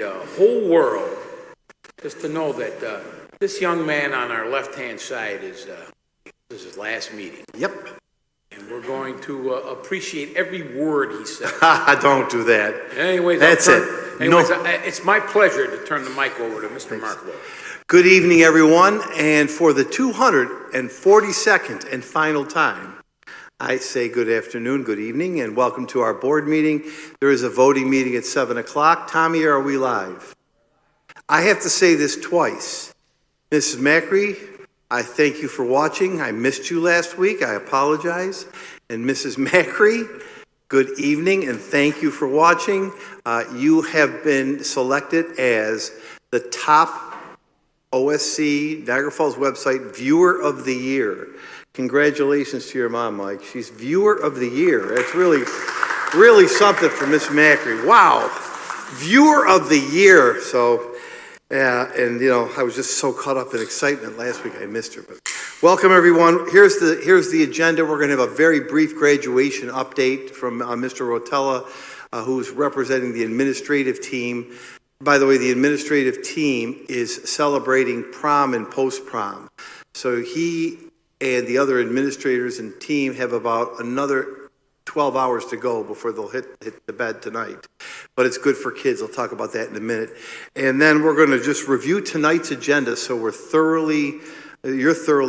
the whole world just to know that this young man on our left-hand side is his last meeting. Yep. And we're going to appreciate every word he said. Don't do that. Anyways, That's it. It's my pleasure to turn the mic over to Mr. Mark Lowe. Good evening, everyone. And for the 242nd and final time, I say good afternoon, good evening, and welcome to our board meeting. There is a voting meeting at 7 o'clock. Tommy, are we live? I have to say this twice. Mrs. Macri, I thank you for watching. I missed you last week. I apologize. And Mrs. Macri, good evening and thank you for watching. You have been selected as the top OSC Niagara Falls website Viewer of the Year. Congratulations to your mom, Mike. She's Viewer of the Year. That's really something for Miss Macri. Wow. Viewer of the Year. So, yeah, and I was just so caught up in excitement last week I missed her. But welcome everyone. Here's the agenda. We're going to have a very brief graduation update from Mr. Rotella, who's representing the administrative team. By the way, the administrative team is celebrating prom and post-prom. So he and the other administrators and team have about another 12 hours to go before they'll hit the bed tonight. But it's good for kids. I'll talk about that in a minute. And then we're going to just review tonight's agenda so you're thoroughly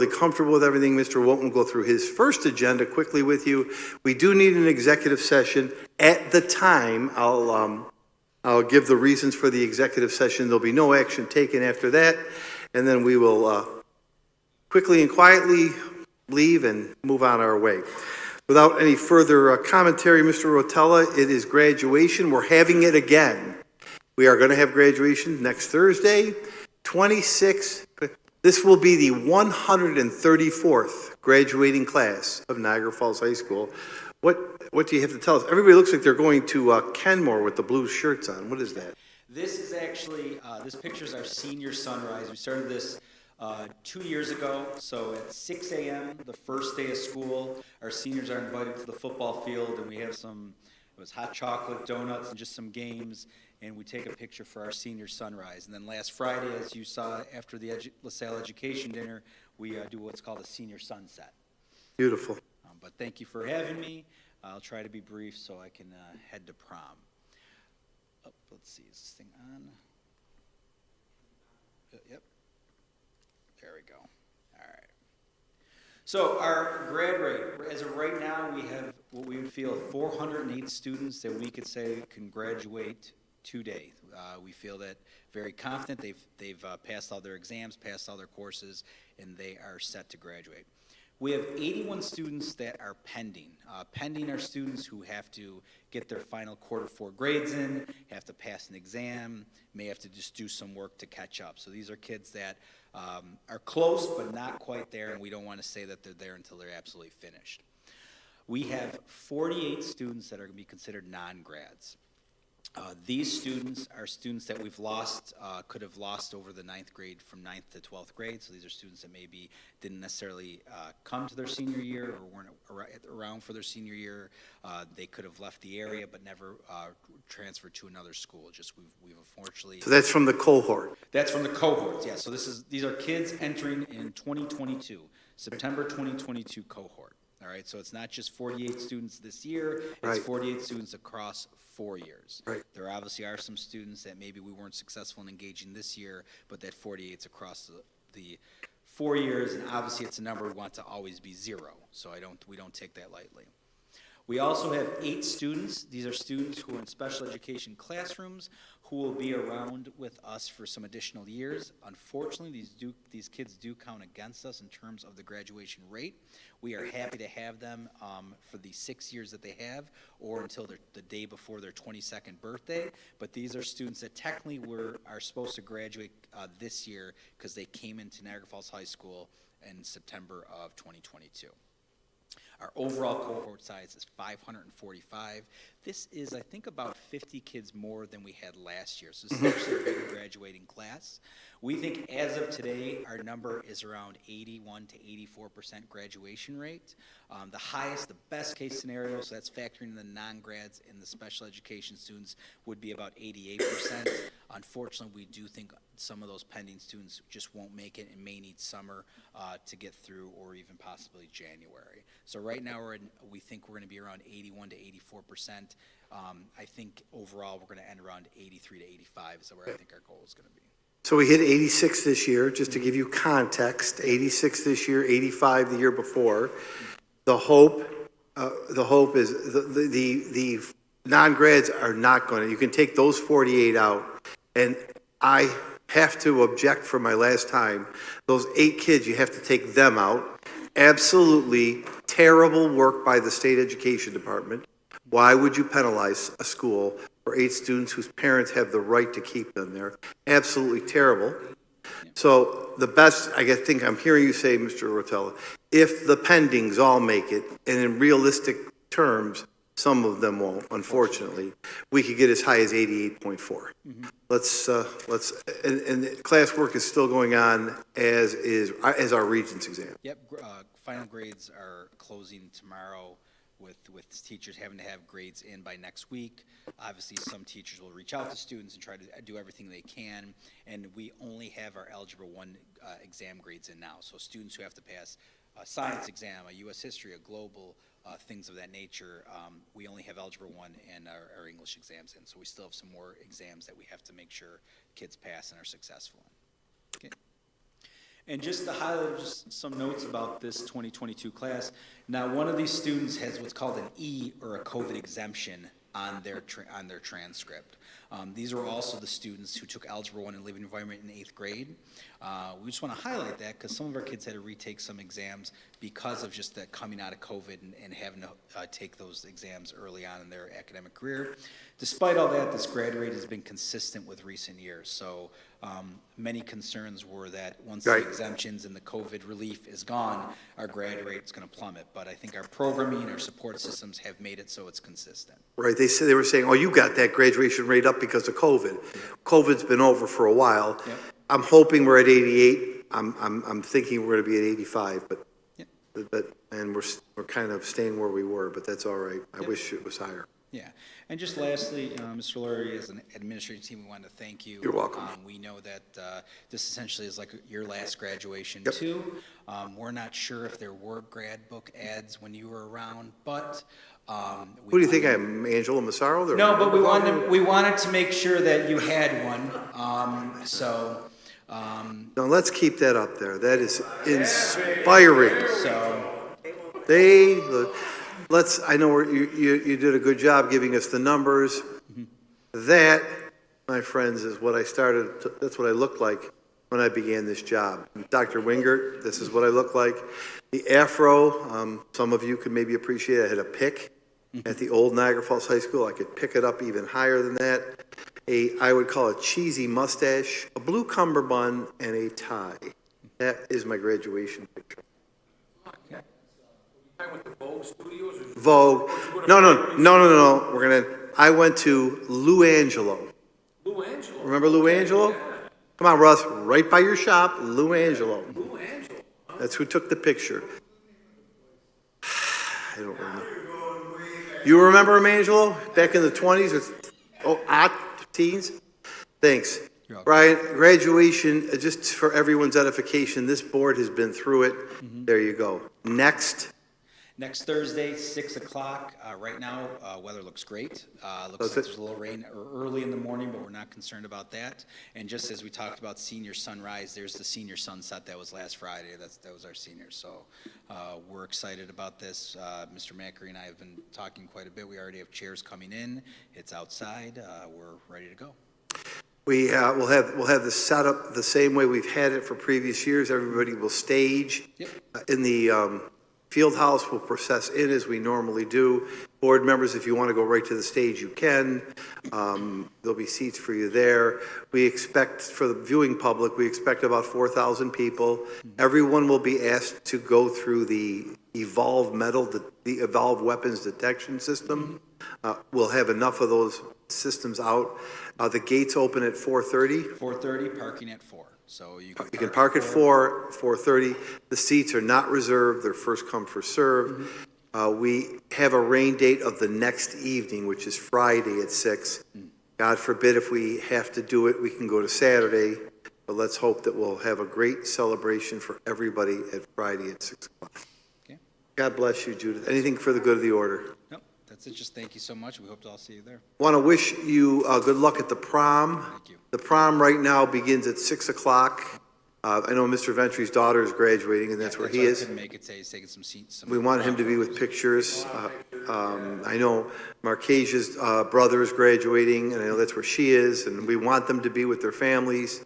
comfortable with everything. Mr. Wilton will go through his first agenda quickly with you. We do need an executive session. At the time, I'll give the reasons for the executive session. There'll be no action taken after that. And then we will quickly and quietly leave and move on our way. Without any further commentary, Mr. Rotella, it is graduation. We're having it again. We are going to have graduation next Thursday, 26. This will be the 134th graduating class of Niagara Falls High School. What do you have to tell us? Everybody looks like they're going to Kenmore with the blue shirts on. What is that? This is actually, this picture is our senior sunrise. We started this 2 years ago, so at 6 a.m., the first day of school, our seniors are invited to the football field, and we have it was hot chocolate, donuts, and just some games, and we take a picture for our senior sunrise. And then last Friday, as you saw after the LaSalle Education Dinner, we do what's called a senior sunset. Beautiful. But thank you for having me. I'll try to be brief so I can head to prom. Oh, let's see, is this thing on? Yep. There we go. All right. So our grad rate, as of right now, we have what we would feel 408 students that we could say can graduate today. We feel that very confident. They've passed all their exams, passed all their courses, and they are set to graduate. We have 81 students that are pending. Pending are students who have to get their final quarter 4 grades in, have to pass an exam, may have to just do some work to catch up. So these are kids that are close but not quite there, and we don't want to say that they're there until they're absolutely finished. We have 48 students that are going to be considered non-grads. These students are students that we've lost, could have lost over the 9th grade from 9th to 12th grade. So these are students that maybe didn't necessarily come to their senior year or weren't around for their senior year. They could have left the area but never transferred to another school. Just we've unfortunately. So that's from the cohort. That's from the cohorts, yeah. So these are kids entering in 2022, September 2022 cohort. All right, so it's not just 48 students this year, it's right. 48 students across 4 years. Right. There obviously are some students that maybe we weren't successful in engaging this year, but that 48's across the 4 years, and obviously it's a number we want to always be 0, so we don't take that lightly. We also have 8 students. These are students who are in special education classrooms who will be around with us for some additional years. Unfortunately, these kids do count against us in terms of the graduation rate. We are happy to have them for the 6 years that they have or until the day before their 22nd birthday. But these are students that technically are supposed to graduate this year because they came into Niagara Falls High School in September of 2022. Our overall cohort size is 545. This is, I think, about 50 kids more than we had last year. So this is actually a bigger graduating class. We think as of today, our number is around 81 to 84% graduation rate. The highest, the best case scenario, so that's factoring in the non-grads and the special education students, would be about 88%. Unfortunately, we do think some of those pending students just won't make it and may need summer to get through, or even possibly January. So right now we think we're going to be around 81 to 84%. I think overall we're going to end around 83 to 85 is where I think our goal is going to be. So we hit 86 this year, just to give you context, 86 this year, 85 the year before. The hope is the non-grads are not going to, you can take those 48 out. And I have to object for my last time. Those 8 kids, you have to take them out. Absolutely terrible work by the state education department. Why would you penalize a school for 8 students whose parents have the right to keep them there? Absolutely terrible. So the best, think I'm hearing you say, Mr. Rotella, if the pendings all make it, and in realistic terms, some of them won't, unfortunately, we could get as high as 88.4. And the class work is still going on as our Regents exam. Yep, final grades are closing tomorrow with teachers having to have grades in by next week. Obviously, some teachers will reach out to students and try to do everything they can, and we only have our Algebra 1 exam grades in now. So students who have to pass a science exam, a U.S. history, a global, things of that nature, we only have Algebra 1 and our English exams in. So we still have some more exams that we have to make sure kids pass and are successful in. Okay. And just to highlight just some notes about this 2022 class, now one of these students has what's called an E, or a COVID exemption, on their transcript. These are also the students who took Algebra 1 and Living Environment in 8th grade. We just want to highlight that because some of our kids had to retake some exams because of just that coming out of COVID and having to take those exams early on in their academic career. Despite all that, this grad rate has been consistent with recent years. So many concerns were that once the exemptions and the COVID relief is gone, our grad rate is going to plummet. But I think our programming, our support systems have made it so it's consistent. Right, they were saying, oh, you got that graduation rate up because of COVID. COVID's been over for a while. Yep. I'm hoping we're at 88. I'm thinking we're going to be at 85, and we're kind of staying where we were, but that's all right. I wish it was higher. Yeah, and just lastly, Mr. Lurie, as an administrative team, we wanted to thank you. You're welcome. We know that this essentially is like your last graduation Yep. too. We're not sure if there were grad book ads when you were around, but Who do you think I am, Angelo Massaro? no, but we wanted to make sure that you had one. No, let's keep that up there. That is inspiring. I know you did a good job giving us the numbers. Mm-hmm. That, my friends, is what that's what I looked like when I began this job. Dr. Wingert, this is what I look like. The afro, some of you could maybe appreciate, I had a pick at the old Niagara Falls High School. I could pick it up even higher than that. I would call it cheesy mustache, a blue cummerbund, and a tie. That is my graduation picture. Vogue. No. I went to Lou Angelo. Lou Angelo. Remember Lou Angelo? Yeah. Come on, Russ, right by your shop, Lou Angelo. Lou Angelo. That's who took the picture. I don't remember. You remember him, Angelo? Back in the 20s or teens? Thanks. Brian, graduation, just for everyone's edification, this board has been through it. Mm-hmm. There you go. Next Thursday, 6 o'clock. Right now, weather looks great. Looks like there's a little rain early in the morning, but we're not concerned about that. And just as we talked about senior sunrise, there's the senior sunset that was last Friday. That was our seniors. So we're excited about this. Mr. Macri and I have been talking quite a bit. We already have chairs coming in. It's outside. We're ready to go. We'll have the setup the same way we've had it for previous years. Everybody will stage in the field house. Will process in as we normally do. Board members, if you want to go right to the stage, you can. There'll be seats for you there. We expect, for the viewing public, we expect about 4,000 people. Everyone will be asked to go through the Evolve Evolve Weapons Detection System. We'll have enough of those systems out. The gates open at 4:30. 4:30, parking at 4. So you can park at 4:30. The seats are not reserved. They're first come, first served. We have a rain date of the next evening, which is Friday at 6. God forbid if we have to do it, we can go to Saturday, but let's hope that we'll have a great celebration for everybody at Friday at 6 o'clock. Okay. God bless you, Judith. Anything for the good of the order? No, that's it. Just thank you so much. We hope to all see you there. Want to wish you good luck at the prom. Thank you. The prom right now begins at 6 o'clock. I know Mr. Ventry's daughter is graduating, and that's where he why I is. couldn't make it today. He's taking some seats. We want him to be with pictures. I know Marquesia's brother is graduating, and I know that's where she is, and we want them to be with their families,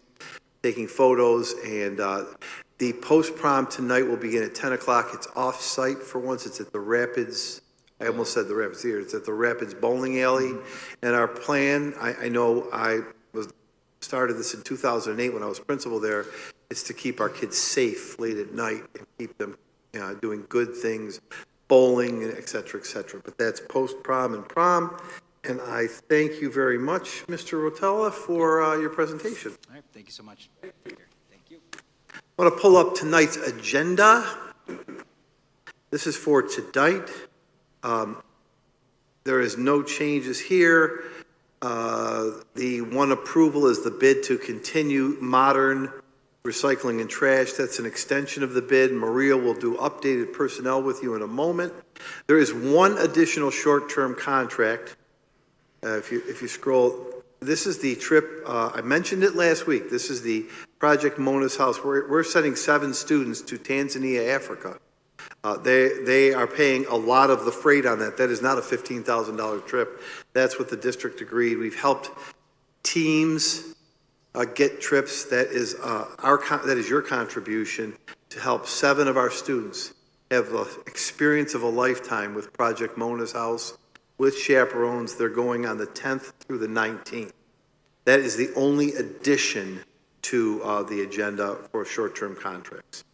taking photos. And the post-prom tonight will begin at 10 o'clock. It's off-site for once. It's at the Rapids. I almost said the Rapids Theater. It's at the Rapids Bowling Alley. And our plan, I know I started this in 2008 when I was principal there, is to keep our kids safe late at night and keep them doing good things, bowling, et cetera, et cetera. But that's post-prom and prom. And I thank you very much, Mr. Rotella, for your presentation. All right. Thank you so much. Thank you. I want to pull up tonight's agenda. This is for tonight. There is no changes here. The one approval is the bid to continue modern recycling and trash. That's an extension of the bid. Maria will do updated personnel with you in a moment. There is one additional short-term contract. If you scroll, this is the trip, I mentioned it last week. This is the Project Mona's House. We're sending 7 students to Tanzania, Africa. They are paying a lot of the freight on that. That is not a $15,000 trip. That's what the district agreed. We've helped teams get trips. That is your contribution to help 7 of our students have the experience of a lifetime with Project Mona's House with chaperones. They're going on the 10th through the 19th. That is the only addition to the agenda for short-term contracts.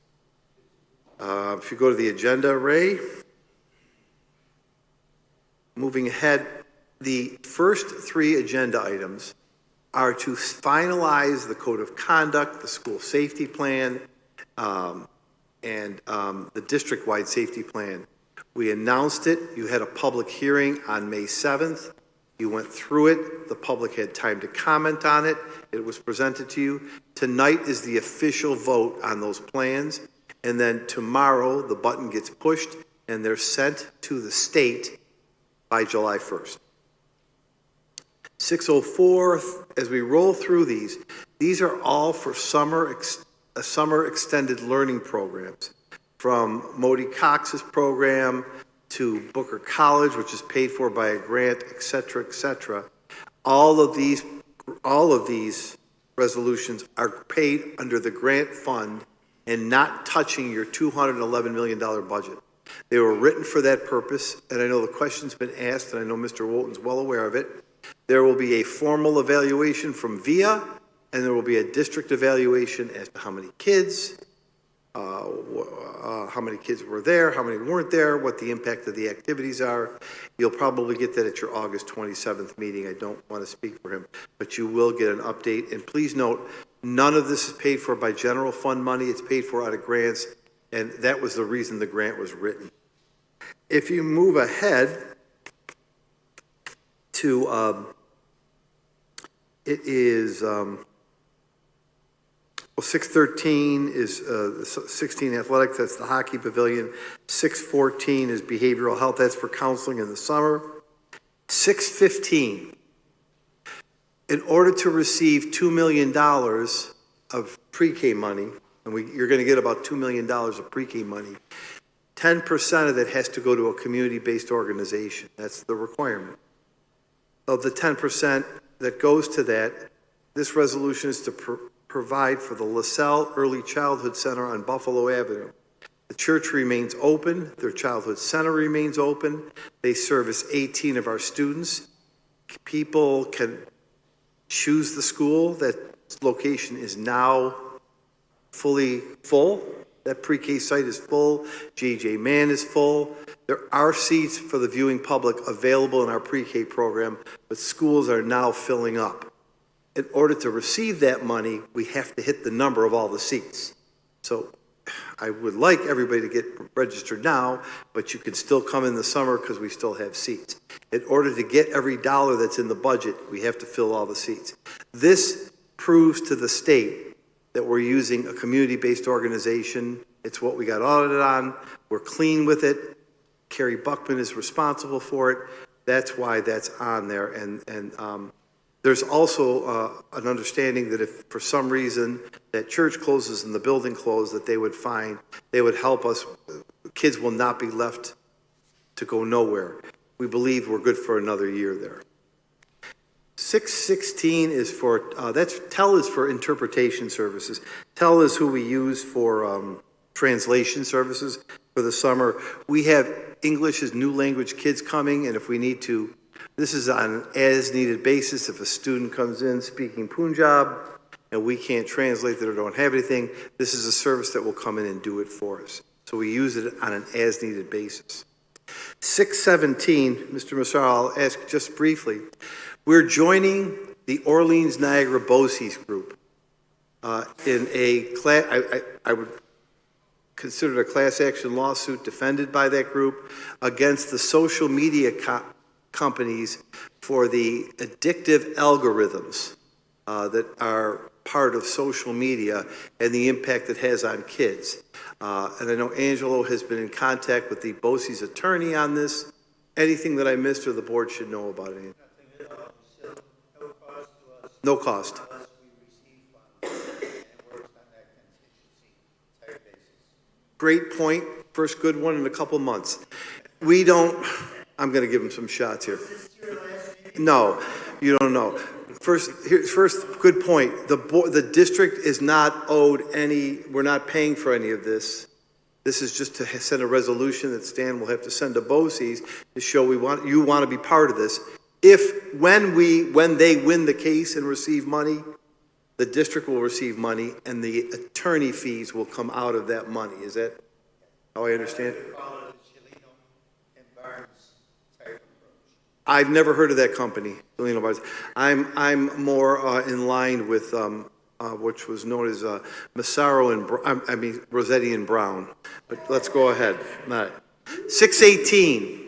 If you go to the agenda, Ray, moving ahead, the first 3 agenda items are to finalize the code of conduct, the school safety plan, and the district-wide safety plan. We announced it. You had a public hearing on May 7th. You went through it. The public had time to comment on it. It was presented to you. Tonight is the official vote on those plans. And then tomorrow, the button gets pushed, and they're sent to the state by July 1st. 604, as we roll through these are all for summer extended learning programs, from Modi Cox's program to Booker College, which is paid for by a grant, et cetera, et cetera. All of these resolutions are paid under the grant fund and not touching your $211 million budget. They were written for that purpose, and I know the question's been asked, and I know Mr. Wolton's well aware of it. There will be a formal evaluation from VIA, and there will be a district evaluation as to how many kids were there, how many weren't there, what the impact of the activities are. You'll probably get that at your August 27th meeting. I don't want to speak for him, but you will get an update. And please note, none of this is paid for by general fund money. It's paid for out of grants, and that was the reason the grant was written. If you move ahead to, it is, 613 is 16 athletics, that's the hockey pavilion. 614 is behavioral health, that's for counseling in the summer. 615, in order to receive $2 million of pre-K money, and you're going to get about $2 million of pre-K money, 10% of that has to go to a community-based organization. That's the requirement. Of the 10% that goes to that, this resolution is to provide for the LaSalle Early Childhood Center on Buffalo Avenue. The church remains open. Their childhood center remains open. They service 18 of our students. People can choose the school. That location is now fully full. That pre-K site is full. J.J. Mann is full. There are seats for the viewing public available in our pre-K program, but schools are now filling up. In order to receive that money, we have to hit the number of all the seats. So I would like everybody to get registered now, but you can still come in the summer because we still have seats. In order to get every dollar that's in the budget, we have to fill all the seats. This proves to the state that we're using a community-based organization. It's what we got audited on. We're clean with it. Carrie Buckman is responsible for it. That's why that's on there. And there's also an understanding that if for some reason that church closes and the building closed, that they would help us. Kids will not be left to go nowhere. We believe we're good for another year there. 616 is for, TEL is for interpretation services. TEL is who we use for translation services for the summer. We have English as new language kids coming, and if we need to, this is on an as-needed basis. If a student comes in speaking Punjab and we can't translate that or don't have anything, this is a service that will come in and do it for us. So we use it on an as-needed basis. 617, Mr. Massar, I'll ask just briefly. We're joining the Orleans Niagara BOCES group in a class, I would consider it a class action lawsuit defended by that group against the social media companies for the addictive algorithms that are part of social media and the impact it has on kids. And I know Angelo has been in contact with the BOCES attorney on this. Anything that I missed or the board should know about it? No cost. Great point. First good one in a couple months. We don't, I'm going to give him some shots here. No, you don't know. First good point. The district is not owed any, we're not paying for any of this. This is just to send a resolution that Stan will have to send to BOCES to show you want to be part of this. When they win the case and receive money, the district will receive money and the attorney fees will come out of that money. Is that how I understand it? I've never heard of that company, Celino Barnes. I'm more in line with which was known as Massaro and Rossetti and Brown. But let's go ahead. All right. 618.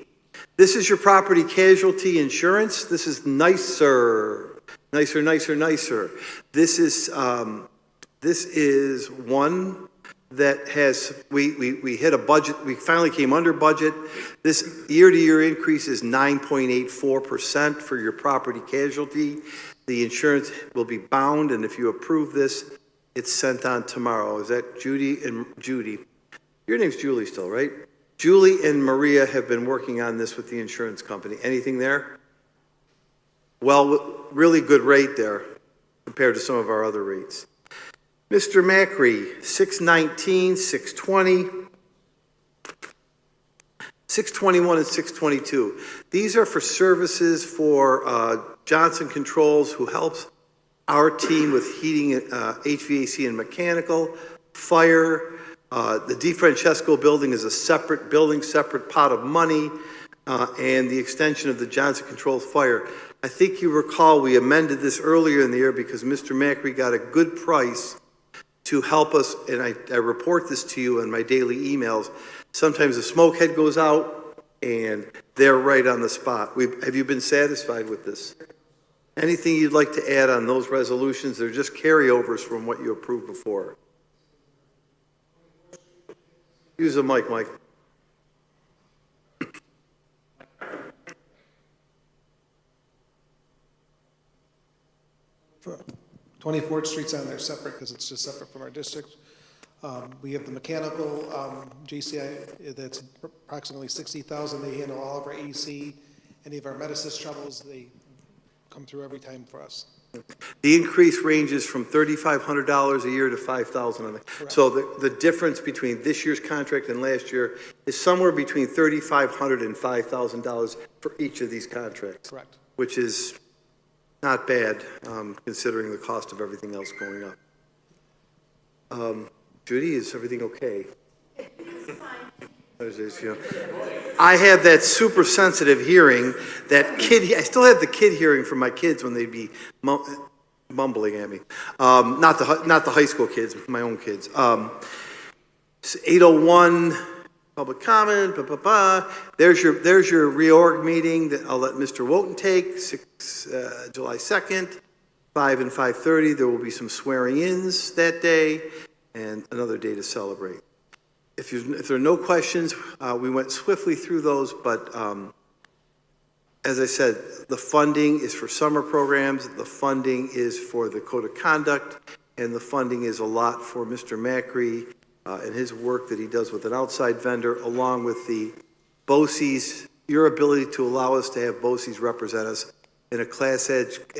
This is your property casualty insurance. This is nicer. This is one that has, we hit a budget, we finally came under budget. This year-to-year increase is 9.84% for your property casualty. The insurance will be bound, and if you approve this, it's sent on tomorrow. Is that Judy and Judy? Your name's Julie still, right? Julie and Maria have been working on this with the insurance company. Anything there? Well, really good rate there compared to some of our other rates. Mr. Macri, 619, 620, 621, and 622. These are for services for Johnson Controls, who helps our team with heating, HVAC and mechanical, fire. The DeFrancesco building is a separate building, separate pot of money, and the extension of the Johnson Controls fire. I think you recall we amended this earlier in the year because Mr. Macri got a good price to help us, and I report this to you in my daily emails. Sometimes the smoke head goes out, and they're right on the spot. Have you been satisfied with this? Anything you'd like to add on those resolutions? They're just carryovers from what you approved before. Use the mic, Mike. For 24th Street's on there separate because it's just separate from our district. We have the mechanical JCI that's approximately $60,000. They handle all of our AC, any of our Medisys troubles. They come through every time for us. The increase ranges from $3,500 a year to $5,000. So the difference between this year's contract and last year is somewhere between $3,500 and $5,000 for each of these contracts. Correct. Which is not bad, considering the cost of everything else going up. Judy, is everything okay? It's fine. I have that super sensitive hearing, that kid. I still have the kid hearing from my kids when they'd be mumbling at me. Not the high school kids, my own kids. It's 8:01, public comment, There's your reorg meeting that I'll let Mr. Wooten take, July 2nd, 5 and 5:30. There will be some swearing-ins that day and another day to celebrate. If there are no questions, we went swiftly through those, but as I said, the funding is for summer programs, the funding is for the code of conduct, and the funding is a lot for Mr. Macri and his work that he does with an outside vendor, along with the BOCES, your ability to allow us to have BOCES represent us in a class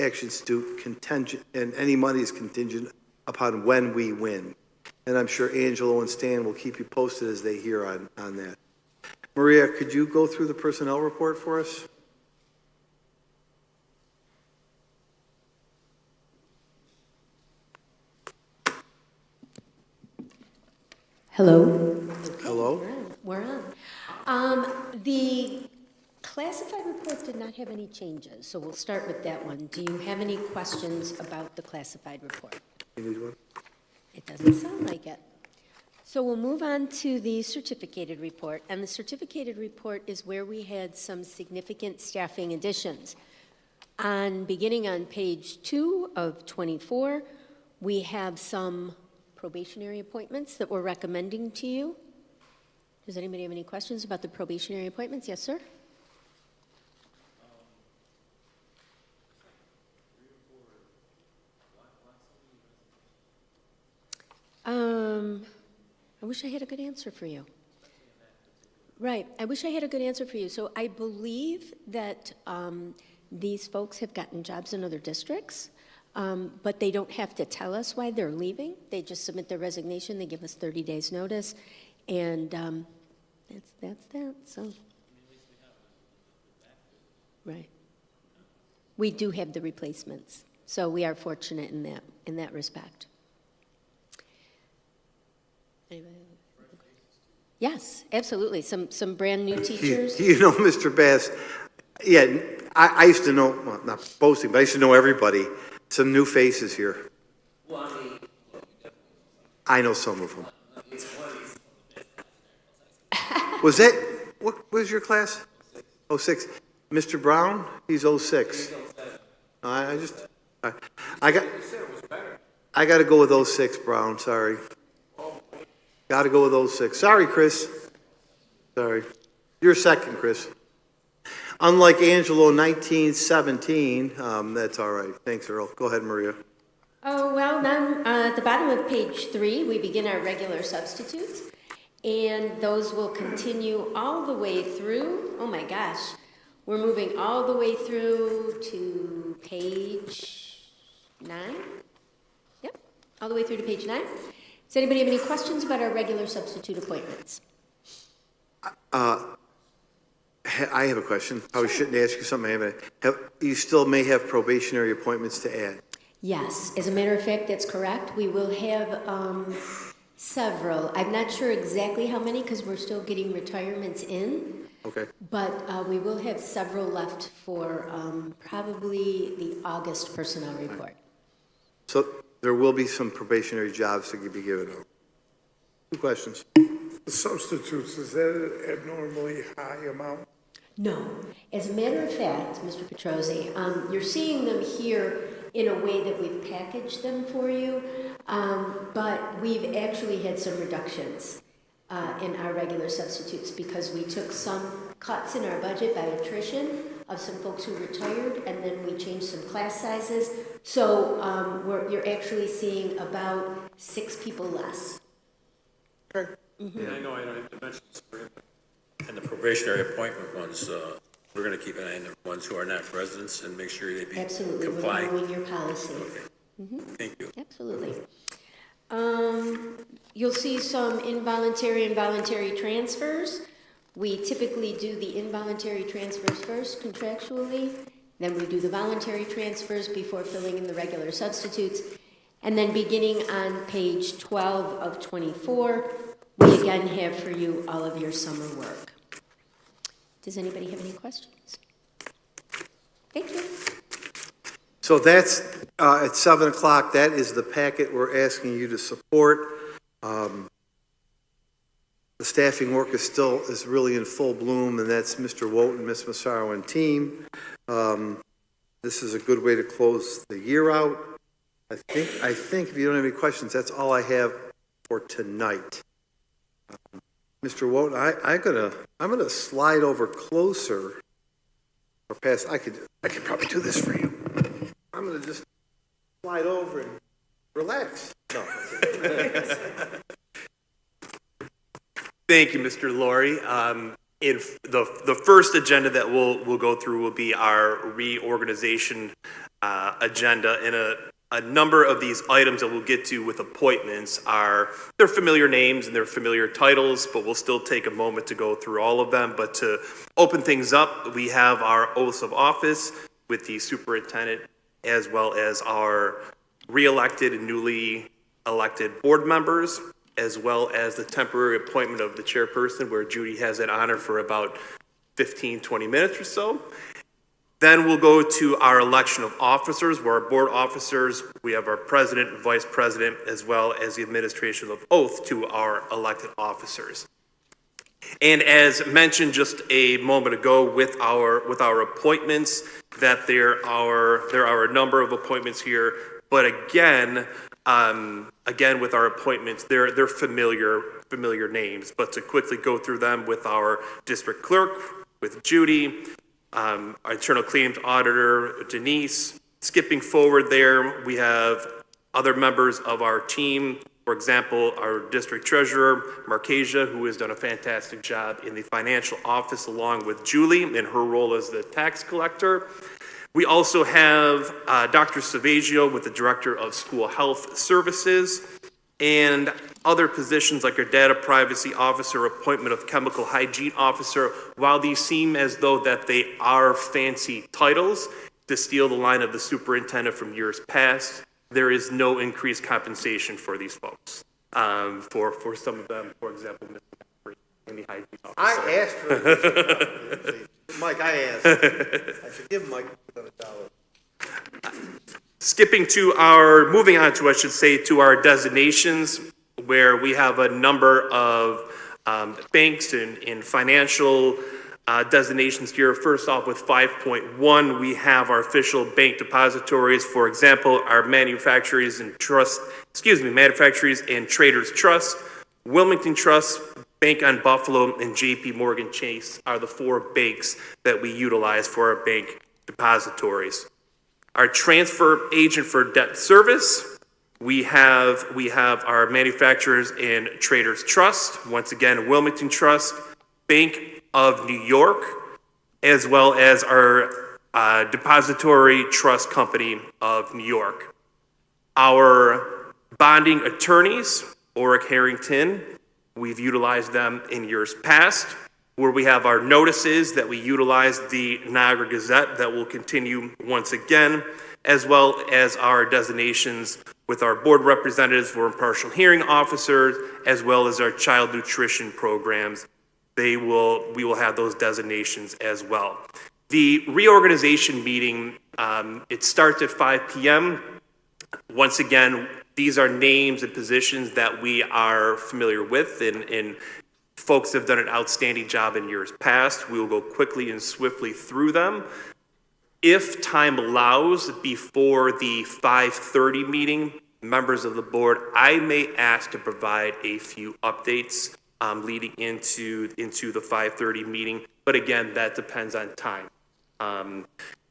action suit contingent, and any money is contingent upon when we win. And I'm sure Angelo and Stan will keep you posted as they hear on that. Maria, could you go through the personnel report for us? Hello. Hello? We're on. The classified report did not have any changes, so we'll start with that one. Do you have any questions about the classified report? You need one? It doesn't sound like it. So we'll move on to the certificated report, and the certificated report is where we had some significant staffing additions. Beginning on page 2 of 24, we have some probationary appointments that we're recommending to you. Does anybody have any questions about the probationary appointments? Yes, sir? I wish I had a good answer for you. Right, I wish I had a good answer for you. So I believe that these folks have gotten jobs in other districts, but they don't have to tell us why they're leaving. They just submit their resignation, they give us 30 days' notice, and that's that, so. Right. We do have the replacements, so we are fortunate in that respect. Anybody? Yes, absolutely. Some brand new teachers. You know, Mr. Bass, yeah, I used to know, well, not boasting, but I used to know everybody. Some new faces here. I know some of them. Was that, what was your class? 06. Mr. Brown, he's 06. I got to go with 06, Brown, sorry. Got to go with 06. Sorry, Chris. Sorry. You're second, Chris. Unlike Angelo 1917, that's all right. Thanks, Earl. Go ahead, Maria. Oh, well, then, at the bottom of page 3, we begin our regular substitutes, and those will continue all the way through. Oh, my gosh. We're moving all the way through to page 9. Yep, all the way through to page 9. Does anybody have any questions about our regular substitute appointments? I have a question. Probably shouldn't ask you something. You still may have probationary appointments to add. Yes, as a matter of fact, that's correct. We will have several. I'm not sure exactly how many because we're still getting retirements in. Okay. But we will have several left for probably the August personnel report. So there will be some probationary jobs that could be given out. 2 questions. The substitutes, is that an abnormally high amount? No. As a matter of fact, Mr. Petrosi, you're seeing them here in a way that we've packaged them for you, but we've actually had some reductions in our regular substitutes because we took some cuts in our budget by attrition of some folks who retired, and then we changed some class sizes. So you're actually seeing about 6 people less. Okay. And I know I don't have to mention this, and the probationary appointment ones, we're going to keep an eye on the ones who are not residents and make sure they be Absolutely, comply. we're following your policy. Okay. Thank you. Absolutely. You'll see some involuntary and voluntary transfers. We typically do the involuntary transfers first contractually, then we do the voluntary transfers before filling in the regular substitutes. And then beginning on page 12 of 24, we again have for you all of your summer work. Does anybody have any questions? Thank you. So that's at 7 o'clock. That is the packet we're asking you to support. The staffing work is really in full bloom, and that's Mr. Wooten, Ms. Massaro, and team. This is a good way to close the year out. I think if you don't have any questions, that's all I have for tonight. Mr. Wooten, I'm gonna slide over closer or past. I could probably do this for you. I'm gonna just slide over and relax. No. Thank you, Mr. Laurie. In the first agenda that we'll go through will be our reorganization agenda, and a number of these items that we'll get to with appointments they're familiar names and they're familiar titles, but we'll still take a moment to go through all of them. But to open things up, we have our oaths of office with the superintendent, as well as our re-elected and newly elected board members, as well as the temporary appointment of the chairperson, where Judy has that honor for about 15, 20 minutes or so. Then we'll go to our election of officers, where our board officers, we have our president, vice president, as well as the administration of oath to our elected officers. And as mentioned just a moment ago with our appointments, that there are a number of appointments here, but again with our appointments, they're familiar names. But to quickly go through them with our district clerk, with Judy, our internal claims auditor, Denise. Skipping forward there, we have other members of our team. For example, our district treasurer, Marcasia, who has done a fantastic job in the financial office, along with Julie in her role as the tax collector. We also have Dr. Savagio with the Director of School Health Services, and other positions like our Data Privacy Officer, appointment of Chemical Hygiene Officer. While these seem as though that they are fancy titles, to steal the line of the superintendent from years past, there is no increased compensation for these folks. For some of them, for example, Mr. in the hygiene officer. I asked for it. Mike, I asked. I should give Mike $1. Moving on to, I should say, to our designations, where we have a number of banks and financial designations here. First off, with 5.1, we have our official bank depositories. For example, our Manufacturers and Traders Trust, Wilmington Trust, Bank on Buffalo, and JP Morgan Chase are the 4 banks that we utilize for our bank depositories. Our transfer agent for debt service, we have our Manufacturers and Traders Trust, once again, Wilmington Trust, Bank of New York, as well as our Depository Trust Company of New York. Our bonding attorneys, Oric Harrington, we've utilized them in years past, where we have our notices that we utilize the Niagara Gazette that will continue once again, as well as our designations with our board representatives for impartial hearing officers, as well as our child nutrition programs. We will have those designations as well. The reorganization meeting, it starts at 5 p.m. Once again, these are names and positions that we are familiar with, and folks have done an outstanding job in years past. We will go quickly and swiftly through them. If time allows, before the 5:30 meeting, members of the board, I may ask to provide a few updates leading into the 5:30 meeting. But again, that depends on time.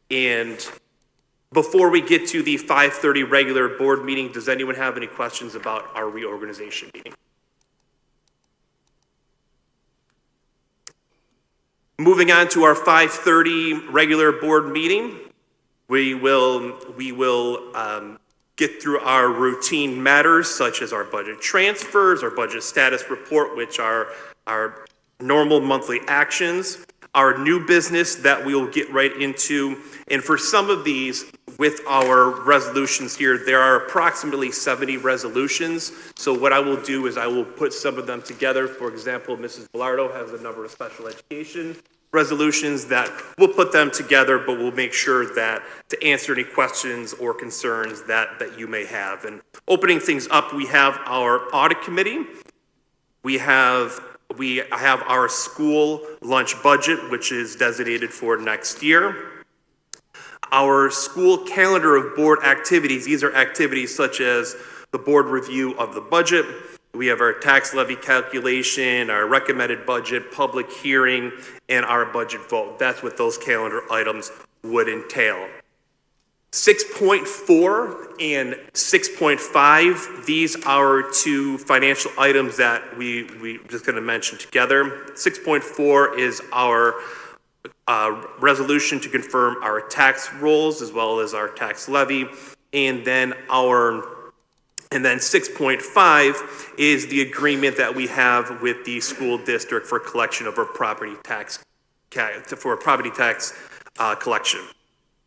And before we get to the 5:30 regular board meeting, does anyone have any questions about our reorganization meeting? Moving on to our 5:30 regular board meeting, we will get through our routine matters such as our budget transfers, our budget status report, which are our normal monthly actions, our new business that we will get right into. And for some of these, with our resolutions here, there are approximately 70 resolutions. So what I will do is I will put some of them together. For example, Mrs. Bellardo has a number of special education resolutions that we'll put them together, but we'll make sure that to answer any questions or concerns that you may have. And opening things up, we have our audit committee. We have we have our school lunch budget, which is designated for next year. Our school calendar of board activities, these are activities such as the board review of the budget. We have our tax levy calculation, our recommended budget, public hearing, and our budget vote. That's what those calendar items would entail. 6.4 and 6.5, these are two financial items that we just going to mention together. 6.4 is our resolution to confirm our tax rolls as well as our tax levy, and then 6.5 is the agreement that we have with the school district for collection of our property tax collection.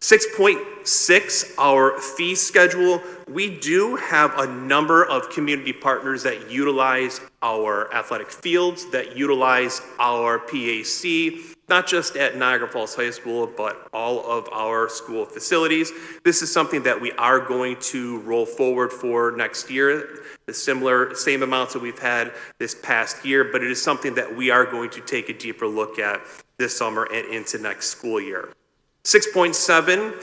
6.6, our fee schedule. We do have a number of community partners that utilize our athletic fields, that utilize our PAC, not just at Niagara Falls High School, but all of our school facilities. This is something that we are going to roll forward for next year, the same amounts that we've had this past year, but it is something that we are going to take a deeper look at this summer and into next school year. 6.7,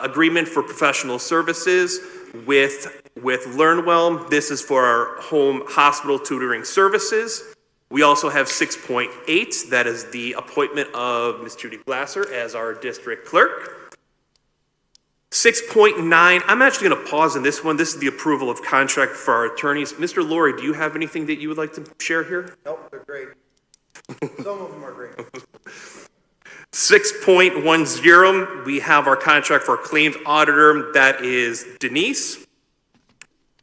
agreement for professional services with LearnWell. This is for our home hospital tutoring services. We also have 6.8, that is the appointment of Ms. Judy Glasser as our district clerk. 6.9, I'm actually going to pause on this one. This is the approval of contract for our attorneys. Mr. Laurie, do you have anything that you would like to share here? Nope, they're great. Some of them are great. 6.10, we have our contract for our claims auditor, that is Denise.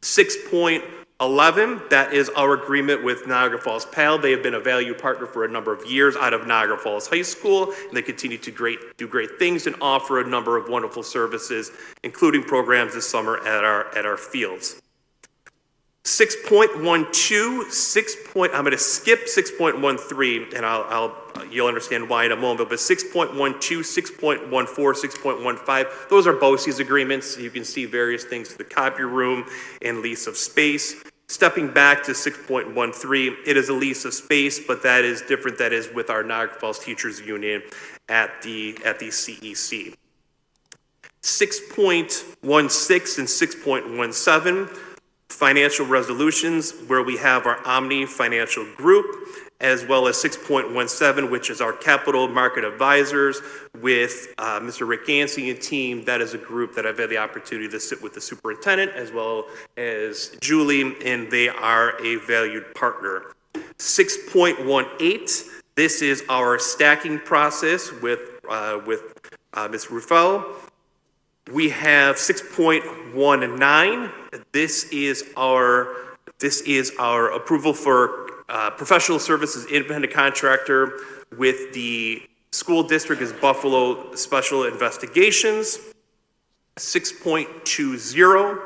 6.11, that is our agreement with Niagara Falls PAL. They have been a valued partner for a number of years out of Niagara Falls High School, and they continue to do great things and offer a number of wonderful services, including programs this summer at our fields. 6.12, I'm going to skip 6.13, and you'll understand why in a moment, but 6.12, 6.14, 6.15, those are BOCES agreements. You can see various things, the copy room and lease of space. Stepping back to 6.13, it is a lease of space, but that is different. That is with our Niagara Falls Teachers Union at the CEC. 6.16 and 6.17, financial resolutions, where we have our Omni Financial Group, as well as 6.17, which is our capital market advisors with Mr. Rick Yancey and team. That is a group that I've had the opportunity to sit with the superintendent as well as Julie, and they are a valued partner. 6.18, this is our stacking process with Ms. Ruffel. We have 6.19. This is our approval for professional services independent contractor with the school district as Buffalo Special Investigations. 6.20.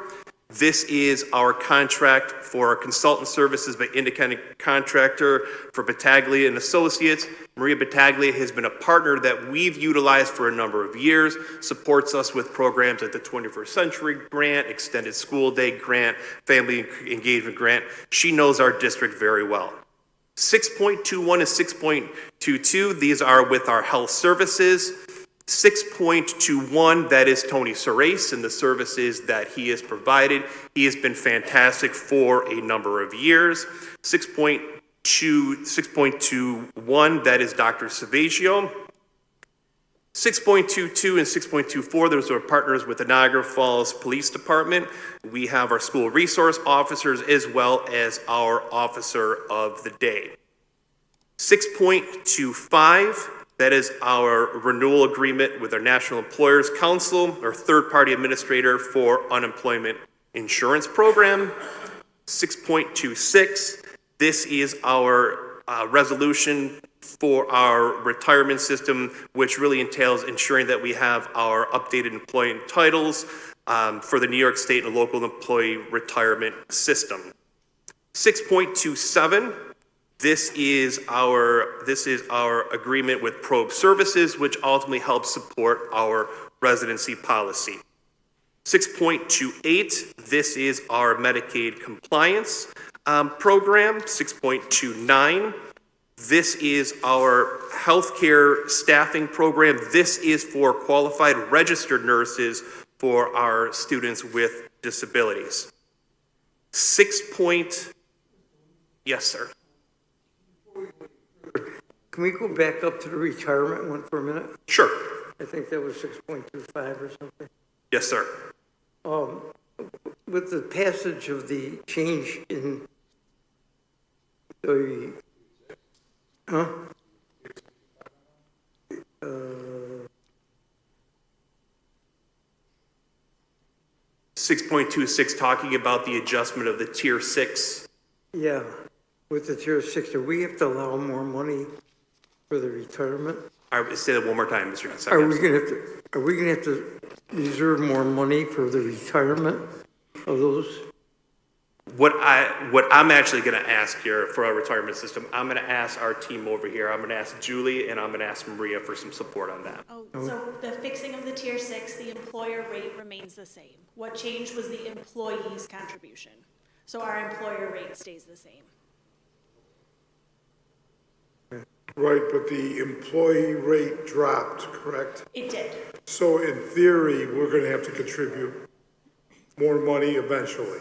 This is our contract for our consultant services by independent contractor for Battaglia and Associates. Maria Battaglia has been a partner that we've utilized for a number of years, supports us with programs like the 21st Century Grant, Extended School Day Grant, Family Engagement Grant. She knows our district very well. 6.21 and 6.22, these are with our health services. 6.21, that is Tony Serace and the services that he has provided. He has been fantastic for a number of years. 6.21, that is Dr. Savagio. 6.22 and 6.24, those are partners with the Niagara Falls Police Department. We have our school resource officers as well as our officer of the day. 6.25, that is our renewal agreement with our National Employers Council, our third-party administrator for unemployment insurance program. 6.26, this is our resolution for our retirement system, which really entails ensuring that we have our updated employee titles for the New York State and local employee retirement system. 6.27, this is our agreement with Probe Services, which ultimately helps support our residency policy. 6.28, this is our Medicaid compliance program. 6.29, This is our healthcare staffing program. This is for qualified registered nurses for our students with disabilities. Yes, sir. Can we go back up to the retirement one for a minute? Sure. I think that was 6.25 or something. Yes, sir. With the passage of the change in the, 6.26, talking about the adjustment of the tier 6. yeah, with the tier 6, do we have to allow more money for the retirement? Say that one more time, Mr. Consent. Are we gonna have to reserve more money for the retirement of those? What I'm actually going to ask here for our retirement system, I'm going to ask our team over here. I'm going to ask Julie and I'm going to ask Maria for some support on that. Oh, so the fixing of the tier 6, the employer rate remains the same. What changed was the employee's contribution. So our employer rate stays the same. Right, but the employee rate dropped, correct? It did. So in theory, we're gonna have to contribute more money eventually.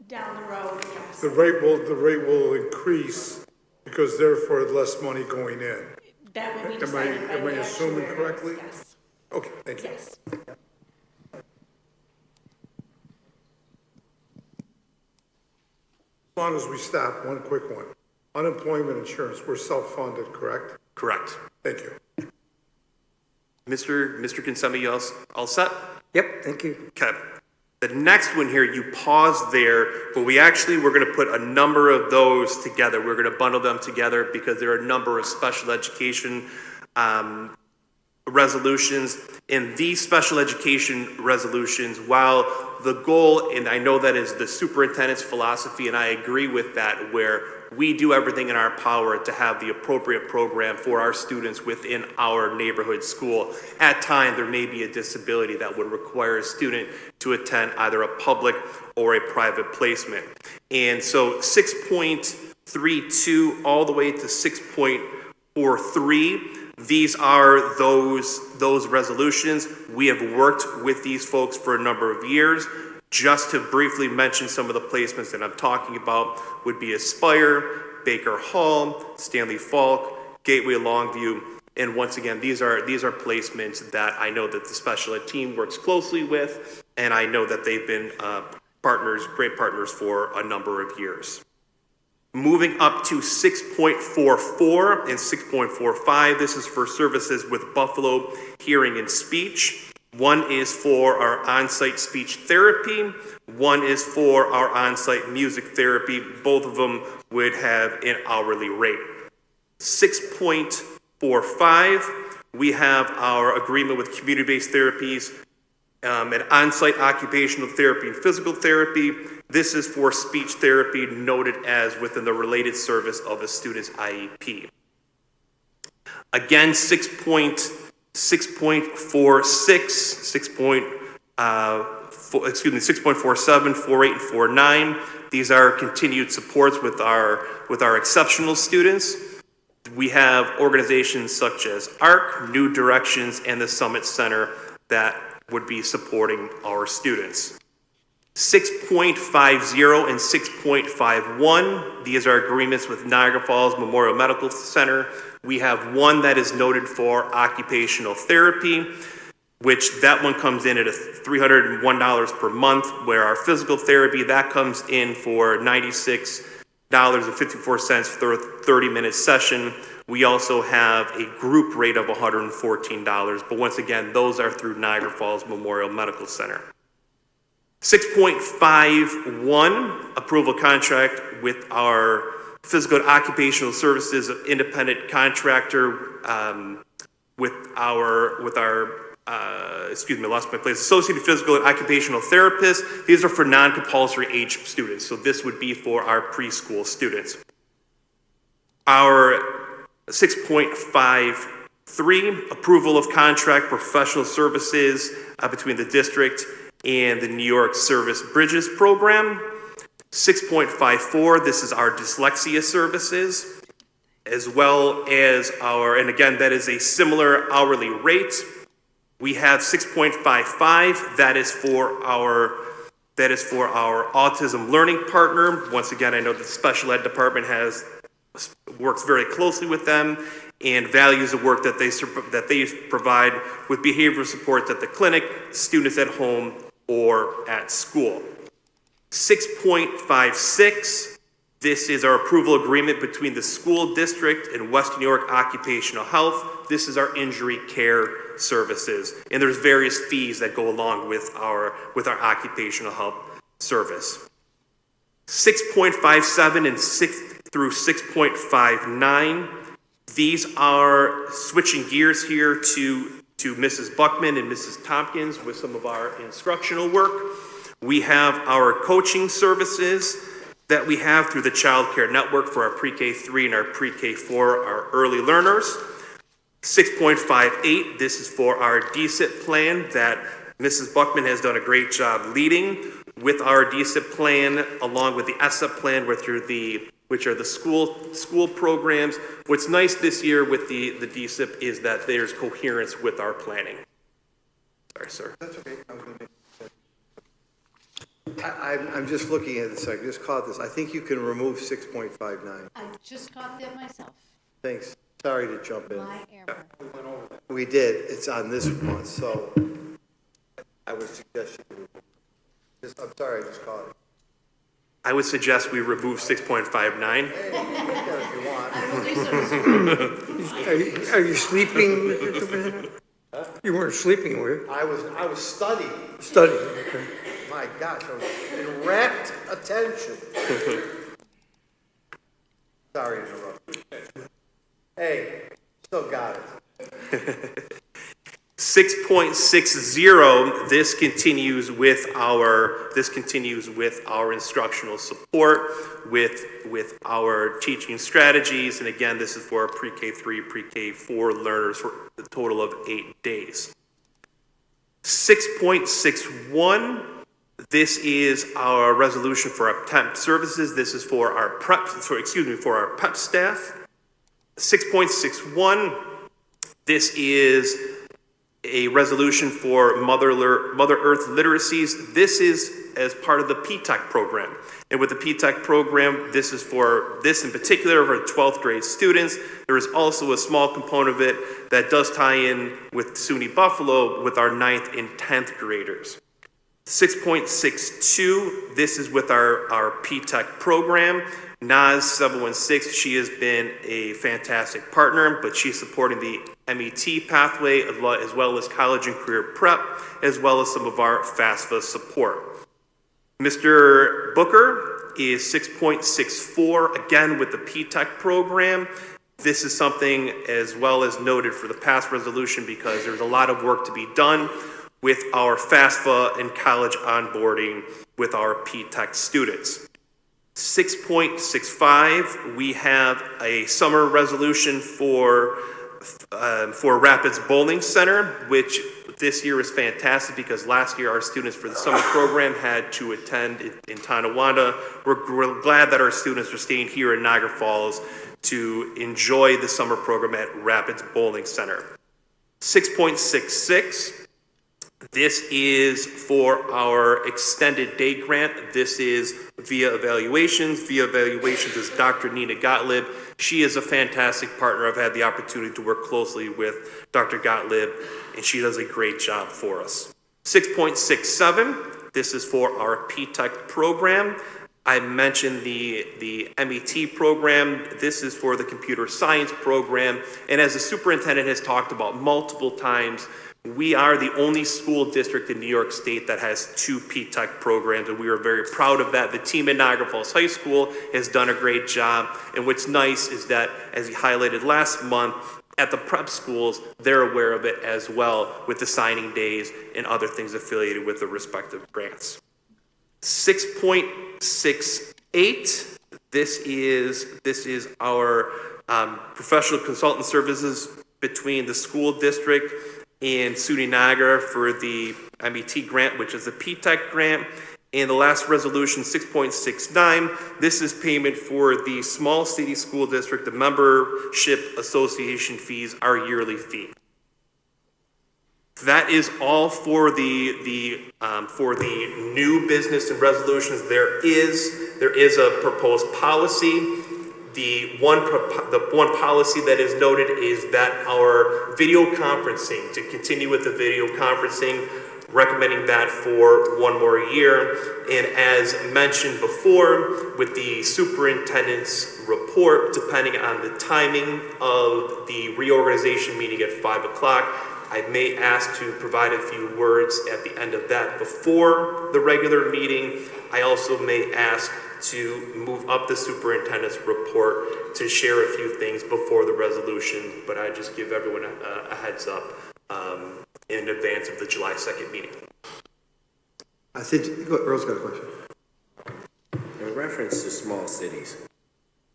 Down the road, yes. The rate will increase because therefore less money going in. That will be Am I- decided by am I the assuming actuaries, correctly? Yes, Okay, thank you. yes. As long as we stop, one quick one. Unemployment insurance, we're self-funded, correct? Correct. Thank you. Mr. Consemi, you all set? Yep, thank you. Okay. The next one here, you paused there, but we're going to put a number of those together. We're going to bundle them together because there are a number of special education resolutions. In these special education resolutions, while the goal, and I know that is the superintendent's philosophy, and I agree with that, where we do everything in our power to have the appropriate program for our students within our neighborhood school. At times, there may be a disability that would require a student to attend either a public or a private placement. And so 6.32 all the way to 6.43, these are those resolutions. We have worked with these folks for a number of years. Just to briefly mention some of the placements that I'm talking about would be Aspire, Baker Hall, Stanley Falk, Gateway Longview, and once again, these are placements that I know that the special ed team works closely with, and I know that they've been great partners for a number of years. Moving up to 6.44 and 6.45, this is for services with Buffalo Hearing and Speech. One is for our on-site speech therapy. One is for our on-site music therapy. Both of them would have an hourly rate. 6.45, we have our agreement with community-based therapies, and on-site occupational therapy and physical therapy. This is for speech therapy noted as within the related service of a student's IEP. Again, 6.46, 6.47, 48, and 49. These are continued supports with our exceptional students. We have organizations such as ARC, New Directions, and the Summit Center that would be supporting our students. 6.50 and 6.51, these are agreements with Niagara Falls Memorial Medical Center. We have one that is noted for occupational therapy, which that one comes in at $301 per month, where our physical therapy, that comes in for $96.54 for a 30-minute session. We also have a group rate of $114, but once again, those are through Niagara Falls Memorial Medical Center. 6.51, approval contract with our physical and occupational services independent contractor associated physical and occupational therapists. These are for non-compulsory age students, so this would be for our preschool students. Our 6.53, approval of contract professional services between the district and the New York Service Bridges program. 6.54, this is our dyslexia services. as well as and again, that is a similar hourly rate. We have 6.55, that is for our autism learning partner. Once again, I know the special ed department works very closely with them and values the work that they provide with behavioral supports at the clinic, students at home, or at school. 6.56, this is our approval agreement between the school district and Western New York Occupational Health. This is our injury care services, and there's various fees that go along with our occupational health service. 6.57 and 6 through 6.59, these are switching gears here to Mrs. Buckman and Mrs. Tompkins with some of our instructional work. We have our coaching services that we have through the Child Care Network for our pre-K 3 and our pre-K 4, our early learners. 6.58, this is for our DSIP plan that Mrs. Buckman has done a great job leading with our DSIP plan, along with the SIP plan, which are the school programs. What's nice this year with the DSIP is that there's coherence with our planning. Sorry, sir. That's okay. I'm just looking at this. I just caught this. I think you can remove 6.59. I just caught that myself. Thanks. Sorry to jump in. My error. We did. It's on this one, so I would suggest you. I'm sorry, I just caught it. I would suggest we remove 6.59. Hey, you can take that if you want. I will do so. Are you sleeping, Mr. Superintendent? You weren't sleeping, were you? I was studying. Studying, okay. My gosh, I was in rapt attention. Sorry to interrupt you. Hey, still got it. 6.60, this continues with our instructional support with our teaching strategies, and again, this is for our pre-K 3, pre-K 4 learners for a total of 8 days. 6.61, this is our resolution for our temp services. This is for our for our PEP staff. 6.61, this is a resolution for Mother Earth literacies. This is as part of the PTEC program. And with the PTEC program, this is for this in particular for 12th grade students. There is also a small component of it that does tie in with SUNY Buffalo with our 9th and 10th graders. 6.62, this is with our PTEC program. Naz 716, she has been a fantastic partner, but she's supporting the MET pathway as well as college and career prep, as well as some of our FAFSA support. Mr. Booker is 6.64, again with the PTEC program. This is something as well as noted for the past resolution because there's a lot of work to be done with our FAFSA and college onboarding with our PTEC students. 6.65, we have a summer resolution for Rapids Bowling Center, which this year is fantastic because last year our students for the summer program had to attend in Tonawanda. We're glad that our students are staying here in Niagara Falls to enjoy the summer program at Rapids Bowling Center. 6.66, this is for our extended day grant. This is via evaluations. Via evaluations is Dr. Nina Gottlieb. She is a fantastic partner. I've had the opportunity to work closely with Dr. Gottlieb, and she does a great job for us. 6.67, this is for our PTEC program. I mentioned the MET program. This is for the computer science program. And as the superintendent has talked about multiple times, we are the only school district in New York State that has 2 PTEC programs, and we are very proud of that. The team at Niagara Falls High School has done a great job, and what's nice is that, as he highlighted last month, at the prep schools, they're aware of it as well with the signing days and other things affiliated with the respective grants. 6.68, this is our professional consultant services between the school district and SUNY Niagara for the MET grant, which is the PTEC grant. And the last resolution, 6.69, this is payment for the small city school district, the membership association fees, our yearly fee. That is all for the new business and resolutions. There is a proposed policy. The one policy that is noted is that our video conferencing, to continue with the video conferencing, recommending that for one more year. And as mentioned before, with the superintendent's report, depending on the timing of the reorganization meeting at 5 o'clock, I may ask to provide a few words at the end of that before the regular meeting. I also may ask to move up the superintendent's report to share a few things before the resolution, but I just give everyone a heads up in advance of the July 2nd meeting. I think, Earl's got a question. In reference to small cities,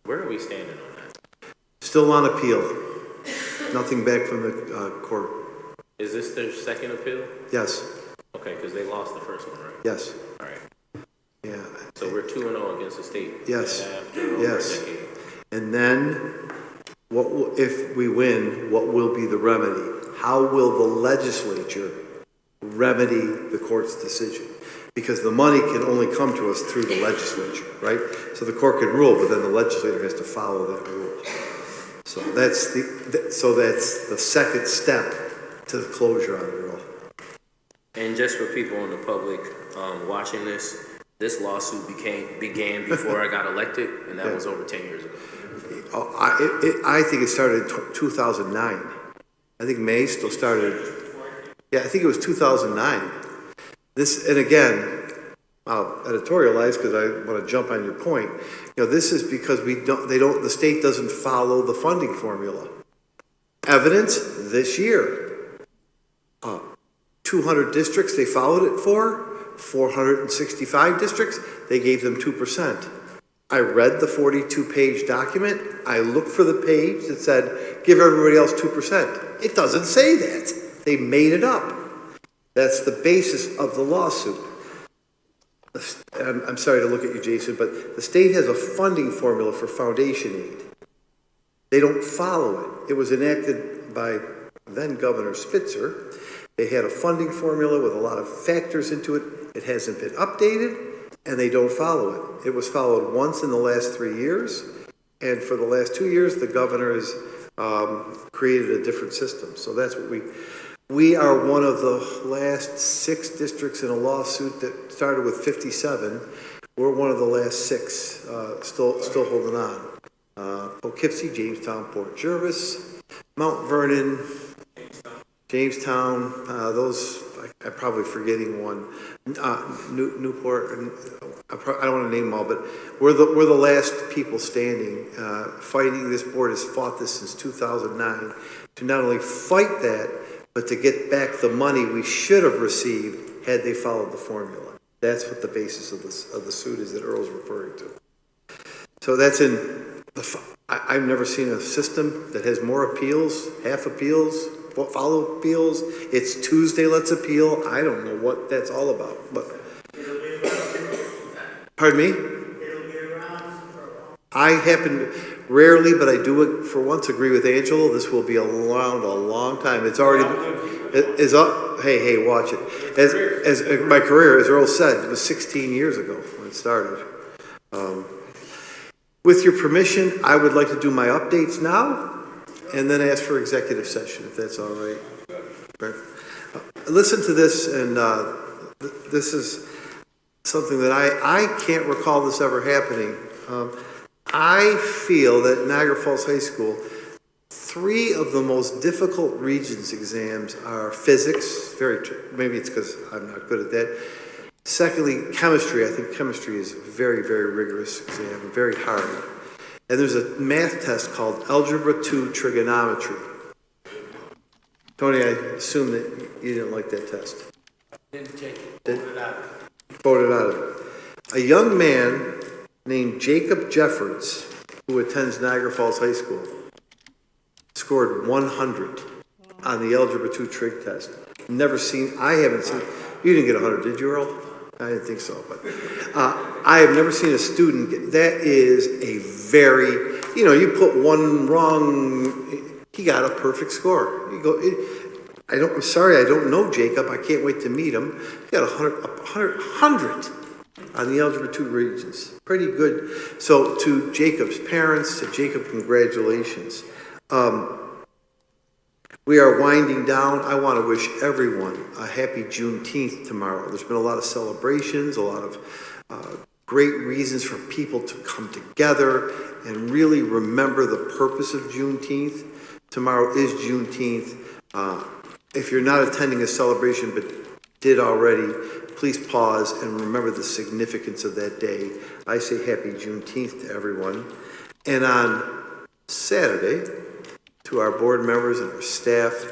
where are we standing on that? Still on appeal. Nothing back from the court. Is this their second appeal? Yes, Okay, because they lost the first one, right? yes, All right. yeah. So we're 2-0 against the state. Yes. After over Yes. a decade. And then, if we win, what will be the remedy? How will the legislature remedy the court's decision? Because the money can only come to us through the legislature, right? So the court can rule, but then the legislator has to follow that rule. So that's the second step to the closure on it all. And just for people in the public watching this lawsuit began before I got elected, and that was over 10 years ago. Oh, I think it started in 2009. I think May still started. Yeah, I think it was 2009. And again, I'll editorialize because I want to jump on your point. This is because the state doesn't follow the funding formula. Evidence this year. 200 districts they followed it for, 465 districts, they gave them 2%. I read the 42-page document. I looked for the page that said, give everybody else 2%. It doesn't say that. They made it up. That's the basis of the lawsuit. I'm sorry to look at you, Jason, but the state has a funding formula for foundation aid. They don't follow it. It was enacted by then Governor Spitzer. They had a funding formula with a lot of factors into it. It hasn't been updated, and they don't follow it. It was followed once in the last 3 years, and for the last 2 years, the governor has created a different system. So that's what we are one of the last 6 districts in a lawsuit that started with 57. We're one of the last 6 still holding on. Poughkeepsie, Jamestown, Port Jervis, Mount Vernon, Jamestown, those, I'm probably forgetting one. Newport, and I don't want to name them all, but we're the last people standing, fighting. This board has fought this since 2009 to not only fight that, but to get back the money we should have received had they followed the formula. That's what the basis of the suit is that Earl's referring to. So that's I've never seen a system that has more appeals, half appeals, follow appeals. It's Tuesday, let's appeal. I don't know what that's all about. But pardon me? I happen rarely, but I do it for once. Agree with Angelo. This will be around a long time. It's already is up. Hey, watch it. As my career, as Earl said, it was 16 years ago when it started. With your permission, I would like to do my updates now, and then ask for executive session, if that's all right. Listen to this, and this is something that I can't recall this ever happening. I feel that Niagara Falls High School, 3 of the most difficult Regents exams are physics. Maybe it's because I'm not good at that. Secondly, chemistry. I think chemistry is a very, very rigorous exam, very hard. And there's a math test called Algebra 2 Trigonometry. Tony, I assume that you didn't like that test. Didn't take it. Voted out. Voted out of it. A young man named Jacob Jeffords, who attends Niagara Falls High School, scored 100 on the Algebra 2 Trig test. I haven't seen, you didn't get 100, did you, Earl? I didn't think so, but I have never seen a student that is a very, you put one wrong, he got a perfect score. You go, I'm sorry, I don't know Jacob. I can't wait to meet him. He got 100 on the Algebra 2 Regents. Pretty good. So to Jacob's parents, to Jacob, congratulations. We are winding down. I want to wish everyone a happy Juneteenth tomorrow. There's been a lot of celebrations, a lot of great reasons for people to come together and really remember the purpose of Juneteenth. Tomorrow is Juneteenth. If you're not attending a celebration but did already, please pause and remember the significance of that day. I say happy Juneteenth to everyone. And on Saturday, to our board members and our staff,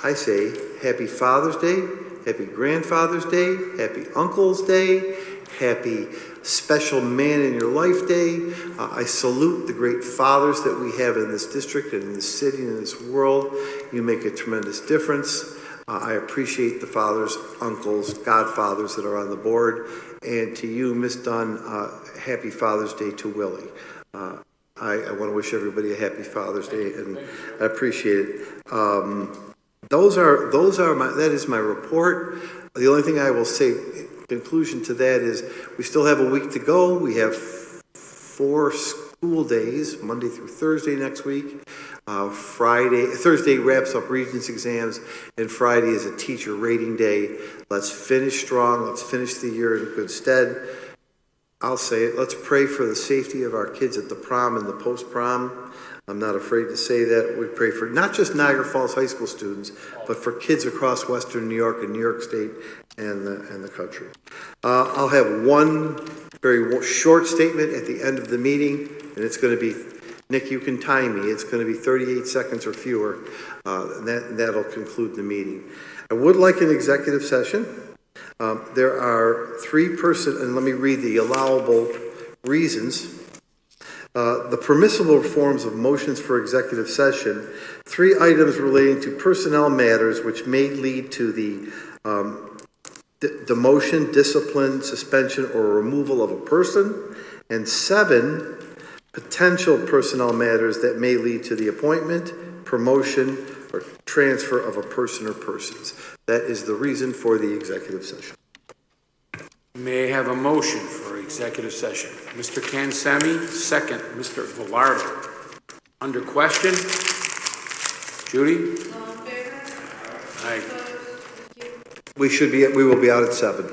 I say happy Father's Day, happy Grandfather's Day, happy Uncle's Day, happy Special Man in Your Life Day. I salute the great fathers that we have in this district and in this city and in this world. You make a tremendous difference. I appreciate the fathers, uncles, godfathers that are on the board. And to you, Miss Dunn, happy Father's Day to Willie. I want to wish everybody a happy Father's Day, and I appreciate it. That is my report. The only thing I will say, conclusion to that is, we still have a week to go. We have 4 school days, Monday through Thursday next week. Thursday wraps up Regents exams, and Friday is a teacher rating day. Let's finish strong. Let's finish the year in good stead. I'll say it. Let's pray for the safety of our kids at the prom and the post-prom. I'm not afraid to say that. We pray for not just Niagara Falls High School students, but for kids across Western New York and New York State and the country. I'll have one very short statement at the end of the meeting, and it's going to be, Nick, you can time me. It's going to be 38 seconds or fewer, and that'll conclude the meeting. I would like an executive session. There are 3 and let me read the allowable reasons. The permissible forms of motions for executive session, 3 items relating to personnel matters which may lead to the demotion, discipline, suspension, or removal of a person, and 7 potential personnel matters that may lead to the appointment, promotion, or transfer of a person or persons. That is the reason for the executive session. May I have a motion for executive session? Mr. Kansemi, second. Mr. Velardo. Under question? Judy? All in favor? Aye. Opposed? We will be out at 7.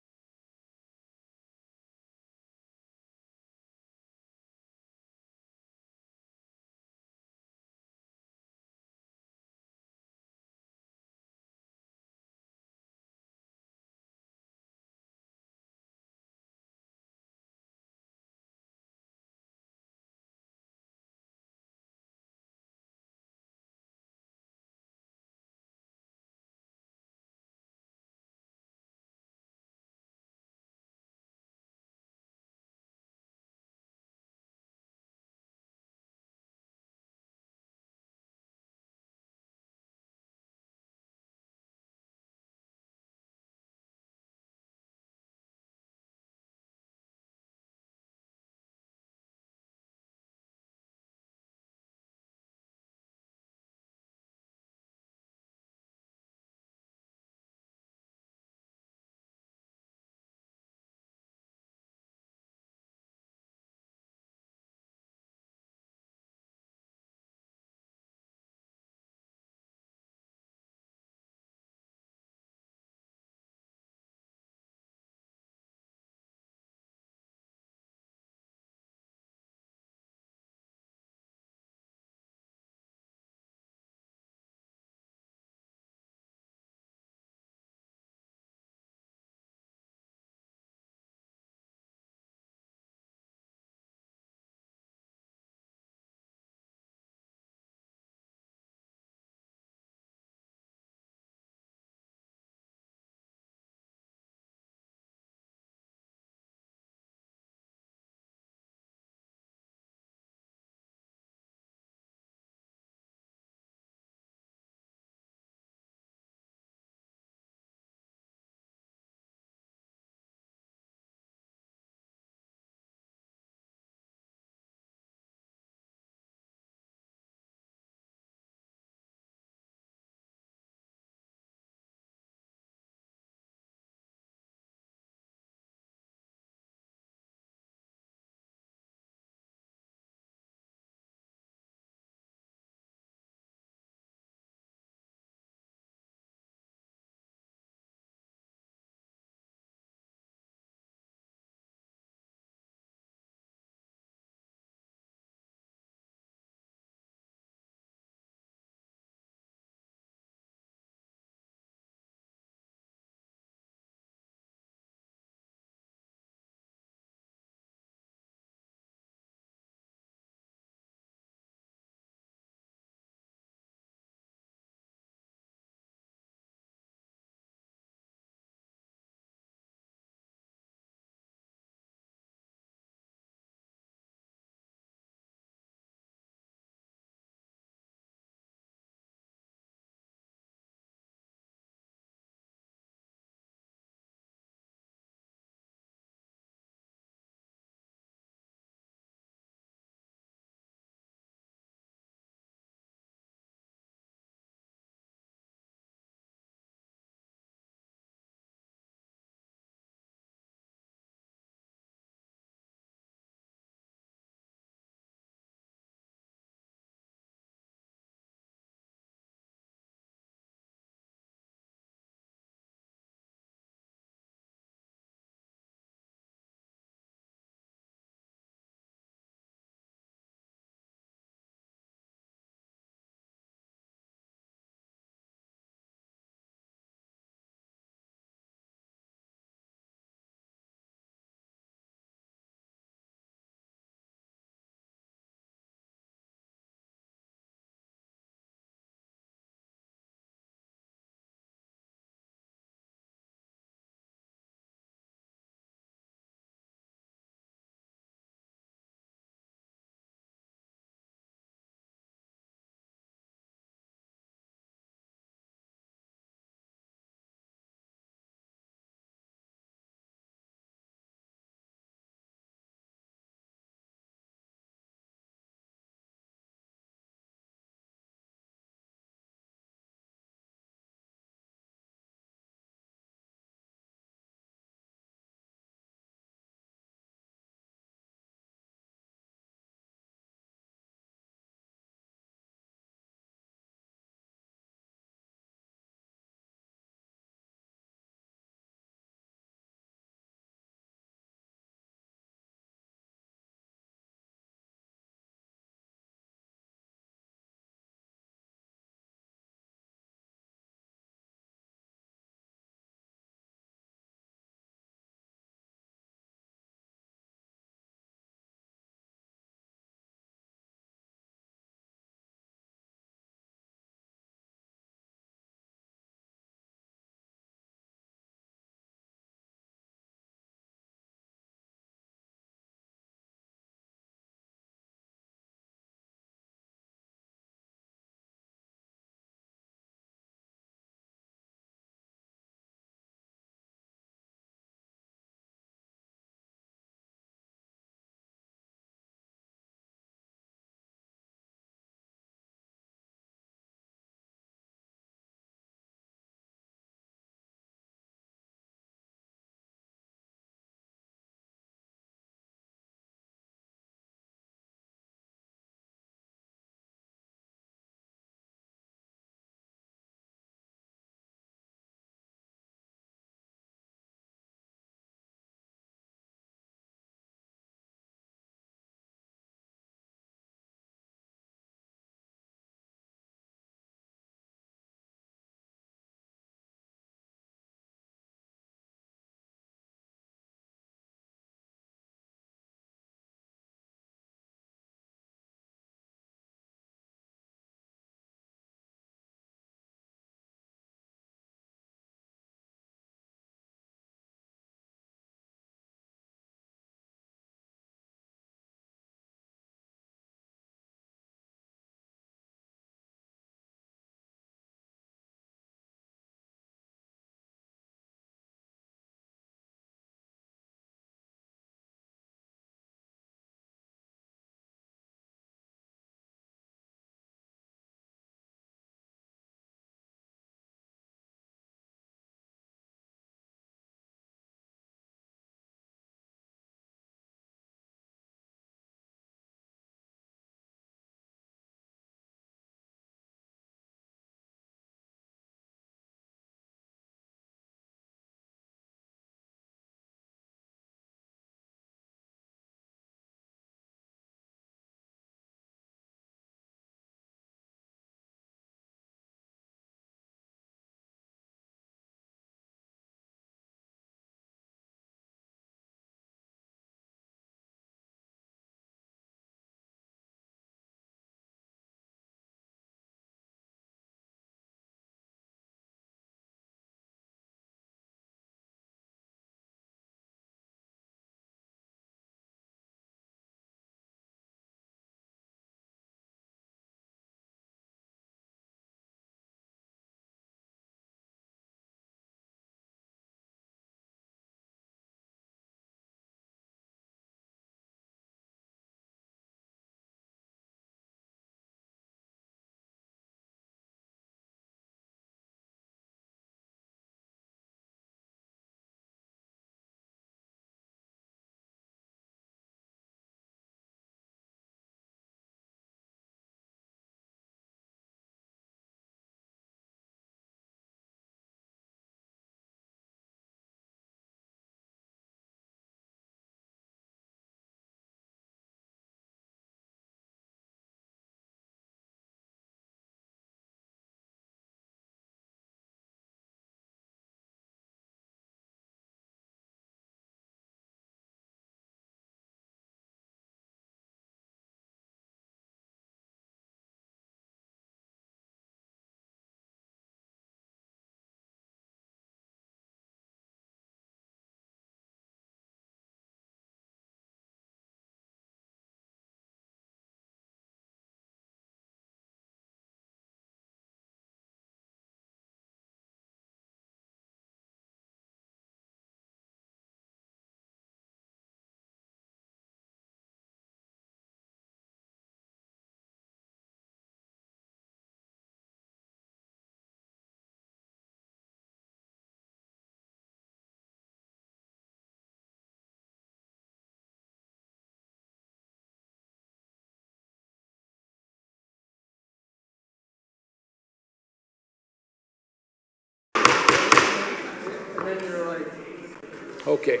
Okay.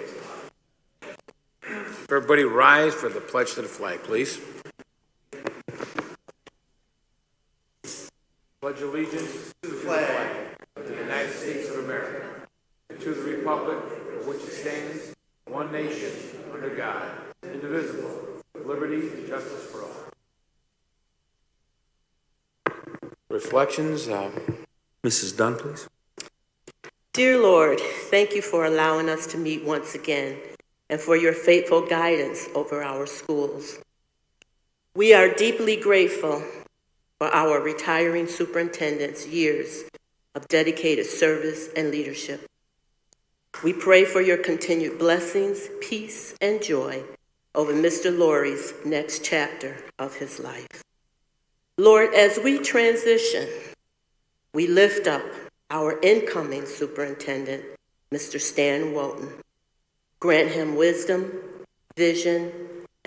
Everybody rise for the pledge to the flag, please. Pledge allegiance to the flag of the United States of America, and to the republic for which it stands, one nation, under God, indivisible, with liberty and justice for all. Reflections, Mrs. Dunn, please. Dear Lord, thank you for allowing us to meet once again and for your faithful guidance over our schools. We are deeply grateful for our retiring superintendent's years of dedicated service and leadership. We pray for your continued blessings, peace, and joy over Mr. Laurie's next chapter of his life. Lord, as we transition, we lift up our incoming superintendent, Mr. Stan Walton. Grant him wisdom, vision,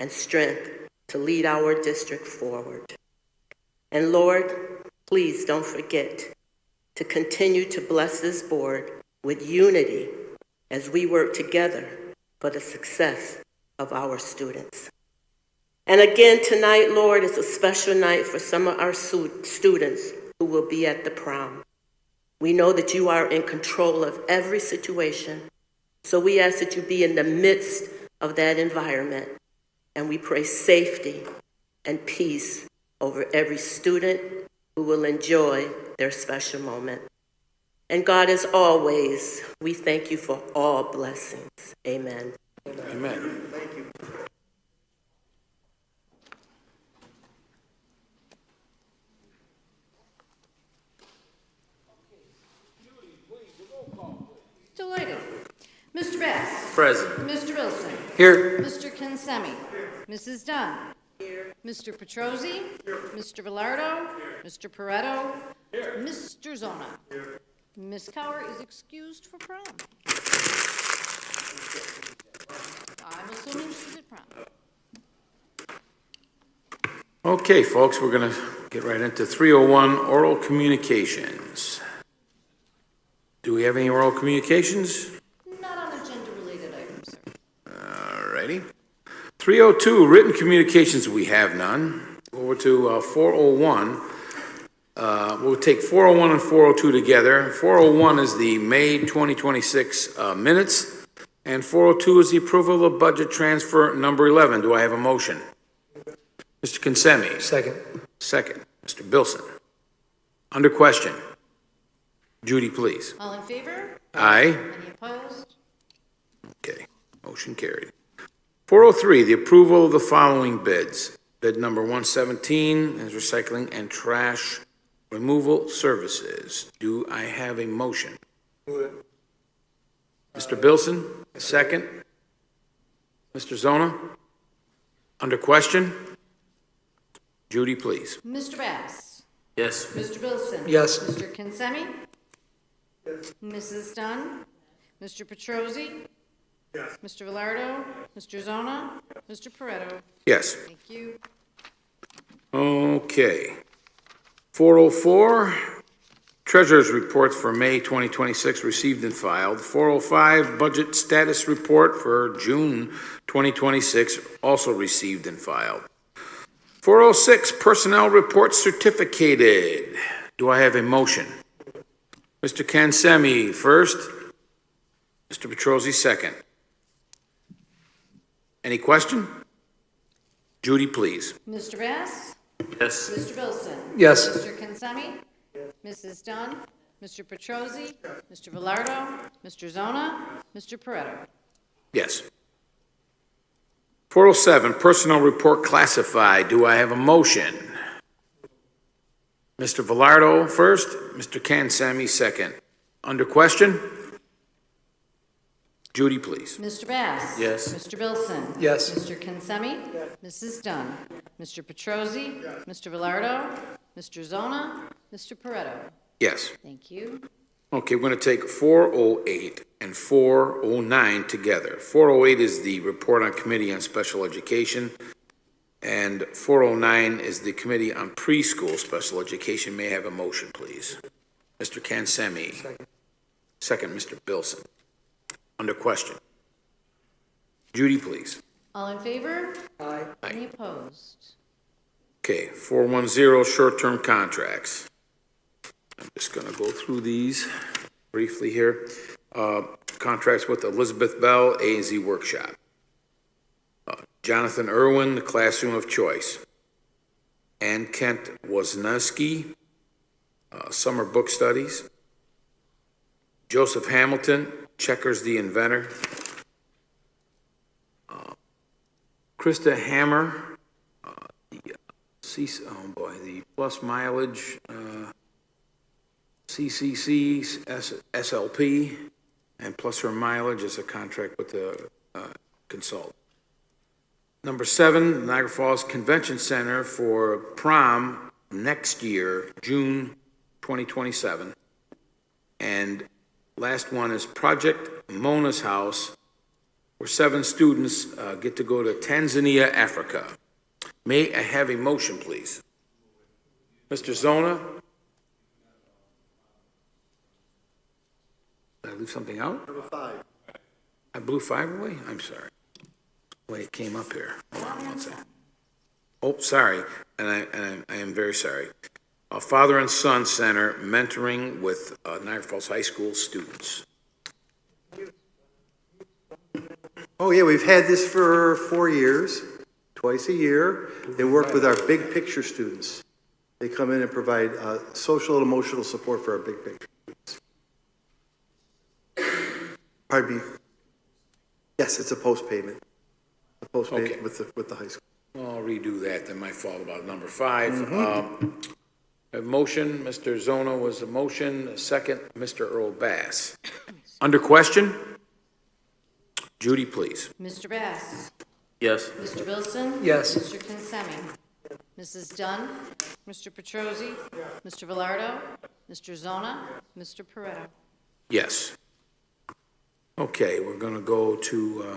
and strength to lead our district forward. And Lord, please don't forget to continue to bless this board with unity as we work together for the success of our students. And again tonight, Lord, is a special night for some of our students who will be at the prom. We know that you are in control of every situation, so we ask that you be in the midst of that environment, and we pray safety and peace over every student who will enjoy their special moment. And God, as always, we thank you for all blessings. Amen. Amen. Thank you. Delighted. Mr. Bass. Present. Mr. Wilson. Here. Mr. Kinsemi. Mrs. Dunn. Mr. Petrosi. Mr. Velardo. Mr. Pareto. Mr. Zona. Ms. Cower is excused for prom. I'm assuming she's at prom. Okay, folks, we're going to get right into 301, oral communications. Do we have any oral communications? Not on agenda-related items, sir. All righty. 302, written communications, we have none. Over to 401. We'll take 401 and 402 together. 401 is the May 2026 minutes, and 402 is the approval of budget transfer number 11. Do I have a motion? Mr. Kinsemi. Second. Second. Mr. Bilson. Under question. Judy, please. All in favor? Aye. Any opposed? Okay, motion carried. 403, the approval of the following bids. Bid number 117 is recycling and trash removal services. Do I have a motion? Mr. Bilson, second. Mr. Zona, under question. Judy, please. Mr. Bass. Yes. Mr. Bilson. Yes. Mr. Kinsemi. Mrs. Dunn. Mr. Petrosi. Yes. Mr. Velardo. Mr. Zona. Mr. Pareto. Yes. Thank you. Okay. 404, Treasurer's Reports for May 2026 received and filed. 405, Budget Status Report for June 2026 also received and filed. 406, Personnel Reports Certificated. Do I have a motion? Mr. Kansemi first. Mr. Petrosi second. Any question? Judy, please. Mr. Bass. Yes. Mr. Bilson. Yes. Mr. Kinsemi. Mrs. Dunn. Mr. Petrosi. Mr. Velardo. Mr. Zona. Mr. Pareto. Yes. 407, Personnel Report Classified. Do I have a motion? Mr. Velardo first, Mr. Kansemi second. Under question? Judy, please. Mr. Bass. Yes. Mr. Bilson. Yes. Mr. Kinsemi. Mrs. Dunn. Mr. Petrosi. Mr. Velardo. Mr. Zona. Mr. Pareto. Yes. Thank you. Okay, we're going to take 408 and 409 together. 408 is the Report on Committee on Special Education, and 409 is the Committee on Preschool Special Education. May I have a motion, please? Mr. Kansemi. Second, Mr. Bilson. Under question. Judy, please. All in favor? Aye. Any opposed? Okay, 410, short-term contracts. I'm just going to go through these briefly here. Contracts with Elizabeth Bell, A&Z Workshop. Jonathan Irwin, the Classroom of Choice. Ann Kent Wozniewski, Summer Book Studies. Joseph Hamilton, Checkers the Inventor. Krista Hammer, the plus mileage, CCC, SLP, and plus her mileage is a contract with the consultant. Number 7, Niagara Falls Convention Center for prom next year, June 2027. And last one is Project Mona's House, where 7 students get to go to Tanzania, Africa. May I have a motion, please? Mr. Zona? Did I leave something out? Number 5. I blew 5 away? I'm sorry. The way it came up here. Hold on one second. Oh, sorry, and I am very sorry. A Father and Son Center mentoring with Niagara Falls High School students. Oh, yeah, we've had this for 4 years, twice a year. They work with our big picture students. They come in and provide social and emotional support for our big picture students. Pardon me. Yes, it's a post payment. A post payment Okay. with the high school. I'll redo that, then my fault about number 5. A motion, Mr. Zona was a motion, a second, Mr. Earl Bass. Under question? Judy, please. Mr. Bass? Yes. Mr. Wilson? Yes. Mr. Kinsemi? Mrs. Dunn? Mr. Petrosi? Mr. Velardo? Mr. Zona? Mr. Pareto? Yes. Okay, we're going to go to,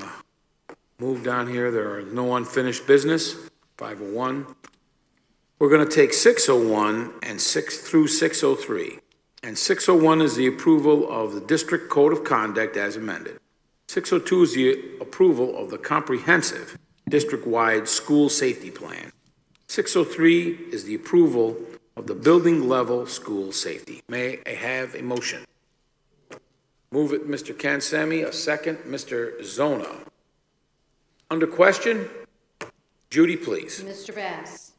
move down here. There are no unfinished business, 501. We're going to take 601 and 6 through 603. And 601 is the approval of the District Code of Conduct as amended. 602 is the approval of the comprehensive district-wide school safety plan. 603 is the approval of the building-level school safety. May I have a motion? Move it, Mr. Kansemi. A second, Mr. Zona. Under question? Judy, please. Mr. Bass?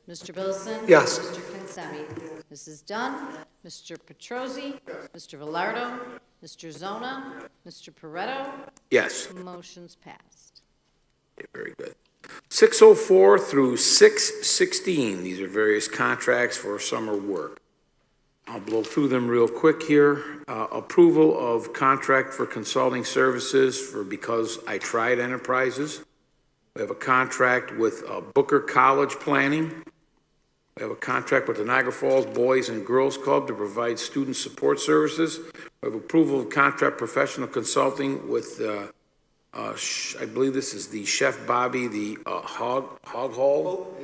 Mr. Wilson? Yes. Mr. Kinsemi? Mrs. Dunn? Mr. Petrosi? Mr. Velardo? Mr. Zona? Mr. Pareto? Yes. Motion's passed. Okay, very good. 604 through 616, these are various contracts for summer work. I'll blow through them real quick here. Approval of contract for consulting services for Because I Tried Enterprises. We have a contract with Booker College Planning. We have a contract with the Niagara Falls Boys and Girls Club to provide student support services. We have approval of contract professional consulting with, I believe this is the Chef Bobby, the Hog Hall.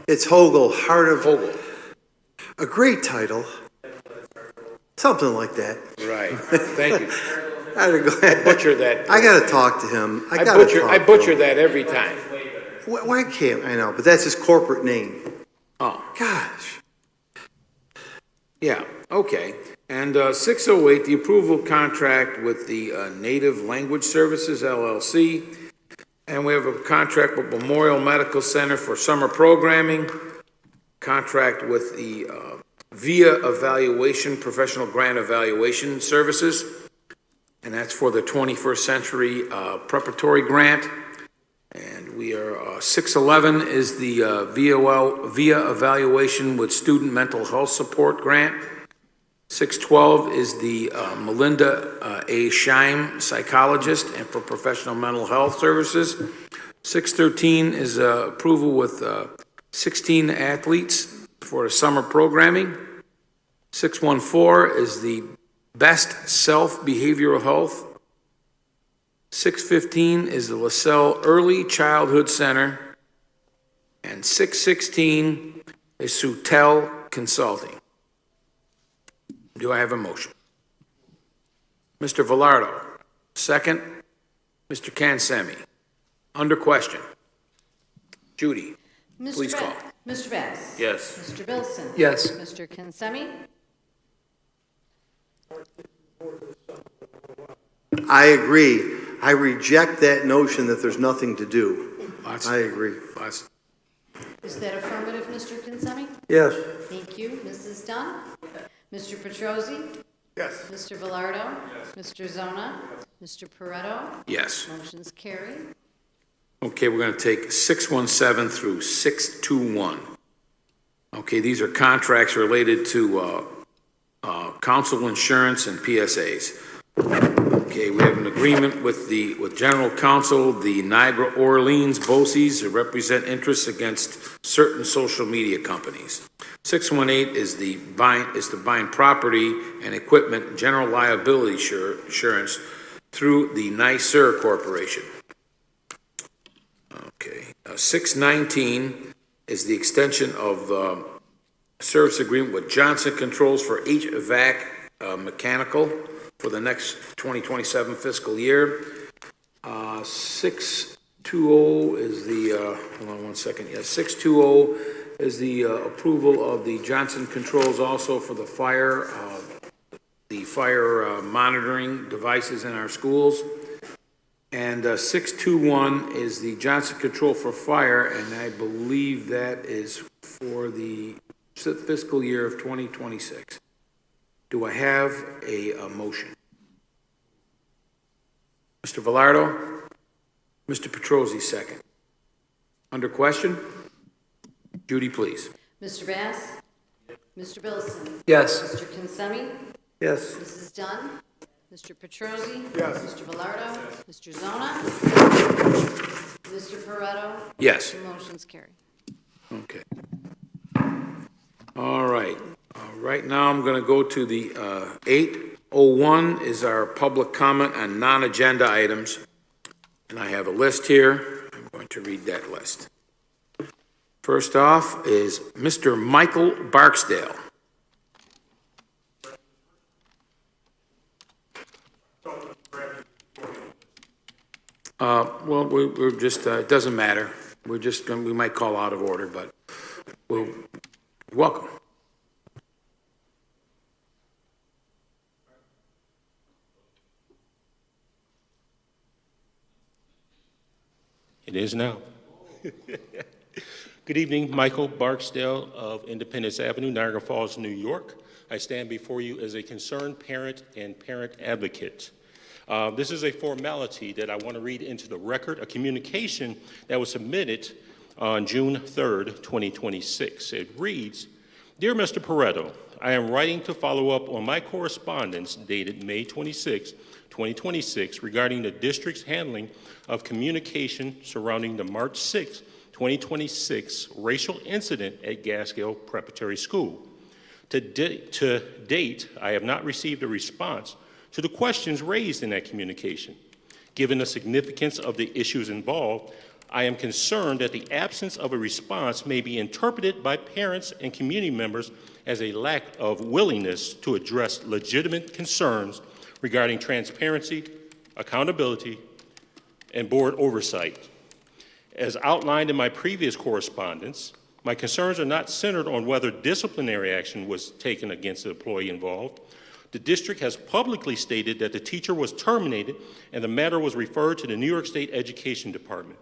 It's Hogel, Heart of Hogel. A great title. Something like that. Right. Thank you. I Butcher that. I got to talk to him. I I butcher that every time. Why can't I know? But that's his corporate name. Oh, Gosh. yeah, okay. And 608, the approval contract with the Native Language Services LLC. And we have a contract with Memorial Medical Center for summer programming. Contract with the VIA Evaluation, Professional Grant Evaluation Services. And that's for the 21st Century Preparatory Grant. And we are, 611 is the VIA Evaluation with Student Mental Health Support Grant. 612 is the Melinda A. Scheim Psychologist and for Professional Mental Health Services. 613 is approval with 16 athletes for the summer programming. 614 is the Best Self Behavioral Health. 615 is the LaSalle Early Childhood Center. And 616 is Sutel Consulting. Do I have a motion? Mr. Velardo, Second, Mr. Kansemi. Under question. Judy, please call. Mr. Bass? Yes. Mr. Bilson? Yes. Mr. Kinsemi? I agree. I reject that notion that there's nothing to do. Lots. I agree. Lots. Is that affirmative, Mr. Kinsemi? Yes. Thank you. Mrs. Dunn? Mr. Petrosi? Yes. Mr. Velardo? Mr. Zona? Mr. Pareto? Yes. Motion's carried. Okay, we're going to take 617 through 621. Okay, these are contracts related to council insurance and PSAs. Okay, we have an agreement with General Counsel, the Niagara Orleans BOCES to represent interests against certain social media companies. 618 is to bind property and equipment general liability insurance through the NYSER Corporation. Okay, 619 is the extension of service agreement with Johnson Controls for HVAC mechanical for the next 2027 fiscal year. 620 is the, hold on one second, yes, 620 is the approval of the Johnson Controls also for the fire monitoring devices in our schools. And 621 is the Johnson Control for Fire, and I believe that is for the fiscal year of 2026. Do I have a motion? Mr. Velardo? Mr. Petrosi, second. Under question? Judy, please. Mr. Bass? Mr. Bilson? Yes. Mr. Kinsemi? Yes. Mrs. Dunn? Mr. Petrosi? Yes. Mr. Velardo? Mr. Zona? Mr. Pareto? Yes. The motion's carried. Okay. All right. Right now, I'm going to go to the 801 is our public comment on non-agenda items. And I have a list here. I'm going to read that list. First off is Mr. Michael Barksdale. Well, we're just, it doesn't matter. We're just going, we might call out of order, but we'll, welcome. It is now. Good evening, Michael Barksdale of Independence Avenue, Niagara Falls, New York. I stand before you as a concerned parent and parent advocate. This is a formality that I want to read into the record, a communication that was submitted on June 3rd, 2026. It reads, Dear Mr. Pareto, I am writing to follow up on my correspondence dated May 26, 2026 regarding the district's handling of communication surrounding the March 6, 2026 racial incident at Gaskill Preparatory School. To date, I have not received a response to the questions raised in that communication. Given the significance of the issues involved, I am concerned that the absence of a response may be interpreted by parents and community members as a lack of willingness to address legitimate concerns regarding transparency, accountability, and board oversight. As outlined in my previous correspondence, my concerns are not centered on whether disciplinary action was taken against the employee involved. The district has publicly stated that the teacher was terminated and the matter was referred to the New York State Education Department.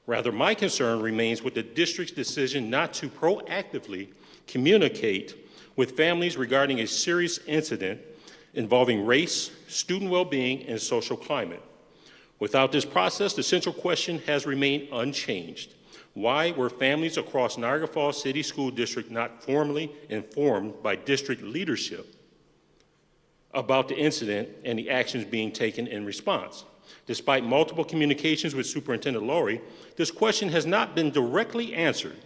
Rather, my concern remains with the district's decision not to proactively communicate with families regarding a serious incident involving race, student well-being, and social climate. Without this process, the central question has remained unchanged. Why were families across Niagara Falls City School District not formally informed by district leadership about the incident and the actions being taken in response? Despite multiple communications with Superintendent Laurie, this question has not been directly answered.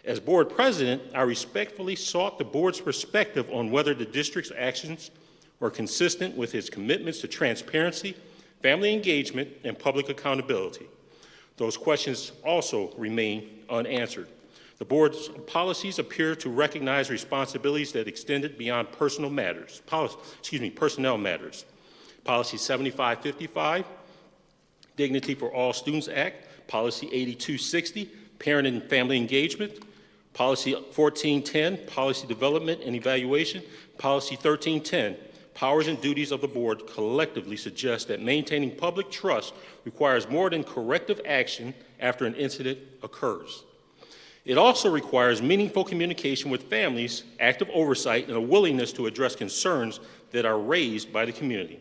As board president, I respectfully sought the board's perspective on whether the district's actions were consistent with its commitments to transparency, family engagement, and public accountability. Those questions also remain unanswered. The board's policies appear to recognize responsibilities that extended beyond personnel matters. Policy 7555, Dignity for All Students Act, Policy 8260, Parent and Family Engagement, Policy 1410, Policy Development and Evaluation, Policy 1310, Powers and duties of the board collectively suggest that maintaining public trust requires more than corrective action after an incident occurs. It also requires meaningful communication with families, active oversight, and a willingness to address concerns that are raised by the community.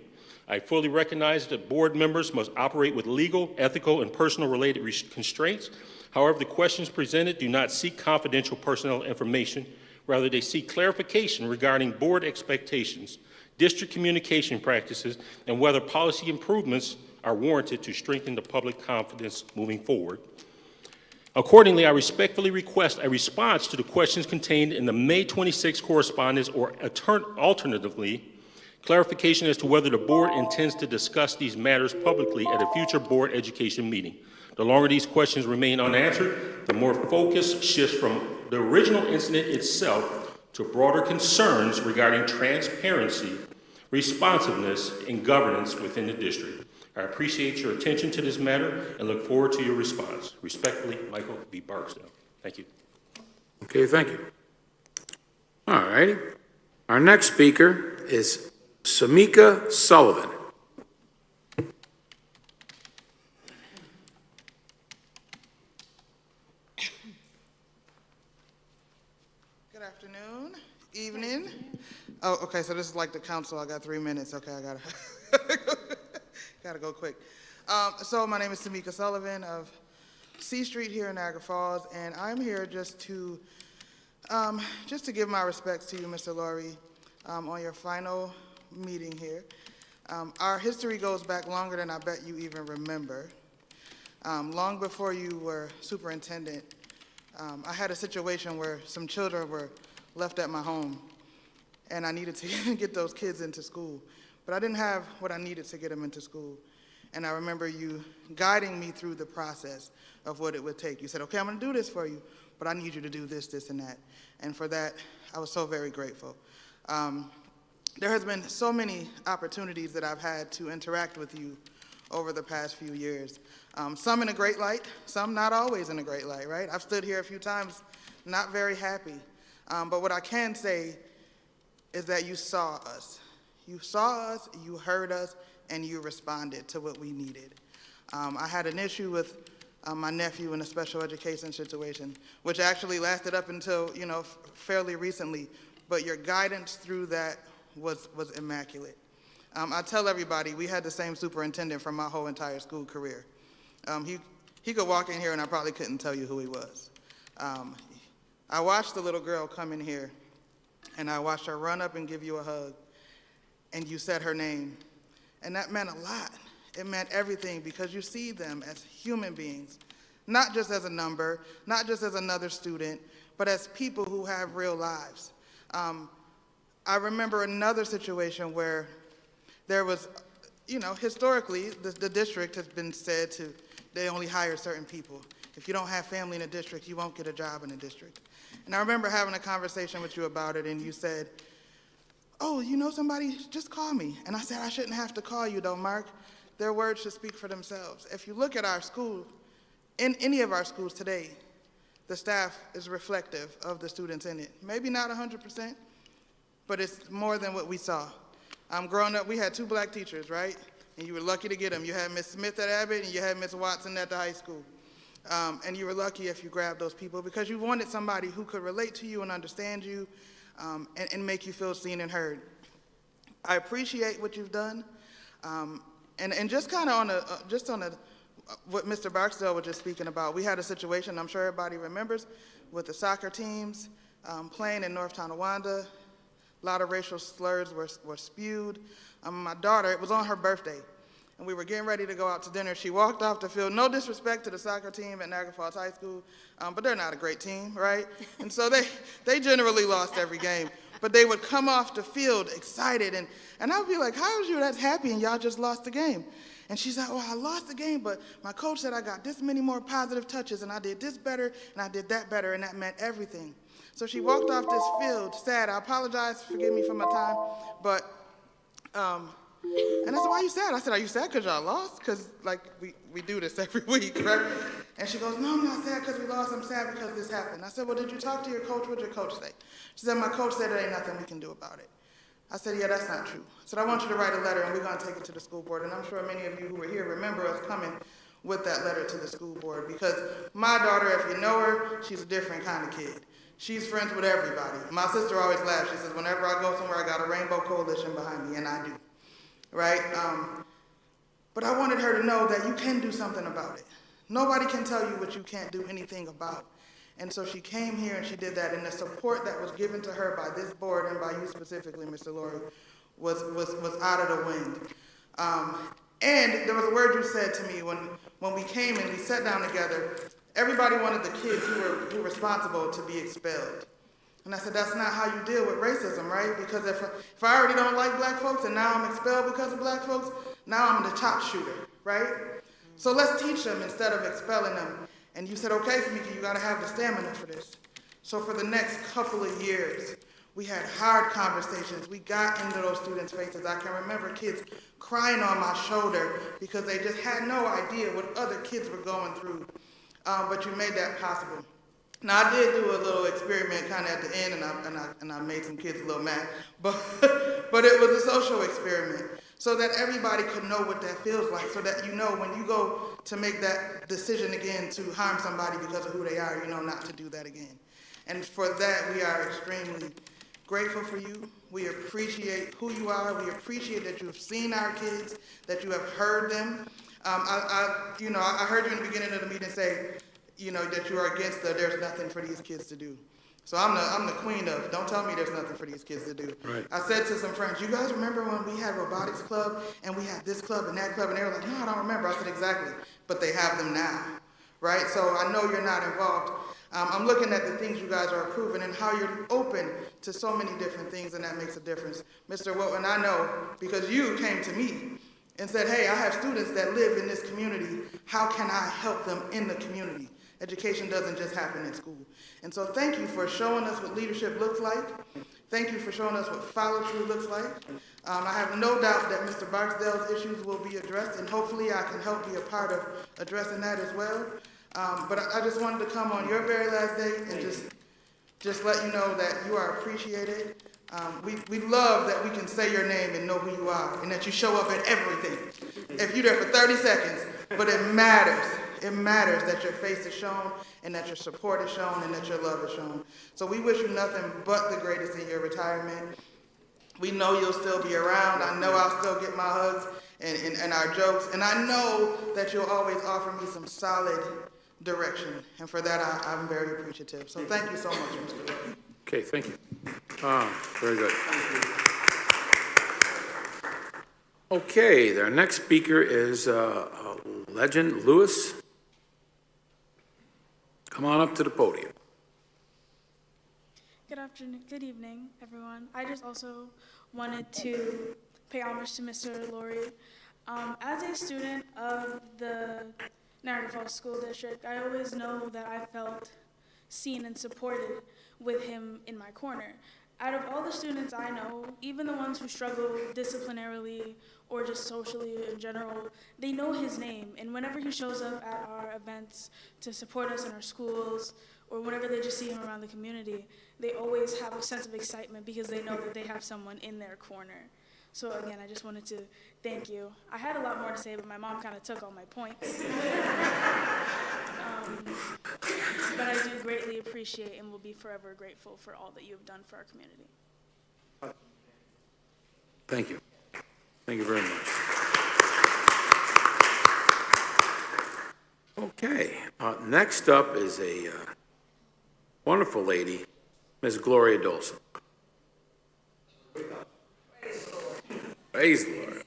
I fully recognize that board members must operate with legal, ethical, and personal related constraints. However, the questions presented do not seek confidential personnel information. Rather, they seek clarification regarding board expectations, district communication practices, and whether policy improvements are warranted to strengthen the public confidence moving forward. Accordingly, I respectfully request a response to the questions contained in the May 26 correspondence, or alternatively, clarification as to whether the board intends to discuss these matters publicly at a future board education meeting. The longer these questions remain unanswered, the more focus shifts from the original incident itself to broader concerns regarding transparency, responsiveness, and governance within the district. I appreciate your attention to this matter and look forward to your response. Respectfully, Michael B. Barksdale. Thank you. Okay, thank you. All righty. Our next speaker is Samika Sullivan. Good afternoon, evening. Oh, okay, so this is like the council. I got 3 minutes. Okay, I gotta go quick. So my name is Samika Sullivan of C Street here in Niagara Falls, and I'm here just to give my respects to you, Mr. Laurie, on your final meeting here. Our history goes back longer than I bet you even remember. Long before you were superintendent, I had a situation where some children were left at my home, and I needed to get those kids into school. But I didn't have what I needed to get them into school. And I remember you guiding me through the process of what it would take. You said, okay, I'm gonna do this for you, but I need you to do this, this, and that. And for that, I was so very grateful. There has been so many opportunities that I've had to interact with you over the past few years. Some in a great light, some not always in a great light, right? I've stood here a few times not very happy. But what I can say is that you saw us. You saw us, you heard us, and you responded to what we needed. I had an issue with my nephew in a special education situation, which actually lasted up until, fairly recently, but your guidance through that was immaculate. I tell everybody, we had the same superintendent for my whole entire school career. He could walk in here and I probably couldn't tell you who he was. I watched the little girl come in here, and I watched her run up and give you a hug, and you said her name. And that meant a lot. It meant everything, because you see them as human beings, not just as a number, not just as another student, but as people who have real lives. I remember another situation where there was, historically, the district has been said to, they only hire certain people. If you don't have family in a district, you won't get a job in a district. And I remember having a conversation with you about it, and you said, oh, you know somebody, just call me. And I said, I shouldn't have to call you though, Mark. Their words should speak for themselves. If you look at our school, in any of our schools today, the staff is reflective of the students in it. Maybe not 100%, but it's more than what we saw. Growing up, we had 2 black teachers, right? And you were lucky to get them. You had Miss Smith at Abbott, and you had Miss Watson at the high school. And you were lucky if you grabbed those people, because you wanted somebody who could relate to you and understand you, and make you feel seen and heard. I appreciate what you've done. And just kind of on what Mr. Barksdale was just speaking about, we had a situation I'm sure everybody remembers with the soccer teams playing in North Tonawanda. A lot of racial slurs were spewed. My daughter, it was on her birthday, and we were getting ready to go out to dinner. She walked off the field. No disrespect to the soccer team at Niagara Falls High School, but they're not a great team, right? And so they generally lost every game. But they would come off the field excited, and I would be like, how is you that happy and y'all just lost the game? And she said, well, I lost the game, but my coach said I got this many more positive touches, and I did this better, and I did that better, and that meant everything. So she walked off this field sad. I apologize, forgive me for my time, but And I said, why are you sad? I said, are you sad because y'all lost? Because, like, we do this every week, right? And she goes, no, I'm not sad because we lost. I'm sad because this happened. I said, well, did you talk to your coach? What did your coach say? She said, my coach said there ain't nothing we can do about it. I said, yeah, that's not true. I said, I want you to write a letter, and we're going to take it to the school board. And I'm sure many of you who were here remember us coming with that letter to the school board, because my daughter, if you know her, she's a different kind of kid. She's friends with everybody. My sister always laughs. She says, whenever I go somewhere, I got a rainbow coalition behind me, and I do, right? But I wanted her to know that you can do something about it. Nobody can tell you what you can't do anything about. And so she came here and she did that, and the support that was given to her by this board and by you specifically, Mr. Laurie, was out of the wind. And there was a word you said to me when we came and we sat down together. Everybody wanted the kids who were responsible to be expelled. And I said, that's not how you deal with racism, right? Because if I already don't like black folks and now I'm expelled because of black folks, now I'm the chop shooter, right? So let's teach them instead of expelling them. And you said, okay, Samika, you gotta have the stamina for this. So for the next couple of years, we had hard conversations. We got into those students' faces. I can remember kids crying on my shoulder because they just had no idea what other kids were going through. But you made that possible. Now, I did do a little experiment kind of at the end, and I made some kids a little mad, but it was a social experiment so that everybody could know what that feels like, so that you know when you go to make that decision again to harm somebody because of who they are, you know not to do that again. And for that, we are extremely grateful for you. We appreciate who you are. We appreciate that you have seen our kids, that you have heard them. I heard you in the beginning of the meeting say, that you are against there's nothing for these kids to do. So I'm the queen of, don't tell me there's nothing for these kids to do. Right. I said to some friends, you guys remember when we had robotics club and we had this club and that club? And they were like, no, I don't remember. I said, exactly. But they have them now, right? So I know you're not involved. I'm looking at the things you guys are approving and how you're open to so many different things, and that makes a difference. Mr. Wilton, I know because you came to me and said, hey, I have students that live in this community. How can I help them in the community? Education doesn't just happen in school. And so thank you for showing us what leadership looks like. Thank you for showing us what follow-through looks like. I have no doubt that Mr. Barksdale's issues will be addressed, and hopefully I can help be a part of addressing that as well. But I just wanted to come on your very last day and just let you know that you are appreciated. We love that we can say your name and know who you are, and that you show up at everything. If you're there for 30 seconds, but it matters. It matters that your face is shown, and that your support is shown, and that your love is shown. So we wish you nothing but the greatest in your retirement. We know you'll still be around. I know I'll still get my hugs and our jokes, and I know that you'll always offer me some solid direction, and for that I'm very appreciative. So thank you so much, Mr. Wilton. Okay, thank you. Very good. Okay, our next speaker is Legend Lewis. Come on up to the podium. Good afternoon, good evening, everyone. I just also wanted to pay homage to Mr. Laurie. As a student of the Niagara Falls School District, I always know that I felt seen and supported with him in my corner. Out of all the students I know, even the ones who struggle disciplinarily or just socially in general, they know his name. And whenever he shows up at our events to support us in our schools, or whenever they just see him around the community, they always have a sense of excitement because they know that they have someone in their corner. So again, I just wanted to thank you. I had a lot more to say, but my mom kind of took all my points. But I do greatly appreciate and will be forever grateful for all that you have done for our community. Thank you. Thank you very much. Okay, next up is a wonderful lady, Ms. Gloria Dolson. Praise the Lord.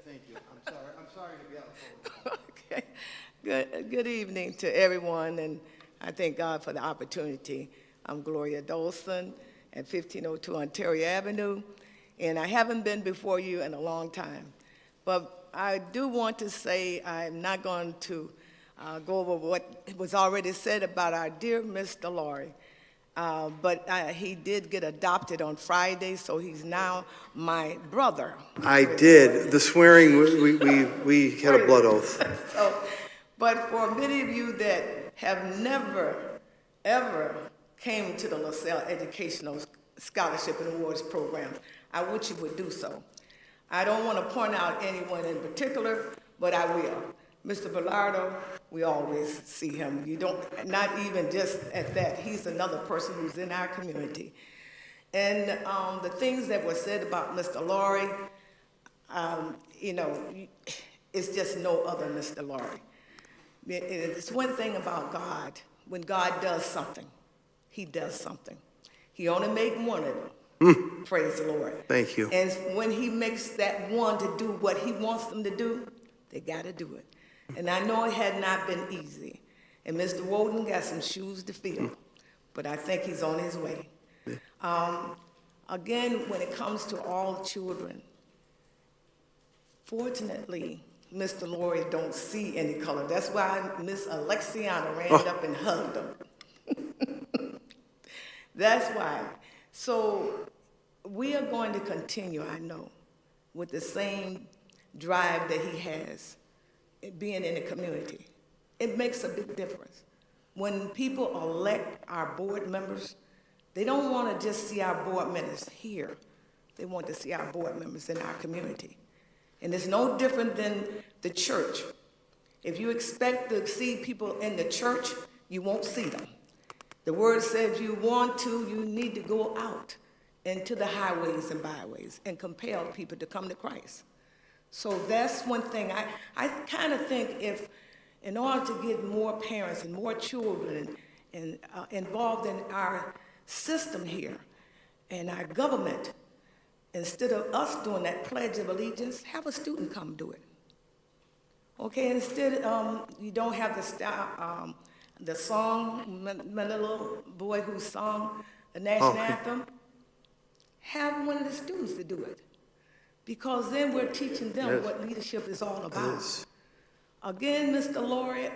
Thank you. I'm sorry to be out of order. Okay. Good evening to everyone, and I thank God for the opportunity. I'm Gloria Dolson at 1502 Ontario Avenue, and I haven't been before you in a long time. But I do want to say I'm not going to go over what was already said about our dear Mr. Laurie. But he did get adopted on Friday, so he's now my brother. I did. The swearing, we had a blood oath. So, but for many of you that have never, ever came to the LaSalle Educational Scholarship and Awards Program, I wish you would do so. I don't want to point out anyone in particular, but I will. Mr. Bellardo, we always see him. You don't, not even just at that, he's another person who's in our community. And the things that were said about Mr. Laurie, you know, it's just no other Mr. Laurie. It's one thing about God. When God does something, he does something. He only makes one of them. Praise the Lord. Thank you. And when he makes that one to do what he wants them to do, they got to do it. And I know it had not been easy. And Mr. Woden got some shoes to fill, but I think he's on his way. Again, when it comes to all children, fortunately, Mr. Laurie don't see any color. That's why Miss Alexiana ran up and hugged him. That's why. So we are going to continue, I know, with the same drive that he has, being in the community. It makes a big difference. When people elect our board members, they don't want to just see our board members here. They want to see our board members in our community. And it's no different than the church. If you expect to see people in the church, you won't see them. The word says you want to, you need to go out into the highways and byways and compel people to come to Christ. So that's one thing. I kind of think if, in order to get more parents and more children and involved in our system here and our government, instead of us doing that Pledge of Allegiance, have a student come do it. Okay, instead, you don't have the song, my little boy who sung the national anthem, have one of the students to do it. Because then we're teaching them what leadership is all about. Again, Mr. Laurie,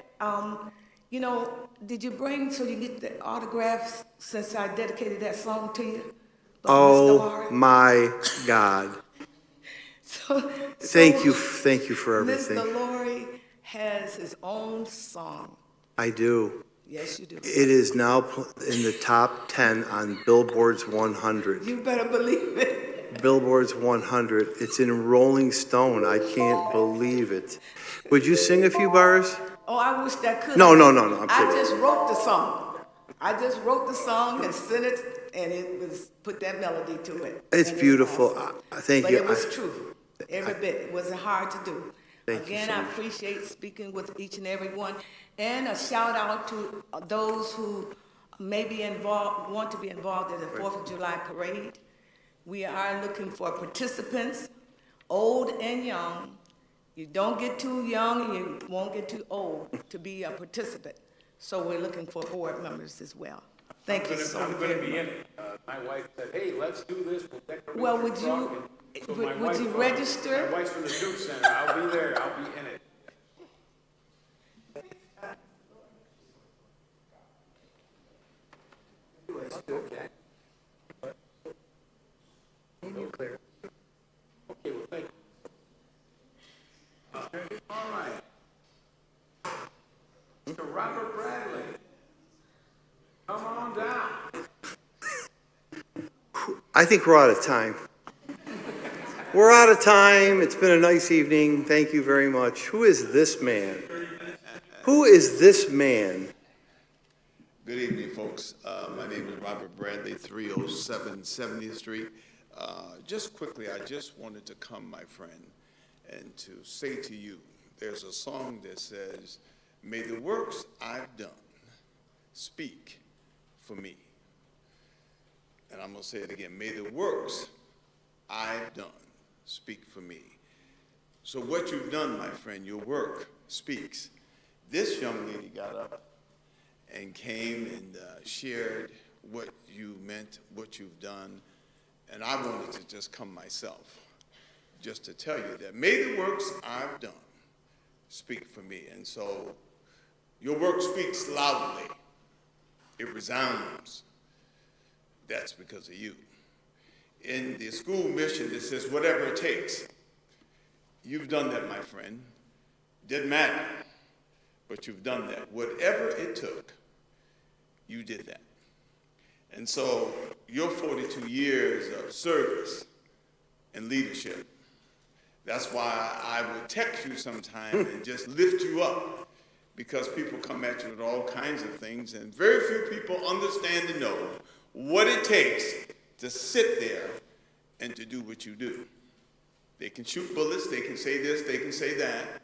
you know, did you bring so you get the autographs since I dedicated that song to you? Oh my God. Thank you for everything. Mr. Laurie has his own song. I do. Yes, you do. It is now in the top 10 on Billboard's 100. You better believe it. Billboard's 100. It's in Rolling Stone. I can't believe it. Would you sing a few bars? Oh, I wish that could. No. I'm kidding. I just wrote the song. I just wrote the song and sent it, and it was put that melody to it. It's beautiful. Awesome. Thank you. But it was true. Every bit. It wasn't hard to do. Thank you Again, so I much. appreciate speaking with each and every one. And a shout out to those who may be involved, want to be involved in the 4th of July parade. We are looking for participants, old and young. You don't get too young and you won't get too old to be a participant. So we're looking for board members as well. Thank you so I'm much. going to be in it. My wife said, hey, let's do this. We'll decorate Well, the would truck." you, And so would my you wife, register? My wife's from the Duke Center. I'll be there. I'll be in it. Okay, well, thank you. All right. Mr. Robert Bradley, come on down. I think we're out of time. We're out of time. It's been a nice evening. Thank you very much. Who is this man? Who is this man? Good evening, folks. My name is Robert Bradley, 307 70th Street. Just quickly, I just wanted to come, my friend, and to say to you, there's a song that says, may the works I've done speak for me. And I'm going to say it again. May the works I've done speak for me. So what you've done, my friend, your work speaks. This young lady got up and came and shared what you meant, what you've done, and I wanted to just come myself. just to tell you that may the works I've done speak for me. And so your work speaks loudly. It resounds. That's because of you. In the school mission, it says, whatever it takes. You've done that, my friend. Didn't matter, but you've done that. Whatever it took, you did that. And so your 42 years of service and leadership, that's why I would text you sometime and just lift you up, because people come at you with all kinds of things, and very few people understand and know what it takes to sit there and to do what you do. They can shoot bullets, they can say this, they can say that,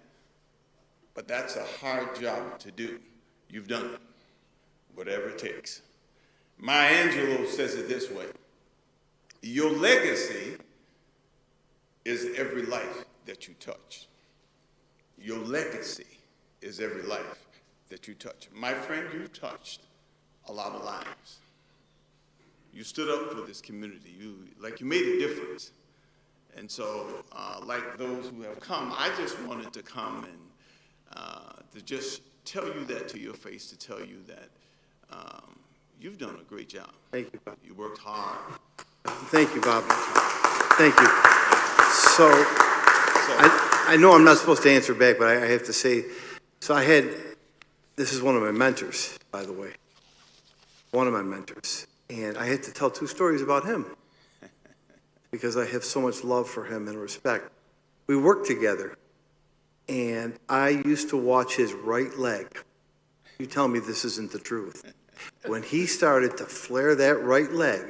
but that's a hard job to do. You've done it, whatever it takes. Maya Angelou says it this way: your legacy is every life that you touch. Your legacy is every life that you touch. My friend, you touched a lot of lives. You stood up for this community. You made a difference. And so, like those who have come, I just wanted to come and to just tell you that to your face, to tell you that you've done a great job. Thank you, Bob. You worked hard. Thank you, Bob. Thank you. So I know I'm not supposed to answer back, but I have to say, so this is one of my mentors, by the way, one of my mentors. And I had to tell 2 stories about him because I have so much love for him and respect. We worked together, and I used to watch his right leg. You tell me this isn't the truth. When he started to flare that right leg,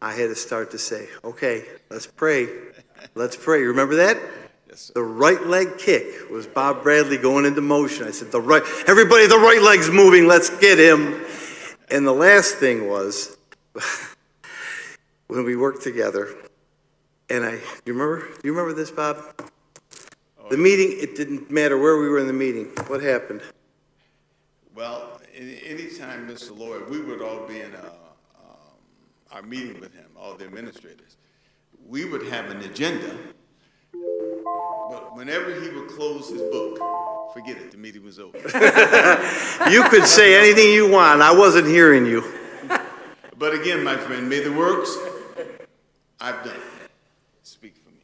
I had to start to say, okay, let's pray. Let's pray. You remember that? Yes, sir. The right leg kick was Bob Bradley going into motion. I said, everybody, the right leg's moving, let's get him. And the last thing was, when we worked together, and you remember this, Bob? The meeting, it didn't matter where we were in the meeting. What happened? Well, anytime, Mr. Lloyd, we would all be in our meeting with him, all the administrators. We would have an agenda, but whenever he would close his book, forget it, the meeting was over. You could say anything you want. I wasn't hearing you. But again, my friend, may the works I've done speak for me.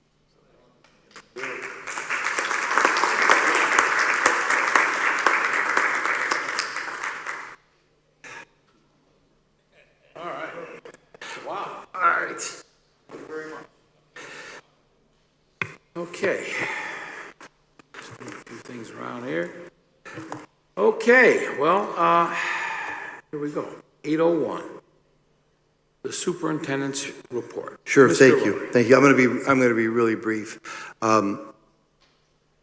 All right. Wow. All right. Thank you very much. Okay. Just move a few things around here. Okay, well, here we go. 8:01. The superintendent's report. Sure, Mr. thank you. Lloyd. Thank you. I'm going to be really brief. Number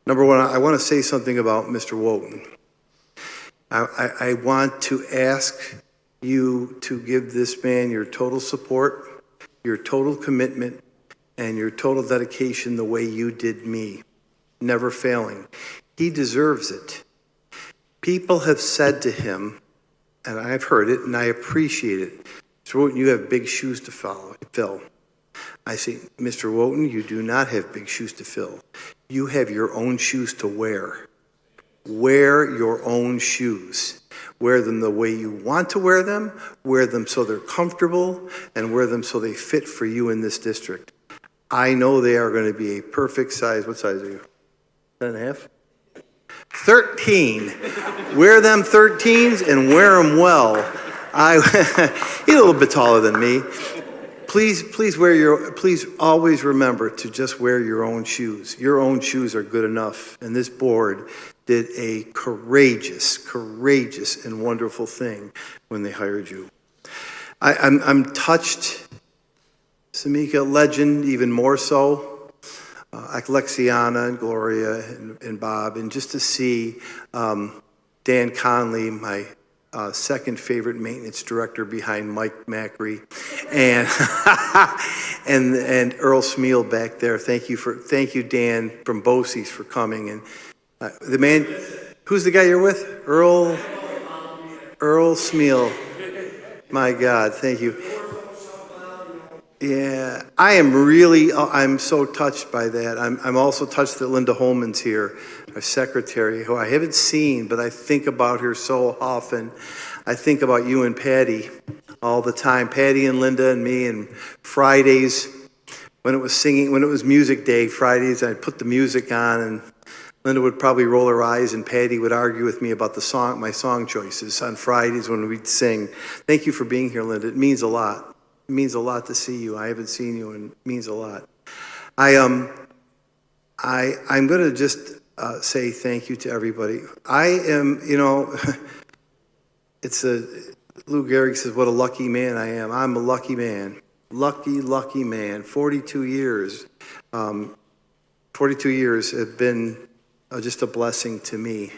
one, I want to say something about Mr. Wooten. I want to ask you to give this man your total support, your total commitment, and your total dedication the way you did me, never failing. He deserves it. People have said to him, and I've heard it, and I appreciate it, Mr. Wooten, you have big shoes to fill. I say, Mr. Wooten, you do not have big shoes to fill. You have your own shoes to wear. Wear your own shoes. Wear them the way you want to wear them so they're comfortable, and wear them so they fit for you in this district. I know they are going to be a perfect size. What size are you? 10.5? 13. Wear them 13s and wear them well. He's a little bit taller than me. Please always remember to just wear your own shoes. Your own shoes are good enough. And this board did a courageous and wonderful thing when they hired you. I'm touched, Samika, legend, even more so. Alexiana and Gloria and Bob, and just to see Dan Conley, my second favorite maintenance director behind Mike Macri, and and Earl Smeal back there. Thank you Dan from BOCES for coming. And the man, who's the guy you're with? Earl Smeal. My God, thank you. Yeah, I am really, I'm so touched by that. I'm also touched that Linda Holman's here, our secretary, who I haven't seen, but I think about her so often. I think about you and Patty all the time, Patty and Linda and me, and Fridays when it was music day, Fridays, I'd put the music on and Linda would probably roll her eyes and Patty would argue with me about my song choices on Fridays when we'd sing. Thank you for being here, Linda. It means a lot. It means a lot to see you. I haven't seen you, and it means a lot. I'm going to just say thank you to everybody. I am, Lou Gehrig says, what a lucky man I am. I'm a lucky man. Lucky man. 42 years. 42 years have been just a blessing to me.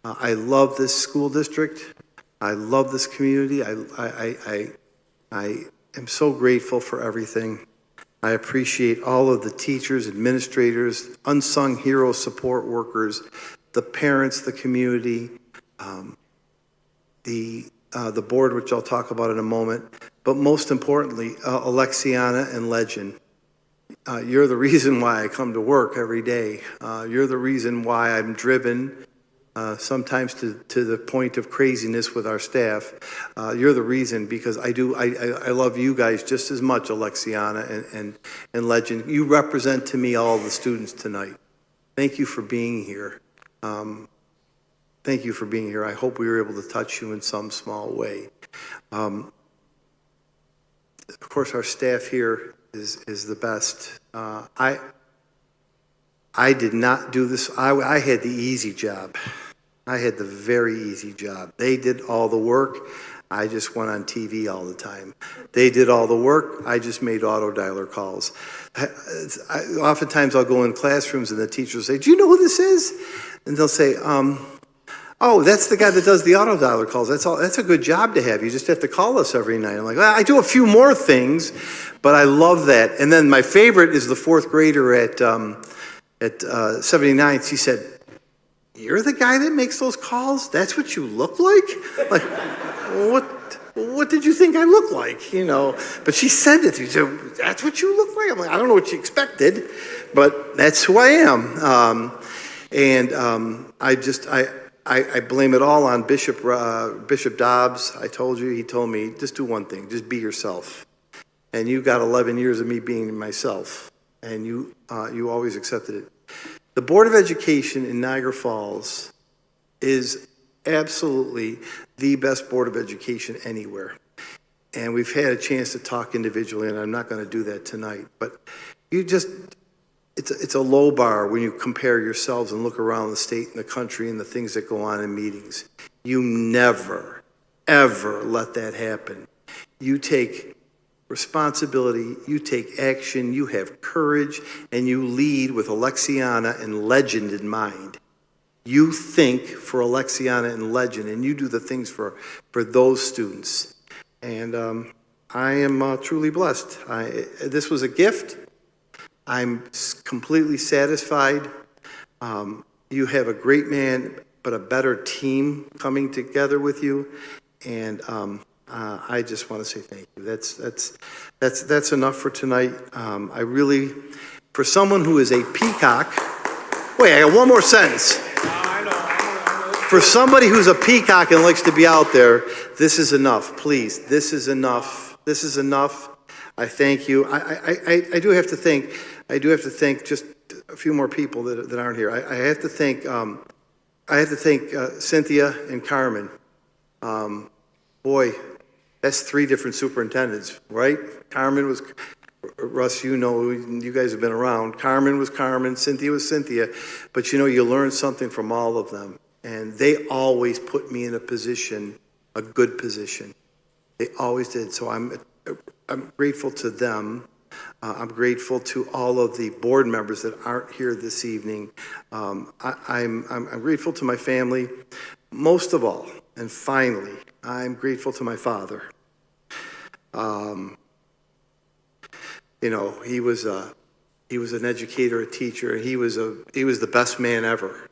I love this school district. I love this community. I am so grateful for everything. I appreciate all of the teachers, administrators, unsung hero support workers, the parents, the community, the board, which I'll talk about in a moment, but most importantly, Alexiana and Legend. You're the reason why I come to work every day. You're the reason why I'm driven, sometimes to the point of craziness with our staff. You're the reason, because I love you guys just as much, Alexiana and Legend. You represent to me all the students tonight. Thank you for being here. Thank you for being here. I hope we were able to touch you in some small way. Of course, our staff here is the best. I did not do this. I had the easy job. I had the very easy job. They did all the work. I just went on TV all the time. They did all the work. I just made auto dialer calls. Oftentimes I'll go in classrooms and the teachers will say, do you know who this is? And they'll say, oh, that's the guy that does the auto dialer calls. That's all. That's a good job to have. You just have to call us every night. I'm like, well, I do a few more things, but I love that. And then my favorite is the fourth grader at 79th. She said, you're the guy that makes those calls? That's what you look like? Like, what did you think I look like? But she said it. She said, that's what you look like? I'm like, I don't know what you expected, but that's who I am. I blame it all on Bishop Dobbs. I told you, he told me, just do one thing, just be yourself. And you got 11 years of me being myself, and you always accepted it. The Board of Education in Niagara Falls is absolutely the best Board of Education anywhere. And we've had a chance to talk individually, and I'm not going to do that tonight. But it's a low bar when you compare yourselves and look around the state and the country and the things that go on in meetings. You never, ever let that happen. You take responsibility, you take action, you have courage, and you lead with Alexiana and Legend in mind. You think for Alexiana and Legend, and you do the things for those students. And I am truly blessed. This was a gift. I'm completely satisfied. You have a great man, but a better team coming together with you. And I just want to say thank you. That's enough for tonight. I really, for someone who is a peacock, wait, I got one more sentence. For somebody who's a peacock and likes to be out there, this is enough, please. This is enough. This is enough. I thank you. I do have to thank just a few more people that aren't here. I have to thank Cynthia and Carmen. Boy, that's 3 different superintendents, right? Carmen was, Russ, you guys have been around. Carmen was Carmen, Cynthia was Cynthia. But you learn something from all of them. And they always put me in a position, a good position. They always did. So I'm grateful to them. I'm grateful to all of the board members that aren't here this evening. I'm grateful to my family. Most of all, and finally, I'm grateful to my father. He was an educator, a teacher, and he was the best man ever.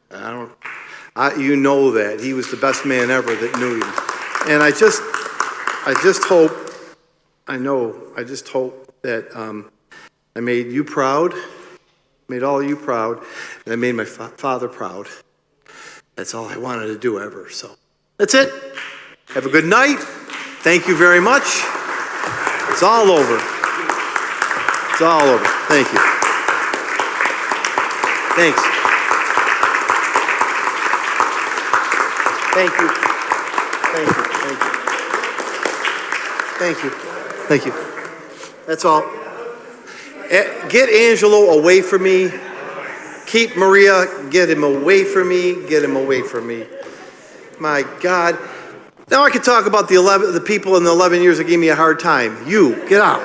You know that he was the best man ever that knew you. And I just hope that I made you proud, made all of you proud, and I made my father proud. That's all I wanted to do ever, so that's it. Have a good night. Thank you very much. It's all over. It's all over. Thank you. Thanks. Thank you. Thank you. Thank you. Thank you. That's all. Get Angelo away from me. Keep Maria, get him away from me. Get him away from me. My God. Now I can talk about the people in the 11 years that gave me a hard time. You, get out.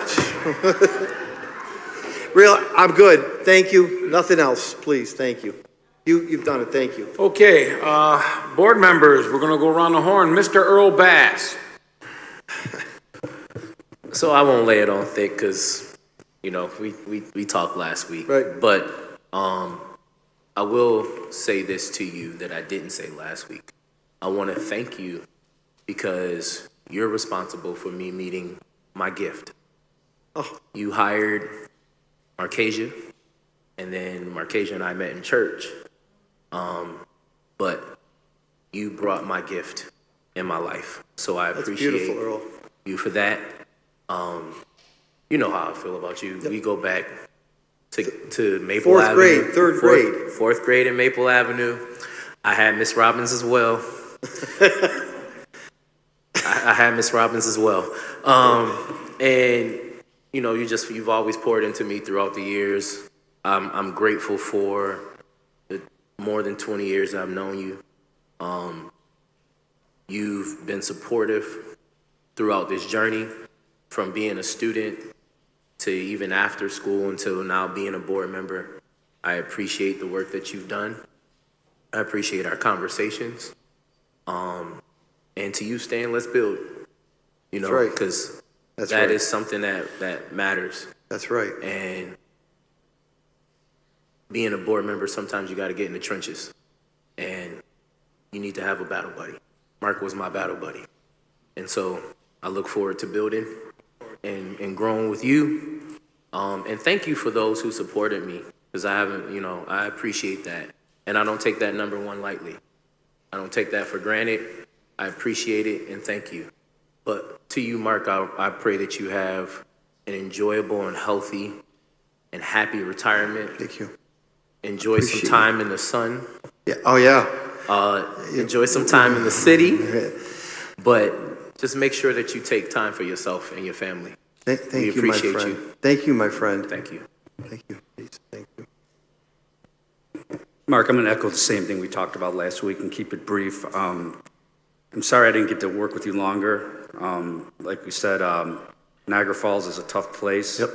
Real, I'm good. Thank you. Nothing else, please. Thank you. You've done it. Thank you. Okay, board members, we're gonna go around the horn. Mr. Earl Bass. So I won't lay it on thick because, you know, we talked last week. Right. But I will say this to you that I didn't say last week. I want to thank you because you're responsible for me meeting my gift. Oh. You hired Marcasia, and then Marcasia and I met in church. But you brought my gift in my life. So I appreciate beautiful, Earl. you for that. You know how I feel about you. Yep. We go back to Maple Fourth Avenue. grade, third grade. Fourth grade in Maple Avenue. I had Miss Robbins as well. I had Miss Robbins as well. And you know, you've always poured into me throughout the years. I'm grateful for the more than 20 years I've known you. You've been supportive throughout this journey, from being a student to even after school until now being a board member. I appreciate the work that you've done. I appreciate our conversations. And to you, Stan, let's build. You know, because that is something that matters. That's right. And being a board member, sometimes you got to get in the trenches. And you need to have a battle buddy. Mark was my battle buddy. And so I look forward to building and growing with you. And thank you for those who supported me, because I appreciate that. And I don't take that number one lightly. I don't take that for granted. I appreciate it and thank you. But to you, Mark, I pray that you have an enjoyable and healthy and happy retirement. Thank you. Enjoy some time in the sun. Yeah. Oh, yeah. Enjoy some time in the city. But just make sure that you take time for yourself and your family. Thank we you, appreciate my friend. you. Thank you, my friend. Thank you. Thank you. Thank you. Mark, I'm going to echo the same thing we talked about last week and keep it brief. I'm sorry I didn't get to work with you longer. Like we said, Niagara Falls is a tough place. Yep.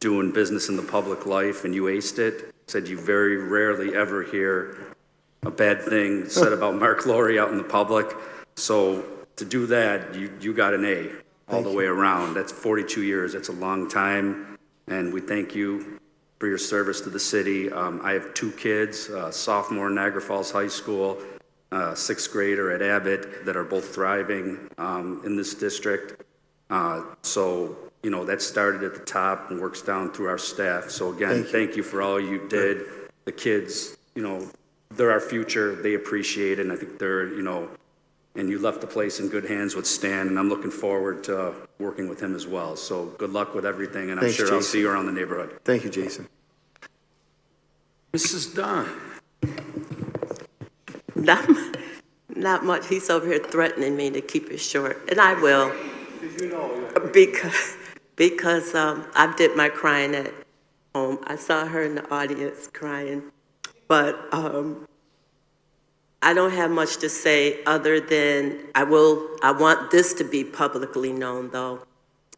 Doing business in the public life, and you aced it. Said you very rarely ever hear a bad thing said about Mark Laurie out in the public. So to do that, you got an A all the way around. That's 42 years. That's a long time. And we thank you for your service to the city. I have 2 kids, sophomore in Niagara Falls High School, 6th grader at Abbott, that are both thriving in this district. So, you know, that started at the top and works down through our staff. So again, thank you for all you did. The kids, you know, they're our future. They appreciate it. And I think they're, you know, and you left the place in good hands with Stan, and I'm looking forward to working with him as well. So good luck with everything, and I'm sure I'll see you around the neighborhood. Thank you, Jason. Mrs. Dunn. Not much. He's over here threatening me to keep it short, and I will. Because I did my crying at home. I saw her in the audience crying, but I don't have much to say other than I want this to be publicly known, though,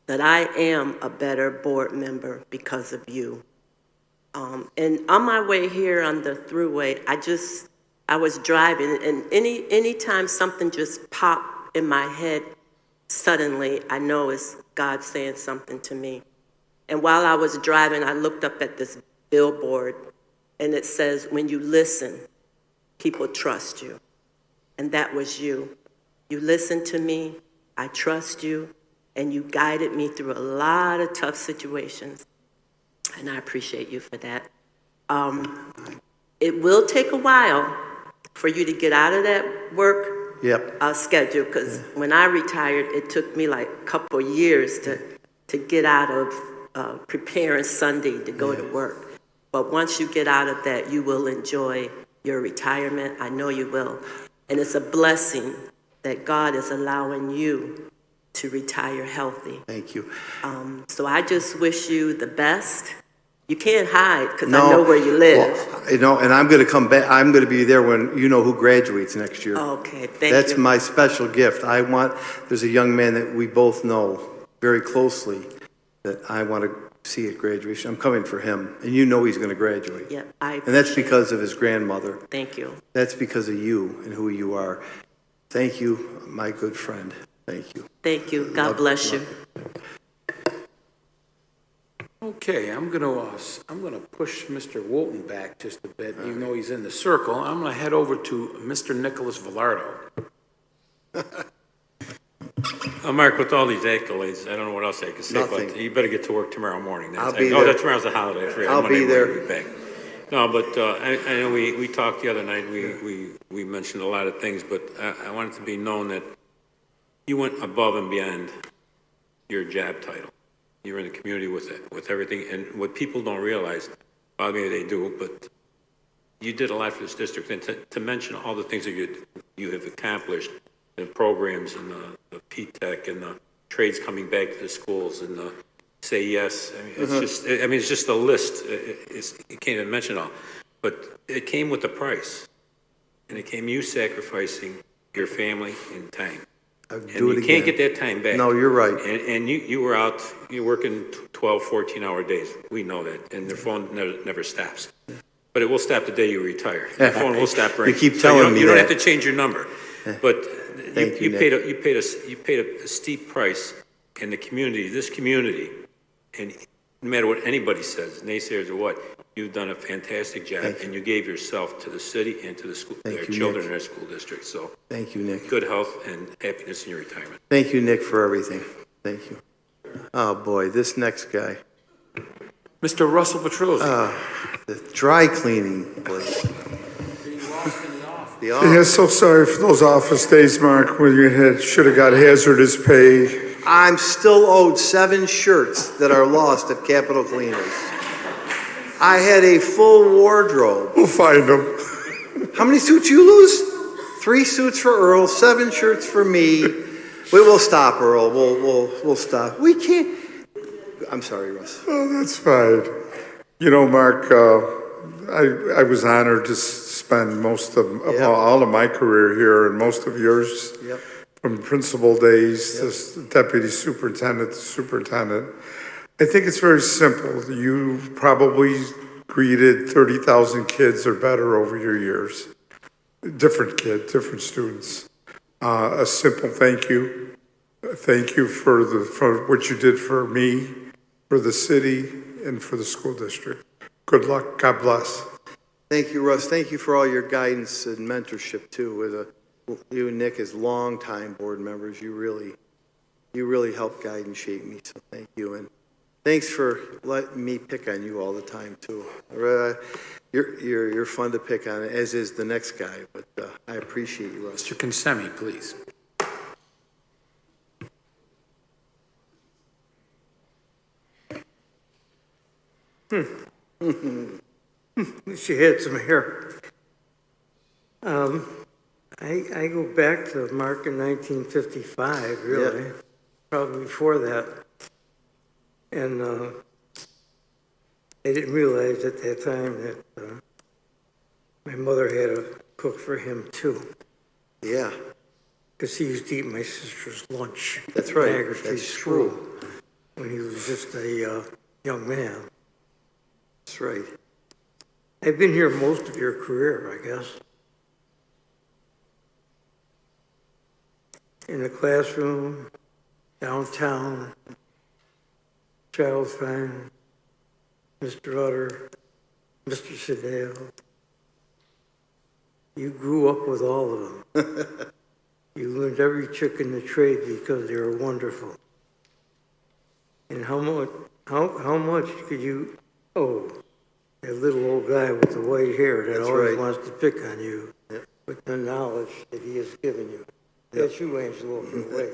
that I am a better board member because of you. And on my way here on the thruway, I was driving, and anytime something just popped in my head, suddenly I know it's God saying something to me. And while I was driving, I looked up at this billboard, and it says, when you listen, people trust you. And that was you. You listened to me, I trust you, and you guided me through a lot of tough situations, and I appreciate you for that. It will take a while for you to get out of that work schedule, because when I retired, it took me like a couple of years to get out of preparing Sunday to go to work. But once you get out of that, you will enjoy your retirement. I know you will. And it's a blessing that God is allowing you to retire healthy. Thank you. So I just wish you the best. You can't hide, because I know where you live. Well, and I'm going to come back. I'm going to be there when you know who graduates next year. Okay, thank you. That's my special gift. There's a young man that we both know very closely that I want to see at graduation. I'm coming for him, and you know he's going to graduate. Yeah, and that's because of his grandmother. Thank you. That's because of you and who you are. Thank you, my good friend. Thank you. Thank you. God bless you. Okay, I'm gonna push Mr. Wolton back just a bit, even though he's in the circle. I'm gonna head over to Mr. Nicholas Velardo. Mark, with all these accolades, I don't know what else I can say, Nothing. but you better get to work tomorrow morning. I'll be there. That's tomorrow's a holiday. I forgot. I'll Monday be there. morning we'll be back. No, but I know we talked the other night. We mentioned a lot of things, but I want it to be known that you went above and beyond your job title. You're in the community with everything, and what people don't realize, well, maybe they do, but you did a lot for this district, and to mention all the things that you have accomplished, the programs and the P-Tech and the trades coming back to the schools and the Say Yes. I mean, it's just a list. You can't even mention all, but it came with a price, and it came you sacrificing your family and time. And you can't get that time back. No, you're right. And you were out, you're working 12, 14-hour days. We know that. And their phone never stops. But it will stop the day you retire. Your phone will stop ringing. You keep telling me you don't that. have to change your number. But Thank you, you paid a steep price in the community, this community. And no matter what anybody says, naysayers or what, you've done a fantastic job, and you gave yourself to the city and to the school, their children in their school district. So thank you, Nick. Good health and happiness in your retirement. Thank you, Nick, for everything. Thank you. Oh, boy, this next guy. Mr. Russell Petrozzi. The dry cleaning place. Yeah, so sorry for those office days, Mark, when you should have got hazardous pay. I'm still owed 7 shirts that are lost at Capitol Cleaners. I had a full wardrobe. We'll find them. How many suits you lose? 3 suits for Earl, 7 shirts for me. We will stop, Earl. We'll stop. We can't. I'm sorry, Russ. Oh, that's fine. You know, Mark, I was honored to spend most of all of my career here and most of yours. Yep. From principal days to deputy superintendent to superintendent. I think it's very simple. You probably greeted 30,000 kids or better over your years. Different kids, different students. A simple thank you. Thank you for what you did for me, for the city, and for the school district. Good luck. God bless. Thank you, Russ. Thank you for all your guidance and mentorship, too. You and Nick as longtime board members, you really helped guide and shape me, so thank you. And thanks for letting me pick on you all the time, too. You're fun to pick on, as is the next guy, but I appreciate you, Russ. Mr. Consemi, please. She had some hair. I go back to Mark in 1955, really, probably before that. And I didn't realize at that time that my mother had a cook for him, too. Yeah. Because he used to eat my sister's lunch. That's right. At Niagara Street That's School true. when he was just a young man. That's right. I've been here most of your career, I guess. In the classroom, downtown, Child Fine, Mr. Utter, Mr. Sedale. You grew up with all of them. You learned every trick in the trade because they were wonderful. And how much could you owe that little old guy with the white hair that That's always right. wants to pick on you Yep. with the knowledge that he has given you? That's you, Angelo, for the way.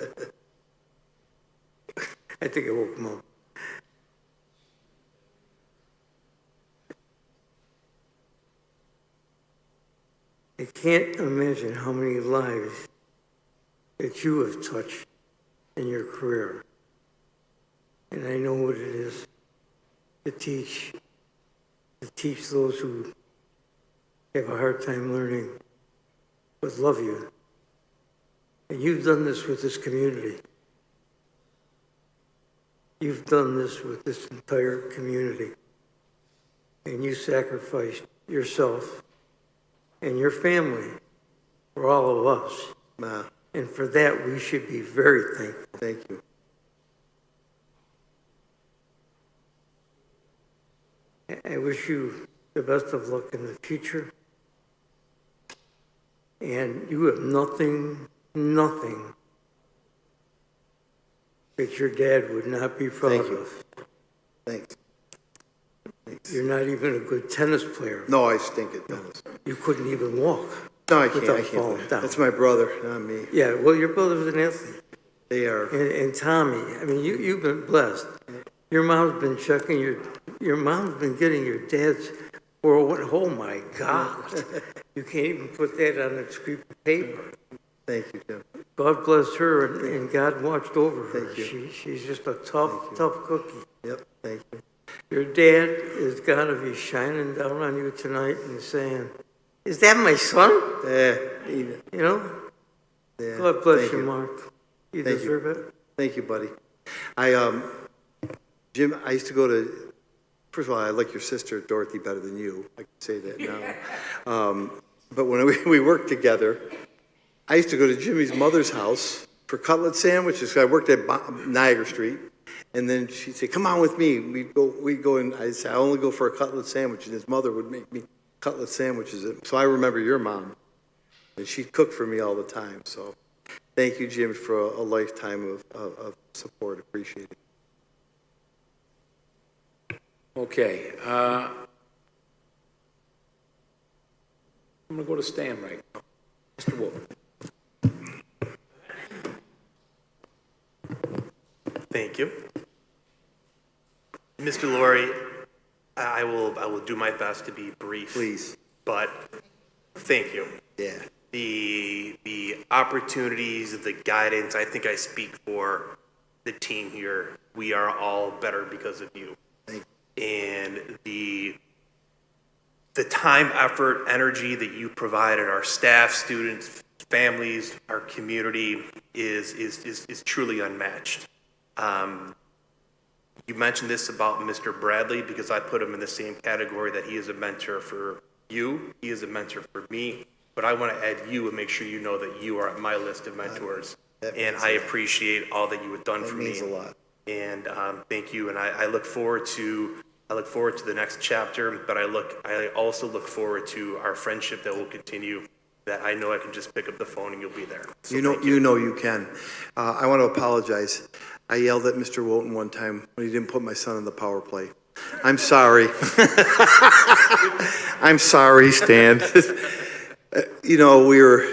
I think I woke him up. I can't imagine how many lives that you have touched in your career. And I know what it is to teach those who have a hard time learning, but love you. And you've done this with this community. You've done this with this entire community. And you sacrificed yourself and your family for all of us. Nah, And for that, we should be very thankful. thank you. I wish you the best of luck in the future. And you have nothing that your dad would not be proud Thank you. of. Thanks. You're not even a good tennis player. No, I stink at tennis. You couldn't even walk. No, I can't. without I can't. falling down. That's my brother, not me. Yeah, well, your brother's an athlete. They are. And Tommy, I mean, you've been blessed. Your mom's been checking your mom's been getting your dad's 401. Oh my God. You can't even put that on a scrap of paper. Thank you, Tim. God bless her and God watched over her. Thank you. She's just a tough cookie. Yep, thank you. Your dad has got to be shining down on you tonight and saying, "Is that my son?" Yeah, You know? yeah. God bless Thank you, Mark. You Thank deserve it. Thank you, buddy. Jim, I used to go to, first of all, I like your sister, Dorothy, better than you. I can say that now. But when we worked together, I used to go to Jimmy's mother's house for cutlet sandwiches. I worked at Niagara Street. And then she'd say, "Come on with me." We'd go and I'd say, "I only go for a cutlet sandwich." And his mother would make me cutlet sandwiches. So I remember your mom. And she'd cook for me all the time. So thank you, Jim, for a lifetime of support. Appreciate it. Okay, I'm gonna go to Stan right now. Mr. Wolf. Thank you. Mr. Laurie, I will do my best to be brief. Please. But thank you. Yeah. The opportunities, the guidance, I think I speak for the team here. We are all better because of you. And the time, effort, energy that you provided our staff, students, families, our community is truly unmatched. You mentioned this about Mr. Bradley because I put him in the same category that he is a mentor for you, he is a mentor for me, but I want to add you and make sure you know that you are on my list of mentors. And I appreciate all that you have done for me. That means a lot. And thank you. And I look forward to the next chapter, but I also look forward to our friendship that will continue. That I know I can just pick up the phone and you'll be there. So You know you can. I want to apologize. I yelled at Mr. Wooten one time when he didn't put my son in the power play. I'm sorry. I'm sorry, Stan. You know, we were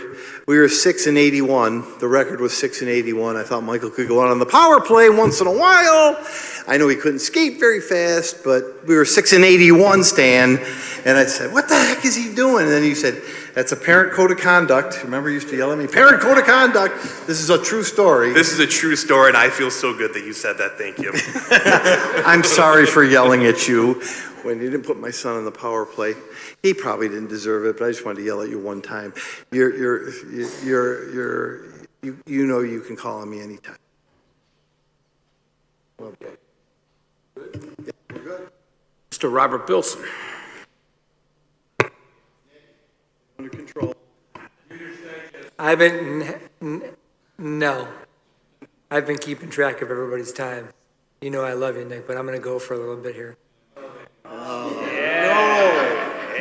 6-81. The record was 6-81. I thought Michael could go out on the power play once in a while. I know he couldn't skate very fast, but we were 6-81, Stan. And I said, "What the heck is he doing?" And then he said, "That's a parent code of conduct." Remember, he used to yell at me, "Parent code of conduct." This is a true story. This is a true story, and I feel so good that you said that. Thank you. I'm sorry for yelling at you when you didn't put my son on the power play. He probably didn't deserve it, but I just wanted to yell at you one time. You know you can call on me anytime. Okay. Mr. Robert Bilson. Under control. I've been keeping track of everybody's time. You know I love you, Nick, but I'm going to go for a little bit here.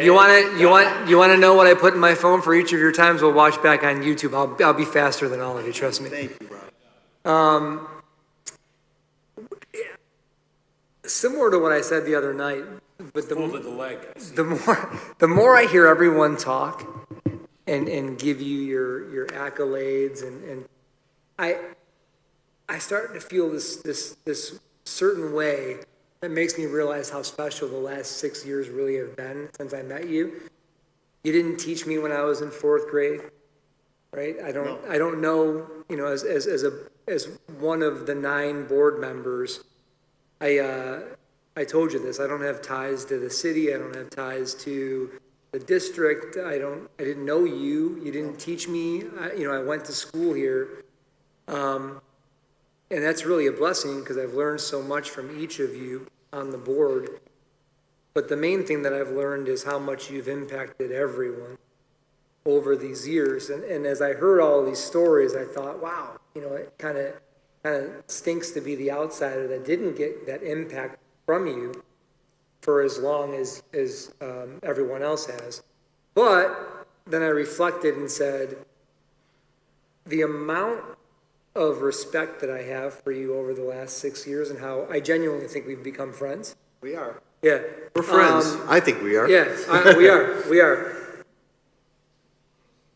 You want to know what I put in my phone for each of your times? We'll watch back on YouTube. I'll be faster than all of you. Trust me. Thank you, Rob. similar to what I said the other night, but Folded the leg. the more I hear everyone talk and give you your accolades, and I start to feel this certain way that makes me realize how special the last 6 years really have been since I met you. You didn't teach me when I was in 4th grade, right? I don't know, you know, as one of the 9 board members, I told you this, I don't have ties to the city, I don't have ties to the district, I didn't know you, you didn't teach me, I went to school here. And that's really a blessing because I've learned so much from each of you on the board. But the main thing that I've learned is how much you've impacted everyone over these years. And as I heard all these stories, I thought, wow, it kind of stinks to be the outsider that didn't get that impact from you for as long as everyone else has. But then I reflected and said, the amount of respect that I have for you over the last 6 years and how I genuinely think we've become friends. We are. Yeah. We're friends. I think we are. Yes, we are. We are.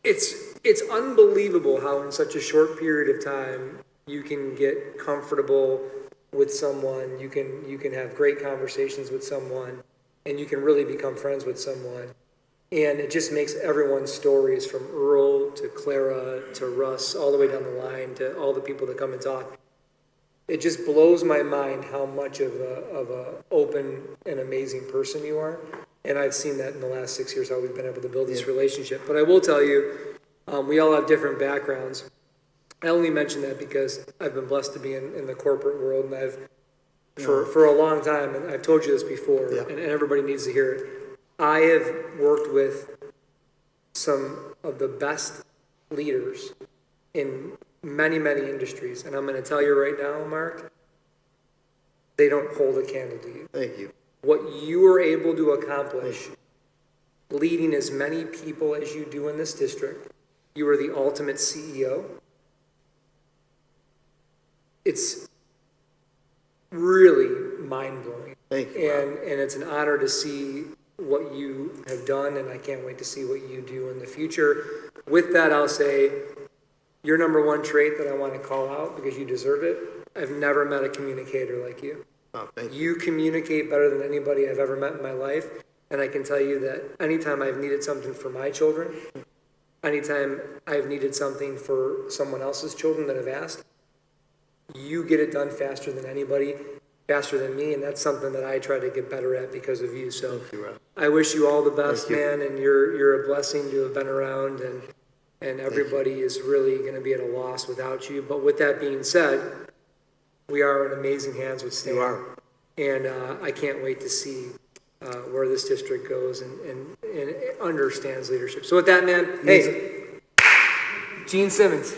It's unbelievable how in such a short period of time you can get comfortable with someone, you can have great conversations with someone, and you can really become friends with someone. And it just makes everyone's stories from Earl to Clara to Russ, all the way down the line to all the people that come and talk. It just blows my mind how much of a open and amazing person you are. And I've seen that in the last 6 years, how we've been able to build this relationship. But I will tell you, we all have different backgrounds. I only mention that because I've been blessed to be in the corporate world, and I've, for a long time, and I've told you this before, and everybody needs to hear it, I have worked with some of the best leaders in many, many industries. And I'm going to tell you right now, Mark, they don't hold a candle to you. Thank you. What you were able to accomplish, leading as many people as you do in this district, you are the ultimate CEO. It's really mind-blowing. Thank you. And it's an honor to see what you have done, and I can't wait to see what you do in the future. With that, I'll say your number one trait that I want to call out, because you deserve it, I've never met a communicator like you. Oh, thank you. You communicate better than anybody I've ever met in my life, and I can tell you that anytime I've needed something for my children, anytime I've needed something for someone else's children that have asked, you get it done faster than anybody, faster than me, and that's something that I try to get better at because of you. So I wish you all the best, man, and you're a blessing to have been around, and everybody is really going to be at a loss without you. But with that being said, we are in amazing hands with Stan. You are. And I can't wait to see where this district goes and understands leadership. So with that, man, hey, Gene Simmons.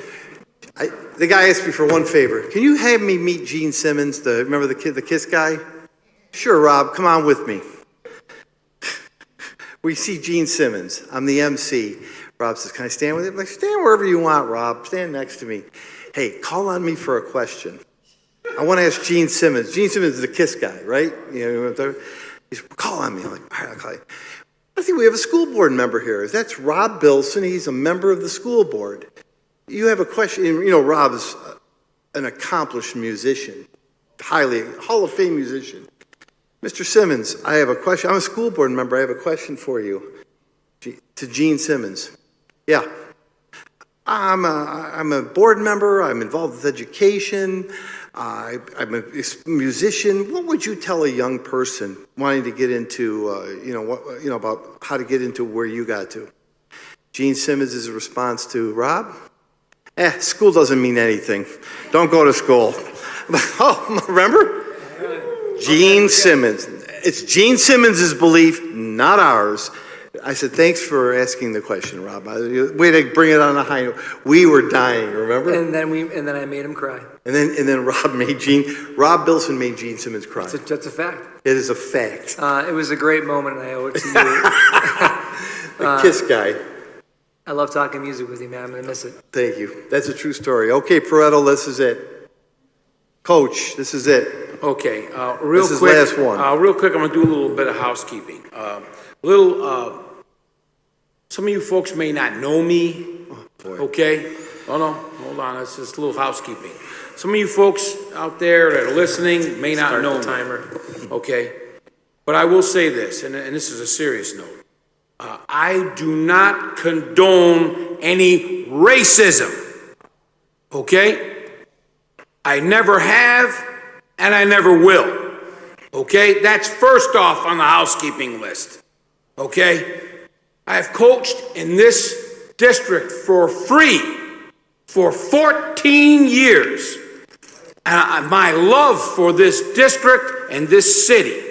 The guy asked me for one favor. Can you have me meet Gene Simmons, remember the KISS guy? Sure, Rob, come on with me. We see Gene Simmons. I'm the MC. Rob says, can I stand with him? I'm like, stand wherever you want, Rob. Stand next to me. Hey, call on me for a question. I want to ask Gene Simmons. Gene Simmons is the KISS guy, right? He said, call on me. I'm like, all right, I'll call you. I think we have a school board member here. That's Rob Bilson. He's a member of the school board. You have a question. Rob is an accomplished musician, Hall of Fame musician. Mr. Simmons, I have a question. I'm a school board member. I have a question for you. To Gene Simmons. Yeah. I'm a board member. I'm involved with education. I'm a musician. What would you tell a young person wanting to get into, about how to get into where you got to? Gene Simmons' response to Rob? School doesn't mean anything. Don't go to school. Oh, remember? Gene Simmons. It's Gene Simmons' belief, not ours. I said, thanks for asking the question, Rob. Way to bring it on a high note. We were dying, remember? And then I made him cry. And then Rob Bilson made Gene Simmons cry. That's a fact. It is a fact. It was a great moment, and I owe it to you. The KISS guy. I love talking music with you, man. I'm going to miss it. Thank you. That's a true story. Okay, Pareto, this is it. Coach, this is it. Okay, real This is quick. last one. Real quick, I'm gonna do a little bit of housekeeping. Some of you folks may not know me, okay? Oh, no, hold on, it's just a little housekeeping. Some of you folks out there that are listening may not know me. Timer. Okay? But I will say this, and this is a serious note. I do not condone any racism, okay? I never have, and I never will, okay? That's first off on the housekeeping list, okay? I have coached in this district for free for 14 years. And my love for this district and this city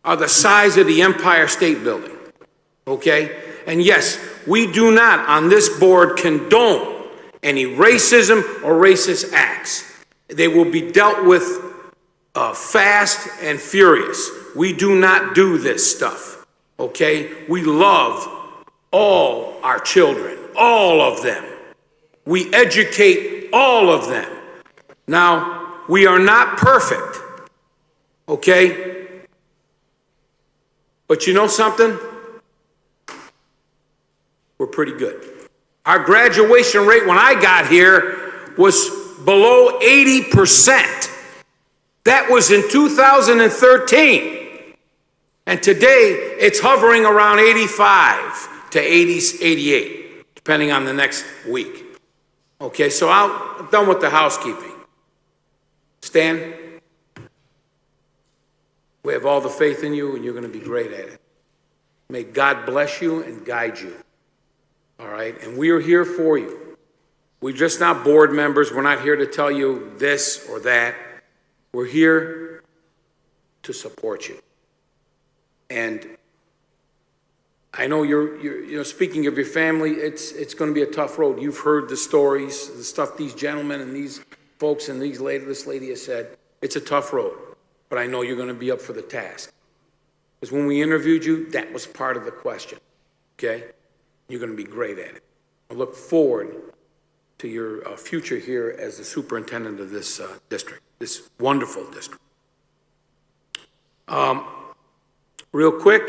are the size of the Empire State Building, okay? And yes, we do not on this board condone any racism or racist acts. They will be dealt with fast and furious. We do not do this stuff, okay? We love all our children, all of them. We educate all of them. Now, we are not perfect, okay? But you know something? We're pretty good. Our graduation rate when I got here was below 80%. That was in 2013. And today, it's hovering around 85 to 88, depending on the next week. Okay, so I'm done with the housekeeping. Stan, we have all the faith in you, and you're going to be great at it. May God bless you and guide you. All right, and we are here for you. We're just not board members. We're not here to tell you this or that. We're here to support you. And I know you're speaking of your family, it's going to be a tough road. You've heard the stories, the stuff these gentlemen and these folks and this lady has said. It's a tough road, but I know you're going to be up for the task. Because when we interviewed you, that was part of the question, okay? You're going to be great at it. I look forward to your future here as the superintendent of this district, this wonderful district. Real quick,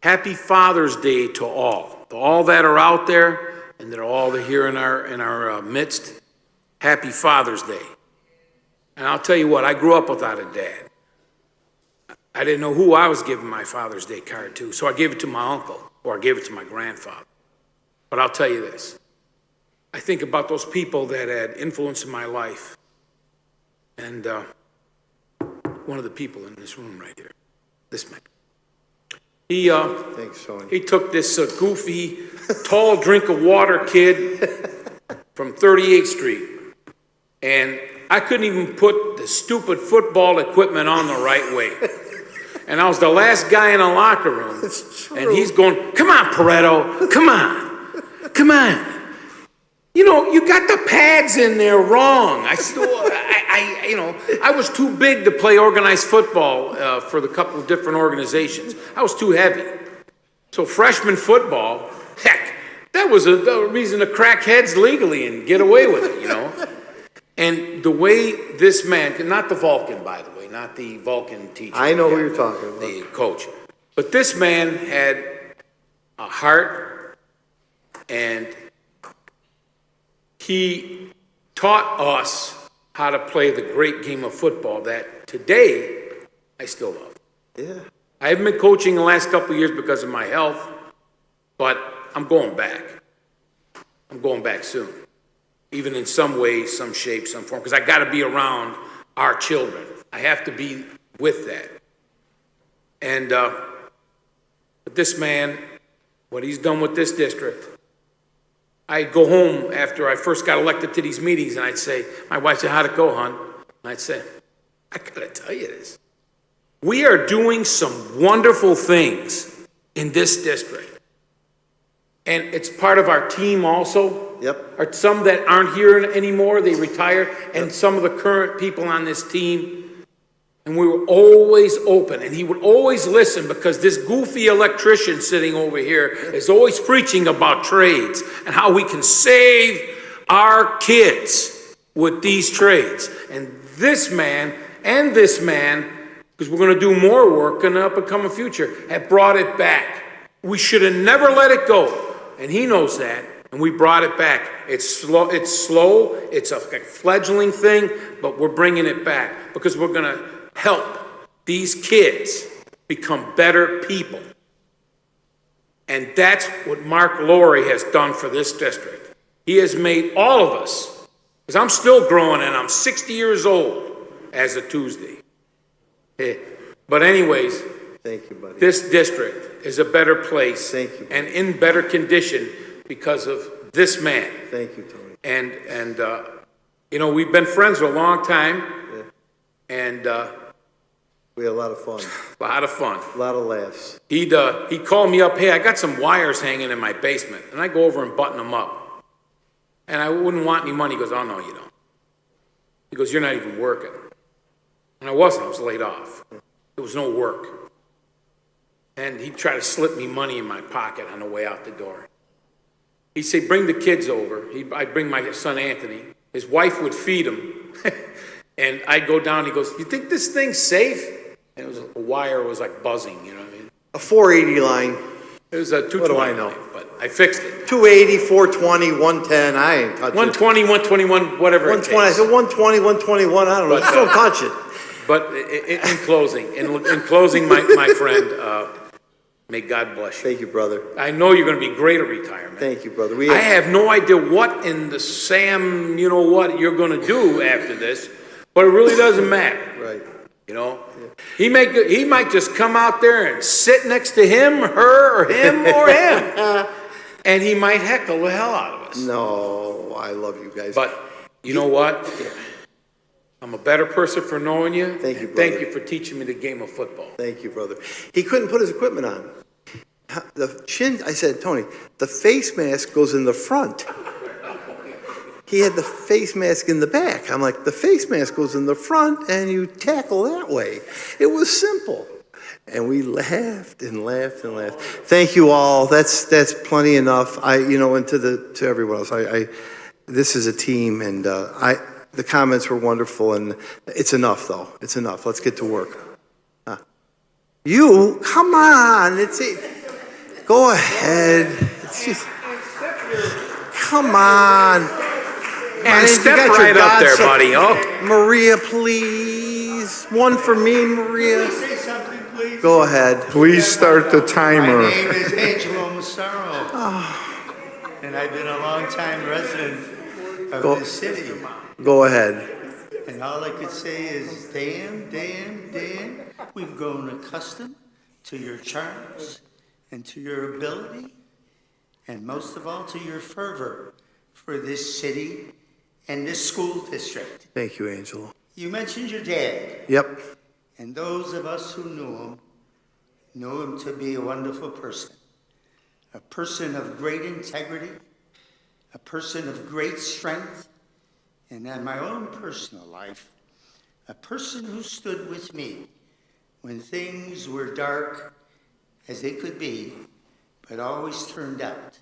happy Father's Day to all that are out there and that are all here in our midst. Happy Father's Day. And I'll tell you what, I grew up without a dad. I didn't know who I was giving my Father's Day card to, so I gave it to my uncle or I gave it to my grandfather. But I'll tell you this, I think about those people that had influence in my life, and one of the people in this room right here, this man. Thanks, Tony. He took this goofy, tall drink of water kid from 38th Street, and I couldn't even put the stupid football equipment on the right way. And I was the last guy in the locker room, and he's going, "Come on, Pareto, come on, come on. You know, you got the pads in there wrong." I was too big to play organized football for the couple of different organizations. I was too heavy. So freshman football, heck, that was a reason to crack heads legally and get away with it, you know. And the way this man, not the Vulcan, by the way, not the Vulcan teacher. I know who you're talking about. The coach. But this man had a heart, and he taught us how to play the great game of football that today I still love. Yeah. I haven't been coaching the last couple of years because of my health, but I'm going back. I'm going back soon. Even in some way, some shape, some form, because I got to be around our children. I have to be with that. And but this man, what he's done with this district, I'd go home after I first got elected to these meetings, and I'd say, my wife said, "How'd it go, hon?" And I'd say, "I gotta tell you this. We are doing some wonderful things in this district. And it's part of our team also. Yep. Are some that aren't here anymore, they retired, and some of the current people on this team. And we were always open, and he would always listen because this goofy electrician sitting over here is always preaching about trades and how we can save our kids. with these trades. And this man, because we're gonna do more work in the up-and-coming future, have brought it back. We should have never let it go, and he knows that, and we brought it back. It's slow, it's a fledgling thing, but we're bringing it back because we're gonna help these kids become better people. And that's what Mark Laurie has done for this district. He has made all of us, because I'm still growing and I'm 60 years old as of Tuesday. But anyways, thank you, buddy. This district is a better place. Thank you, buddy. And in better condition because of this man. Thank you, Tony. And you know, we've been friends for a long time. Yeah. And we had a lot of fun. A lot of fun. A lot of laughs. He called me up, hey, I got some wires hanging in my basement. And I go over and button them up. And I wouldn't want any money. He goes, oh, no, you don't. He goes, you're not even working. And I wasn't. I was laid off. There was no work. And he tried to slip me money in my pocket on the way out the door. He'd say, bring the kids over. I'd bring my son Anthony. His wife would feed him. And I'd go down, he goes, you think this thing's safe? And it was, the wire was like buzzing, you know what I mean? A 480 line. It was a 220 What do I know? line, but I fixed it. 280, 420, 110, I ain't touching 120, 121, whatever it 120, I takes. said 120, 121, I don't know, But, just don't touch it. But in closing, my friend, may God bless you. Thank you, brother. I know you're going to be great at retirement. Thank you, brother. I have no idea what in the Sam, you know what, you're going to do after this, but it really doesn't matter. Right. You know, he might just come out there and sit next to him, her, or him, or him, and he might heckle the hell out of us. No, I love you guys. But you know what? I'm a better person for knowing you. Thank you, and brother. thank you for teaching me the game of football. Thank you, brother. He couldn't put his equipment on. I said, Tony, the face mask goes in the front. He had the face mask in the back. I'm like, the face mask goes in the front and you tackle that way. It was simple. And we laughed and laughed and laughed. Thank you all. That's plenty enough. And to everyone else, this is a team, and the comments were wonderful, and it's enough though. It's enough. Let's get to work. You, come on. Go ahead. It's just, come on. And step right up there, buddy. Oh, Maria, please. One for me, Maria. Can I say something, please? Go ahead. Please start the timer. My name is Angelo Massaro, and I've been a long-time resident of this city. Go ahead. And all I could say is, Dan, we've grown accustomed to your charms and to your ability, and most of all, to your fervor for this city and this school district. Thank you, Angelo. You mentioned your dad. Yep. And those of us who knew him to be a wonderful person. A person of great integrity, a person of great strength, and in my own personal life, a person who stood with me when things were dark as they could be, but always turned out.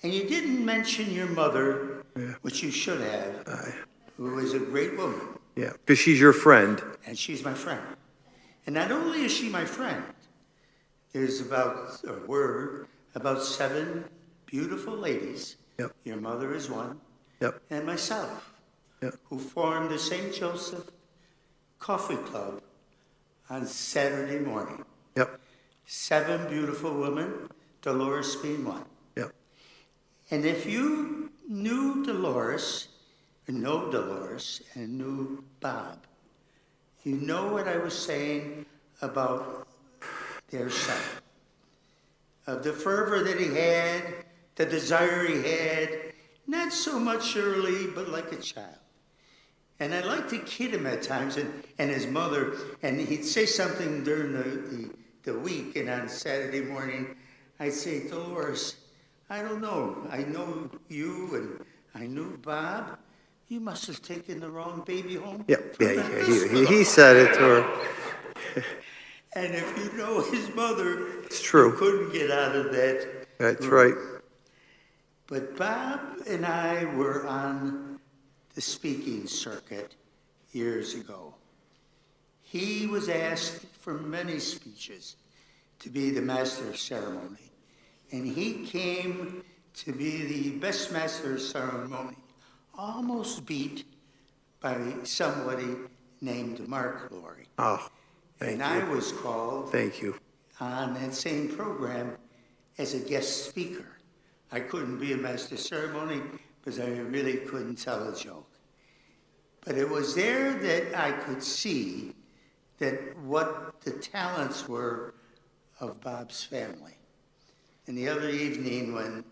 And you didn't mention your mother, which you should have, who is a great woman. Yeah, because she's your friend. And she's my friend. And not only is she my friend, there's about 7 beautiful ladies. Yep. Your mother is one. Yep. And myself. Yep. Who formed the St. Joseph Coffee Club on Saturday morning. Yep. 7 beautiful women, Dolores being one. Yep. And if you knew Dolores, and knew Bob, you know what I was saying about their son. Of the fervor that he had, the desire he had, not so much early, but like a child. And I'd like to kid him at times, and his mother, and he'd say something during the week, and on Saturday morning, I'd say, Dolores, I don't know. I know you, and I knew Bob. You must have taken the wrong baby home. Yeah. He said it to her. And if you know his mother, It's true. you couldn't get out of that. That's room. right. But Bob and I were on the speaking circuit years ago. He was asked for many speeches to be the master of ceremony, and he came to be the best master of ceremony, almost beat by somebody named Mark Laurie. Oh, thank and you. I was called Thank you. on that same program as a guest speaker. I couldn't be a master of ceremony because I really couldn't tell a joke. But it was there that I could see that what the talents were of Bob's family. And the other evening when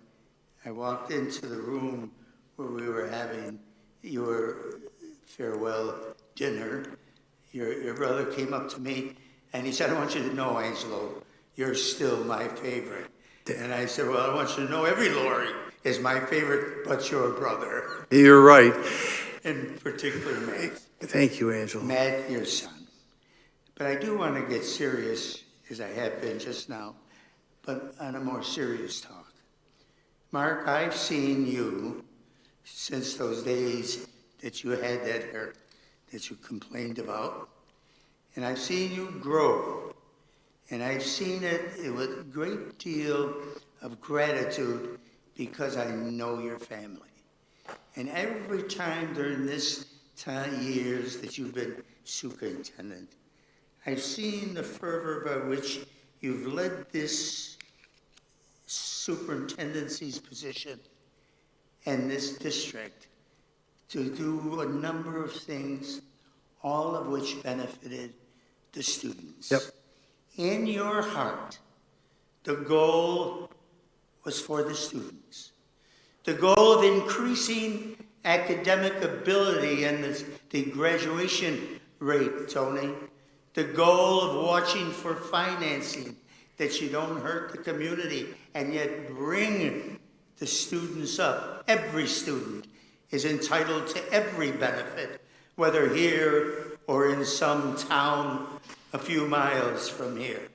I walked into the room where we were having your farewell dinner, your brother came up to me and he said, I want you to know, Angelo, you're still my favorite. And I said, well, I want you to know every Laurie is my favorite, but your brother. You're right. In particular, Matt. Thank you, Angela. Matt, your son. But I do want to get serious, as I have been just now, but on a more serious talk. Mark, I've seen you since those days that you had that hair that you complained about. And I've seen you grow. And I've seen it with a great deal of gratitude because I know your family. And every time during this years that you've been superintendent, I've seen the fervor by which you've led this superintendency's position and this district to do a number of things, all of which benefited the students. Yep. In your heart, the goal was for the students. The goal of increasing academic ability and the graduation rate, Tony. The goal of watching for financing, that you don't hurt the community and yet bring the students up. Every student is entitled to every benefit, whether here or in some town a few miles from here.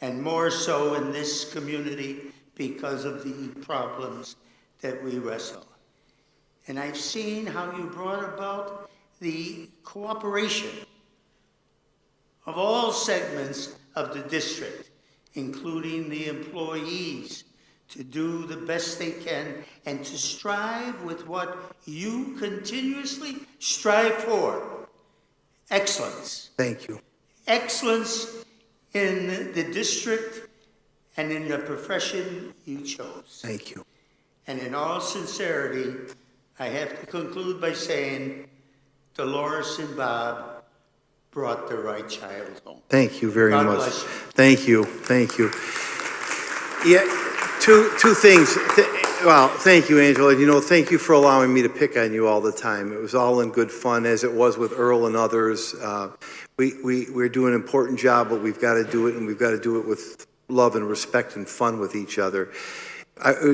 And more so in this community because of the problems that we wrestle. And I've seen how you brought about the cooperation of all segments of the district, including the employees, to do the best they can and to strive with what you continuously strive for. Excellence. Thank you. Excellence in the district and in the profession you chose. Thank you. And in all sincerity, I have to conclude by saying Dolores and Bob brought the right child home. Thank you very God much. bless you. Thank you. Thank you. Yeah, two things. Well, thank you, Angela. You know, thank you for allowing me to pick on you all the time. It was all in good fun, as it was with Earl and others. We're doing an important job, but we've got to do it, and we've got to do it with love and respect and fun with each other.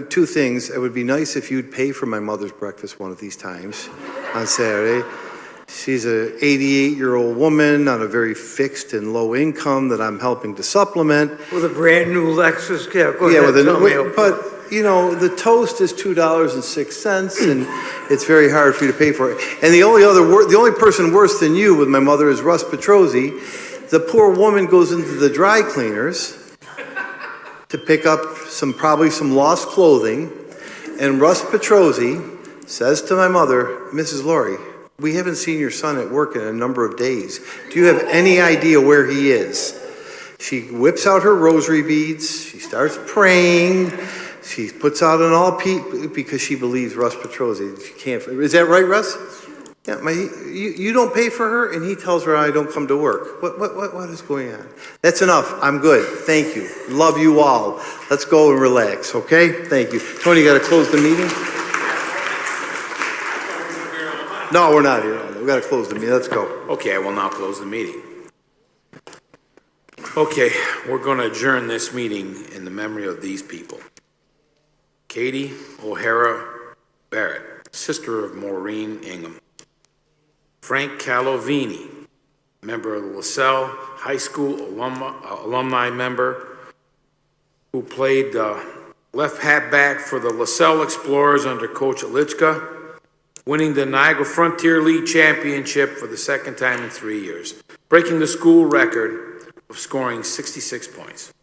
Two things. It would be nice if you'd pay for my mother's breakfast one of these times on Saturday. She's an 88-year-old woman on a very fixed and low income that I'm helping to supplement. With a brand new Lexus cab. But you know, the toast is $2.06, and it's very hard for you to pay for it. And the only person worse than you with my mother is Russ Petrozzi. The poor woman goes into the dry cleaners to pick up probably some lost clothing, and Russ Petrozzi says to my mother, Mrs. Laurie, we haven't seen your son at work in a number of days. Do you have any idea where he is? She whips out her rosary beads. She starts praying. She puts out an because she believes Russ Petrozzi. She can't. Is that right, Russ? Yeah. You don't pay for her, and he tells her I don't come to work. What is going on? That's enough. I'm good. Thank you. Love you all. Let's go and relax. Okay. Thank you. Tony, you got to close the meeting. No, we're not here. We got to close the meeting. Let's go. Okay, I will now close the meeting. Okay, we're going to adjourn this meeting in the memory of these people. Katie O'Hara Barrett, sister of Maureen Ingham. Frank Calovini, member of the LaSalle High School alumni member, who played left halfback for the LaSalle Explorers under Coach Elichka. winning the Niagara Frontier League Championship for the second time in 3 years, breaking the school record of scoring 66 points.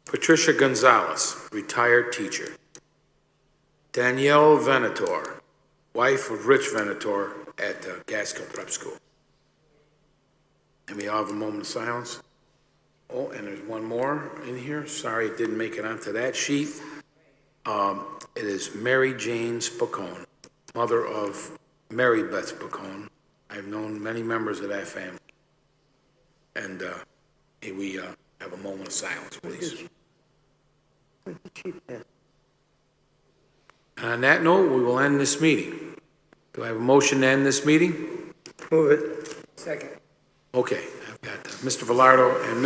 Patricia Gonzalez, retired teacher. Danielle Venator, wife of Rich Venator at Gaskell Prep School. And we all have a moment of silence. Oh, and there's one more in here. Sorry, it didn't make it onto that sheet. It is Mary Jane Spacone, mother of Mary Beth Spacone. I've known many members of that family. And we have a moment of silence, please. On that note, we will end this meeting. Do I have a motion to end this meeting? Move it. Second. Okay, I've got Mr. Velardo and